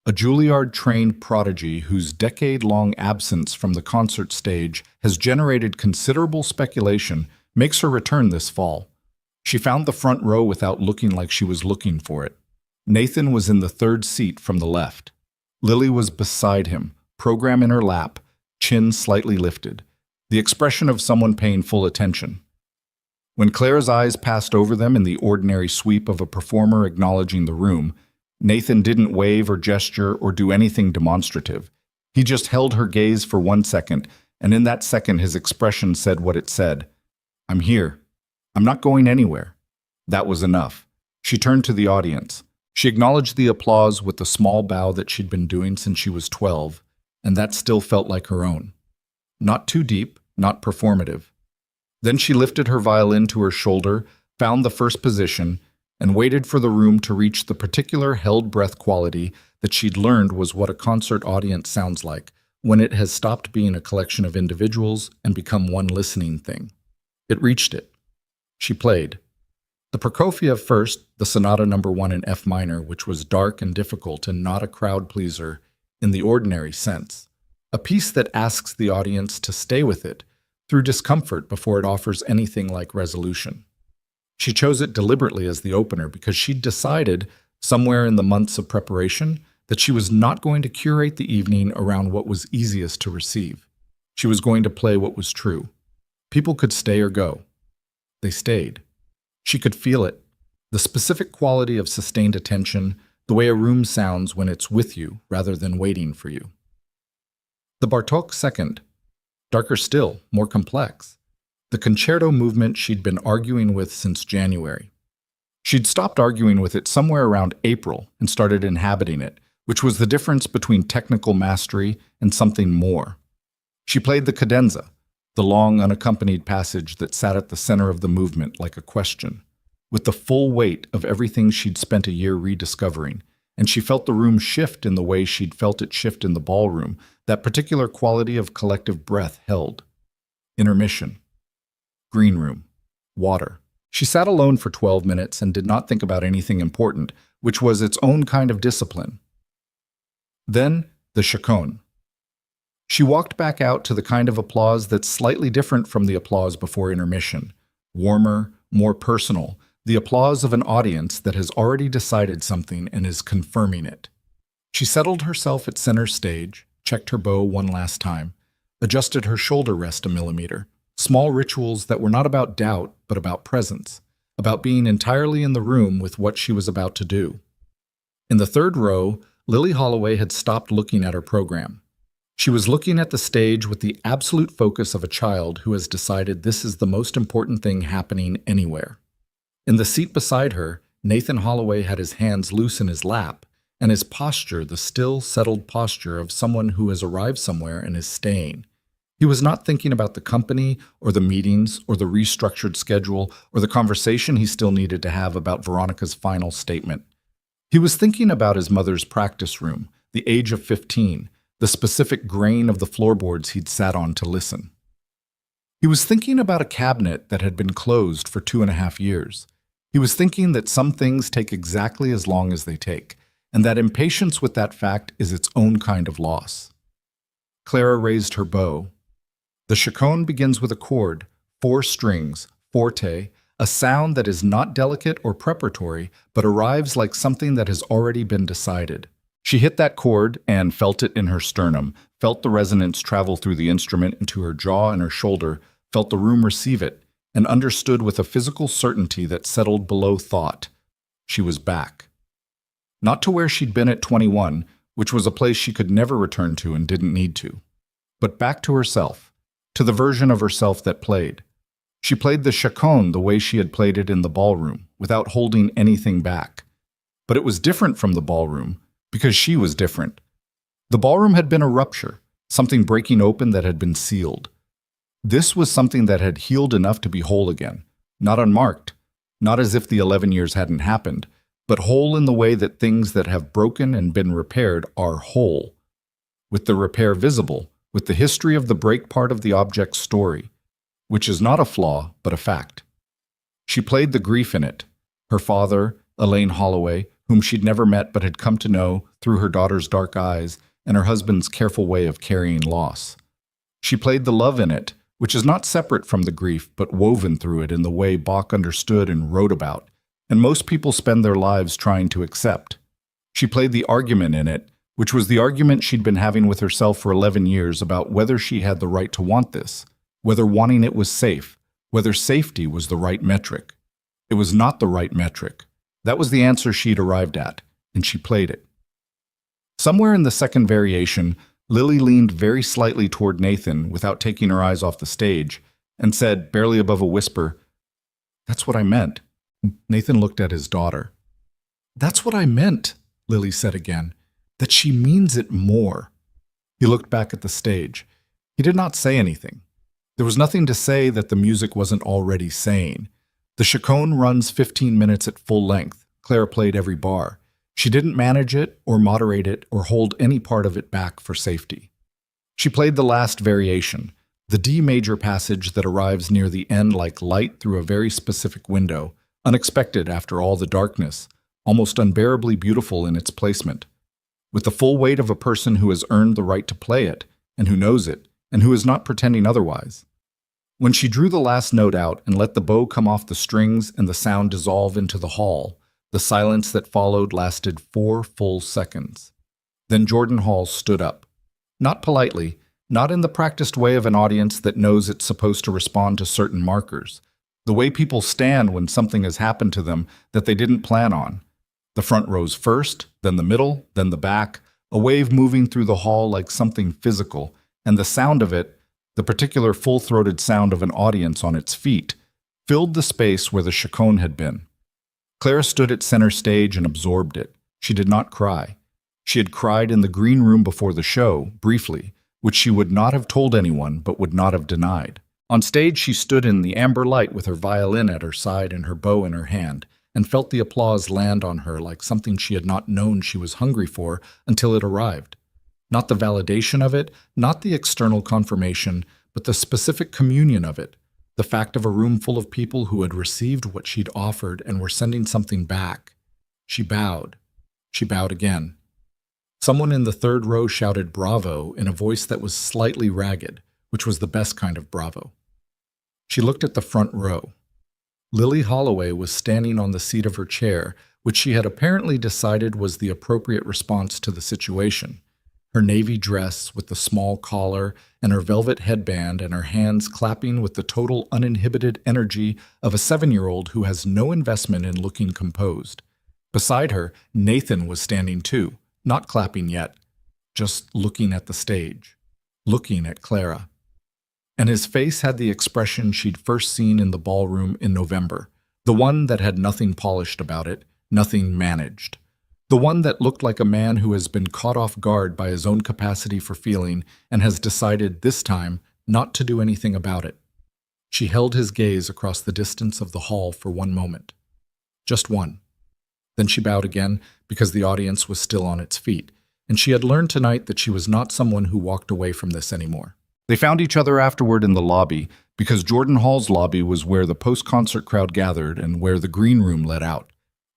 a Juilliard-trained prodigy whose decade-long absence from the concert stage has generated considerable speculation, makes her return this fall. She found the front row without looking like she was looking for it. Nathan was in the third seat from the left. Lily was beside him, program in her lap, chin slightly lifted, the expression of someone paying full attention. When Clara's eyes passed over them in the ordinary sweep of a performer acknowledging the room, Nathan didn't wave or gesture or do anything demonstrative. He just held her gaze for 1 second, and in that second his expression said what it said. "I'm here. I'm not going anywhere." That was enough. She turned to the audience. She acknowledged the applause with the small bow that she'd been doing since she was 12, and that still felt like her own. Not too deep, not performative. Then she lifted her violin to her shoulder, found the first position, and waited for the room to reach the particular held-breath quality that she'd learned was what a concert audience sounds like when it has stopped being a collection of individuals and become one listening thing. It reached it. She played. The Prokofiev first, the Sonata No. 1 in F minor, which was dark and difficult and not a crowd pleaser in the ordinary sense. A piece that asks the audience to stay with it through discomfort before it offers anything like resolution. She chose it deliberately as the opener because she'd decided, somewhere in the months of preparation, that she was not going to curate the evening around what was easiest to receive. She was going to play what was true. People could stay or go. They stayed. She could feel it, the specific quality of sustained attention, the way a room sounds when it's with you rather than waiting for you. The Bartók second, darker still, more complex. The concerto movement she'd been arguing with since January. She'd stopped arguing with it somewhere around April and started inhabiting it, which was the difference between technical mastery and something more. She played the cadenza, the long, unaccompanied passage that sat at the center of the movement like a question, with the full weight of everything she'd spent a year rediscovering, and she felt the room shift in the way she'd felt it shift in the ballroom, that particular quality of collective breath held. Intermission. Green room. Water. She sat alone for 12 minutes and did not think about anything important, which was its own kind of discipline. Then, the chaconne. She walked back out to the kind of applause that's slightly different from the applause before intermission. Warmer, more personal, the applause of an audience that has already decided something and is confirming it. She settled herself at center stage, checked her bow one last time, adjusted her shoulder rest a millimeter. Small rituals that were not about doubt, but about presence, about being entirely in the room with what she was about to do. In the third row, Lily Holloway had stopped looking at her program. She was looking at the stage with the absolute focus of a child who has decided this is the most important thing happening anywhere. In the seat beside her, Nathan Holloway had his hands loose in his lap, and his posture the still, settled posture of someone who has arrived somewhere and is staying. He was not thinking about the company or the meetings or the restructured schedule or the conversation he still needed to have about Veronica's final statement. He was thinking about his mother's practice room, the age of 15, the specific grain of the floorboards he'd sat on to listen. He was thinking about a cabinet that had been closed for 2.5 years. He was thinking that some things take exactly as long as they take, and that impatience with that fact is its own kind of loss. Clara raised her bow. The chaconne begins with a chord, 4 strings, forte, a sound that is not delicate or preparatory, but arrives like something that has already been decided. She hit that chord and felt it in her sternum, felt the resonance travel through the instrument into her jaw and her shoulder, felt the room receive it, and understood with a physical certainty that settled below thought. She was back. Not to where she'd been at 21, which was a place she could never return to and didn't need to, but back to herself, to the version of herself that played. She played the chaconne the way she had played it in the ballroom, without holding anything back. But it was different from the ballroom, because she was different. The ballroom had been a rupture, something breaking open that had been sealed. This was something that had healed enough to be whole again, not unmarked, not as if the 11 years hadn't happened, but whole in the way that things that have broken and been repaired are whole, with the repair visible, with the history of the break part of the object's story, which is not a flaw, but a fact. She played the grief in it. Her father, Elaine Holloway, whom she'd never met but had come to know through her daughter's dark eyes and her husband's careful way of carrying loss. She played the love in it, which is not separate from the grief but woven through it in the way Bach understood and wrote about, and most people spend their lives trying to accept. She played the argument in it, which was the argument she'd been having with herself for 11 years about whether she had the right to want this, whether wanting it was safe, whether safety was the right metric. It was not the right metric. That was the answer she'd arrived at, and she played it. Somewhere in the second variation, Lily leaned very slightly toward Nathan without taking her eyes off the stage, and said, barely above a whisper, "That's what I meant." Nathan looked at his daughter. "That's what I meant," Lily said again, "that she means it more." He looked back at the stage. He did not say anything. There was nothing to say that the music wasn't already saying. The chaconne runs 15 minutes at full length. Clara played every bar. She didn't manage it or moderate it or hold any part of it back for safety. She played the last variation, the D major passage that arrives near the end like light through a very specific window, unexpected after all the darkness, almost unbearably beautiful in its placement, with the full weight of a person who has earned the right to play it, and who knows it, and who is not pretending otherwise. When she drew the last note out and let the bow come off the strings and the sound dissolve into the hall, the silence that followed lasted 4 full seconds. Then Jordan Hall stood up. Not politely, not in the practiced way of an audience that knows it's supposed to respond to certain markers, the way people stand when something has happened to them that they didn't plan on. The front rows first, then the middle, then the back, a wave moving through the hall like something physical, and the sound of it, the particular full-throated sound of an audience on its feet, filled the space where the chaconne had been. Clara stood at center stage and absorbed it. She did not cry. She had cried in the green room before the show, briefly, which she would not have told anyone but would not have denied. On stage she stood in the amber light with her violin at her side and her bow in her hand, and felt the applause land on her like something she had not known she was hungry for until it arrived. Not the validation of it, not the external confirmation, but the specific communion of it, the fact of a room full of people who had received what she'd offered and were sending something back. She bowed. She bowed again. Someone in the third row shouted "Bravo" in a voice that was slightly ragged, which was the best kind of bravo. She looked at the front row. Lily Holloway was standing on the seat of her chair, which she had apparently decided was the appropriate response to the situation. Her navy dress with the small collar and her velvet headband and her hands clapping with the total uninhibited energy of a 7-year-old who has no investment in looking composed. Beside her, Nathan was standing too, not clapping yet, just looking at the stage, looking at Clara. And his face had the expression she'd first seen in the ballroom in November, the one that had nothing polished about it, nothing managed. The one that looked like a man who has been caught off guard by his own capacity for feeling and has decided this time not to do anything about it. She held his gaze across the distance of the hall for one moment. Just one. Then she bowed again because the audience was still on its feet, and she had learned tonight that she was not someone who walked away from this anymore. They found each other afterward in the lobby because Jordan Hall's lobby was where the post-concert crowd gathered and where the green room led out.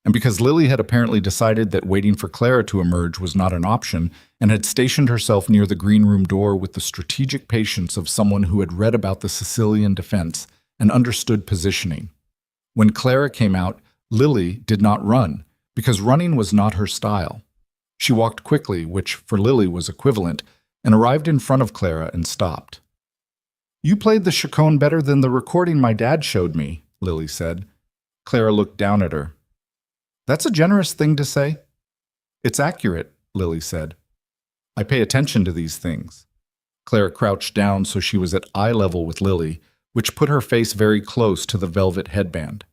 And because Lily had apparently decided that waiting for Clara to emerge was not an option and had stationed herself near the green room door with the strategic patience of someone who had read about the Sicilian defense and understood positioning. When Clara came out, Lily did not run, because running was not her style. She walked quickly, which for Lily was equivalent, and arrived in front of Clara and stopped. "You played the chaconne better than the recording my dad showed me," Lily said. Clara looked down at her. "That's a generous thing to say." "It's accurate," Lily said. "I pay attention to these things." Clara crouched down so she was at eye level with Lily, which put her face very close to the velvet headband.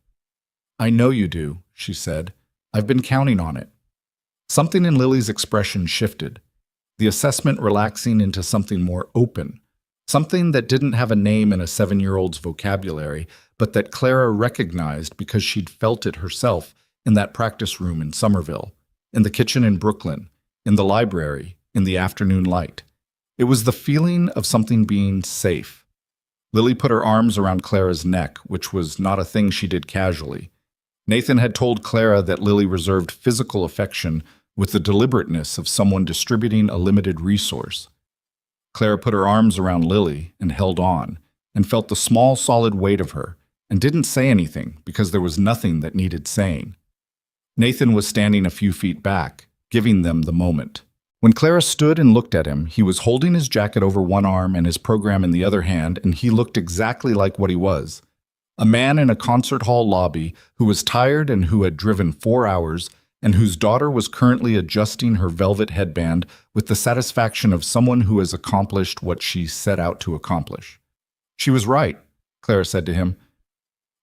"I know you do," she said. "I've been counting on it." Something in Lily's expression shifted, the assessment relaxing into something more open, something that didn't have a name in a 7-year-old's vocabulary, but that Clara recognized because she'd felt it herself in that practice room in Somerville, in the kitchen in Brooklyn, in the library, in the afternoon light. It was the feeling of something being safe. Lily put her arms around Clara's neck, which was not a thing she did casually. Nathan had told Clara that Lily reserved physical affection with the deliberateness of someone distributing a limited resource. Clara put her arms around Lily and held on, and felt the small, solid weight of her, and didn't say anything because there was nothing that needed saying. Nathan was standing a few feet back, giving them the moment. When Clara stood and looked at him, he was holding his jacket over one arm and his program in the other hand, and he looked exactly like what he was. A man in a concert hall lobby who was tired and who had driven 4 hours and whose daughter was currently adjusting her velvet headband with the satisfaction of someone who has accomplished what she set out to accomplish. "She was right," Clara said to him.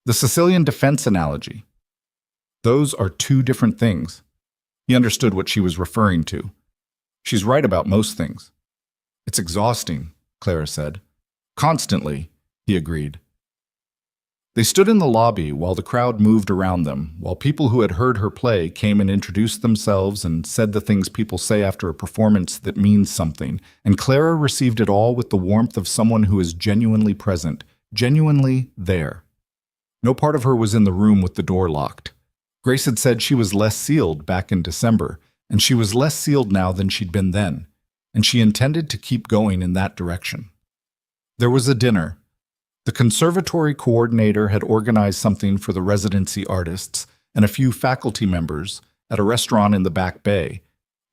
"The Sicilian defense analogy. Those are two different things." He understood what she was referring to. "She's right about most things." "It's exhausting," Clara said. "Constantly," he agreed. They stood in the lobby while the crowd moved around them, while people who had heard her play came and introduced themselves and said the things people say after a performance that means something, and Clara received it all with the warmth of someone who is genuinely present, genuinely there. No part of her was in the room with the door locked. Grace had said she was less sealed back in December, and she was less sealed now than she'd been then, and she intended to keep going in that direction. There was a dinner. The conservatory coordinator had organized something for the residency artists and a few faculty members at a restaurant in the Back Bay,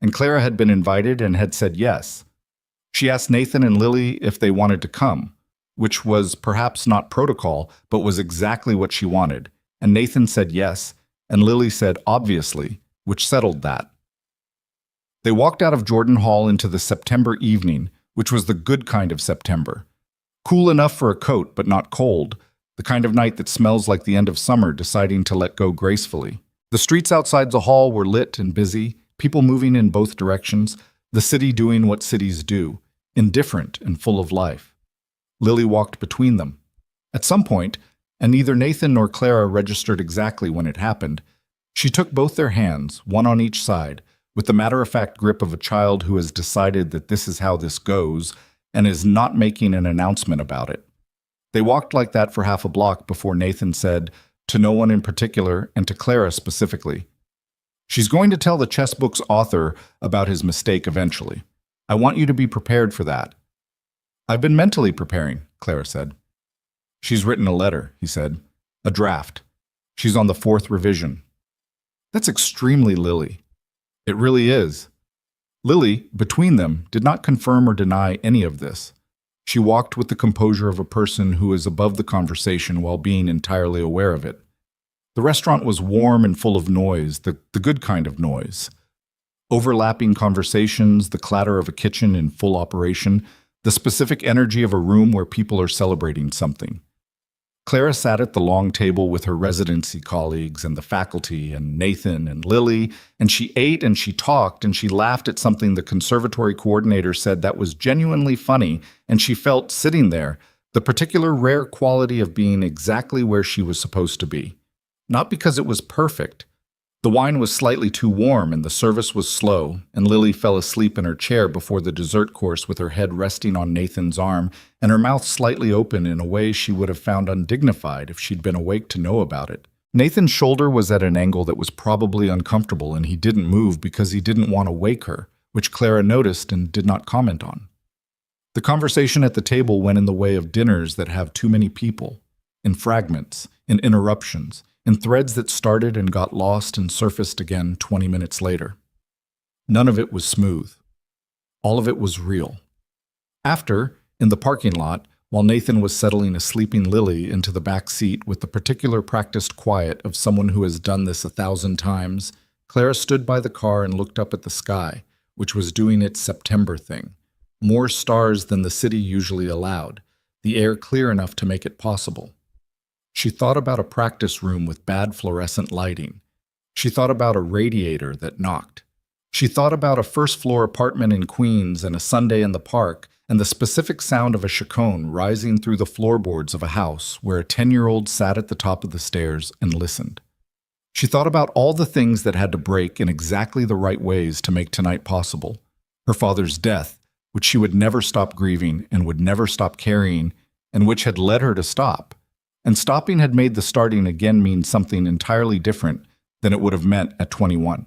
and Clara had been invited and had said yes. She asked Nathan and Lily if they wanted to come, which was perhaps not protocol, but was exactly what she wanted, and Nathan said yes, and Lily said obviously, which settled that. They walked out of Jordan Hall into the September evening, which was the good kind of September. Cool enough for a coat, but not cold, the kind of night that smells like the end of summer deciding to let go gracefully. The streets outside the hall were lit and busy, people moving in both directions, the city doing what cities do, indifferent and full of life. Lily walked between them. At some point, and neither Nathan nor Clara registered exactly when it happened, she took both their hands, one on each side, with the matter-of-fact grip of a child who has decided that this is how this goes, and is not making an announcement about it. They walked like that for half a block before Nathan said, to no one in particular and to Clara specifically, "She's going to tell the chess book's author about his mistake eventually. I want you to be prepared for that." "I've been mentally preparing," Clara said. "She's written a letter," he said. "A draft. She's on the 4th revision." "That's extremely Lily." "It really is." Lily, between them, did not confirm or deny any of this. She walked with the composure of a person who is above the conversation while being entirely aware of it. The restaurant was warm and full of noise, the good kind of noise. Overlapping conversations, the clatter of a kitchen in full operation, the specific energy of a room where people are celebrating something. Clara sat at the long table with her residency colleagues and the faculty and Nathan and Lily, and she ate and she talked and she laughed at something the conservatory coordinator said that was genuinely funny, and she felt, sitting there, the particular rare quality of being exactly where she was supposed to be. Not because it was perfect. The wine was slightly too warm and the service was slow, and Lily fell asleep in her chair before the dessert course with her head resting on Nathan's arm and her mouth slightly open in a way she would have found undignified if she'd been awake to know about it. Nathan's shoulder was at an angle that was probably uncomfortable, and he didn't move because he didn't want to wake her, which Clara noticed and did not comment on. The conversation at the table went in the way of dinners that have too many people, in fragments, in interruptions, in threads that started and got lost and surfaced again 20 minutes later. None of it was smooth. All of it was real. After, in the parking lot, while Nathan was settling a sleeping Lily into the back seat with the particular practiced quiet of someone who has done this 1,000 times, Clara stood by the car and looked up at the sky, which was doing its September thing. More stars than the city usually allowed, the air clear enough to make it possible. She thought about a practice room with bad fluorescent lighting. She thought about a radiator that knocked. She thought about a first-floor apartment in Queens and a Sunday in the park and the specific sound of a chaconne rising through the floorboards of a house where a 10-year-old sat at the top of the stairs and listened. She thought about all the things that had to break in exactly the right ways to make tonight possible. Her father's death, which she would never stop grieving and would never stop carrying, and which had led her to stop. And stopping had made the starting again mean something entirely different than it would have meant at 21.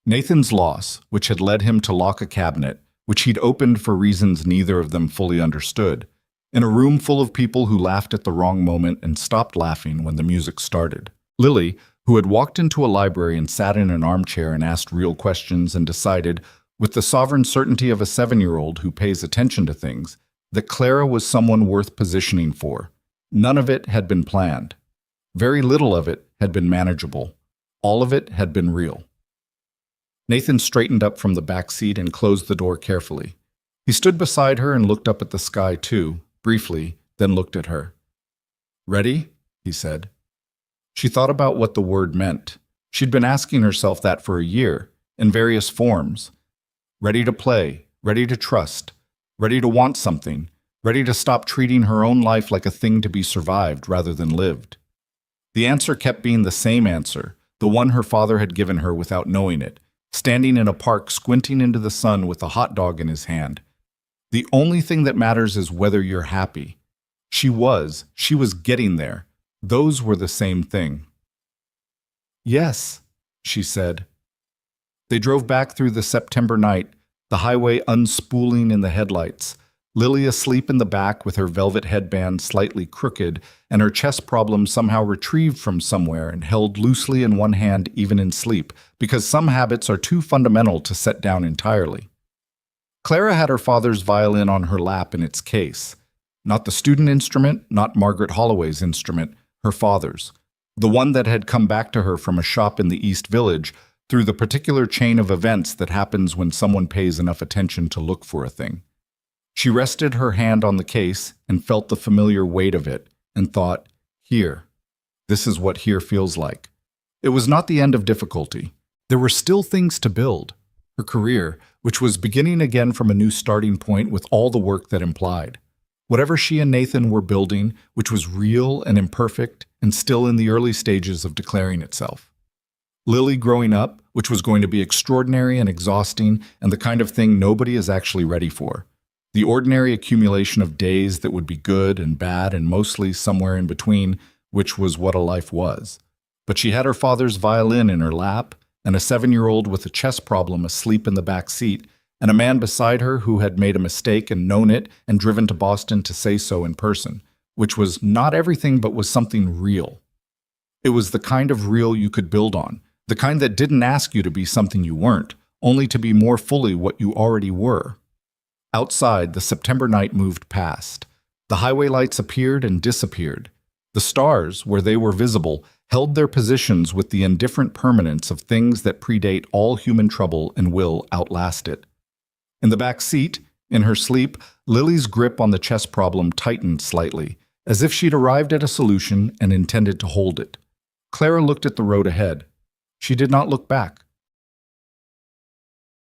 Nathan's loss, which had led him to lock a cabinet, which he'd opened for reasons neither of them fully understood, in a room full of people who laughed at the wrong moment and stopped laughing when the music started. Lily, who had walked into a library and sat in an armchair and asked real questions and decided, with the sovereign certainty of a 7-year-old who pays attention to things, that Clara was someone worth positioning for. None of it had been planned. Very little of it had been manageable. All of it had been real. Nathan straightened up from the back seat and closed the door carefully. He stood beside her and looked up at the sky too, briefly, then looked at her. "Ready?" he said. She thought about what the word meant. She'd been asking herself that for a year, in various forms. Ready to play, ready to trust, ready to want something, ready to stop treating her own life like a thing to be survived rather than lived. The answer kept being the same answer, the one her father had given her without knowing it, standing in a park squinting into the sun with a hot dog in his hand. The only thing that matters is whether you're happy. She was getting there. Those were the same thing. "Yes," she said. They drove back through the September night, the highway unspooling in the headlights, Lily asleep in the back with her velvet headband slightly crooked and her chest problem somehow retrieved from somewhere and held loosely in one hand even in sleep, because some habits are too fundamental to set down entirely. Clara had her father's violin on her lap in its case. Not the student instrument, not Margaret Holloway's instrument, her father's. The one that had come back to her from a shop in the East Village through the particular chain of events that happens when someone pays enough attention to look for a thing. She rested her hand on the case and felt the familiar weight of it and thought, here. This is what here feels like. It was not the end of difficulty. There were still things to build. Her career, which was beginning again from a new starting point with all the work that implied. Whatever she and Nathan were building, which was real and imperfect and still in the early stages of declaring itself. Lily growing up, which was going to be extraordinary and exhausting and the kind of thing nobody is actually ready for. The ordinary accumulation of days that would be good and bad and mostly somewhere in between, which was what a life was. But she had her father's violin in her lap, and a 7-year-old with a chess problem asleep in the back seat, and a man beside her who had made a mistake and known it and driven to Boston to say so in person, which was not everything but was something real. It was the kind of real you could build on, the kind that didn't ask you to be something you weren't, only to be more fully what you already were. Outside, the September night moved past. The highway lights appeared and disappeared. The stars, where they were visible, held their positions with the indifferent permanence of things that predate all human trouble and will outlast it. In the back seat, in her sleep, Lily's grip on the chess problem tightened slightly, as if she'd arrived at a solution and intended to hold it. Clara looked at the road ahead. She did not look back.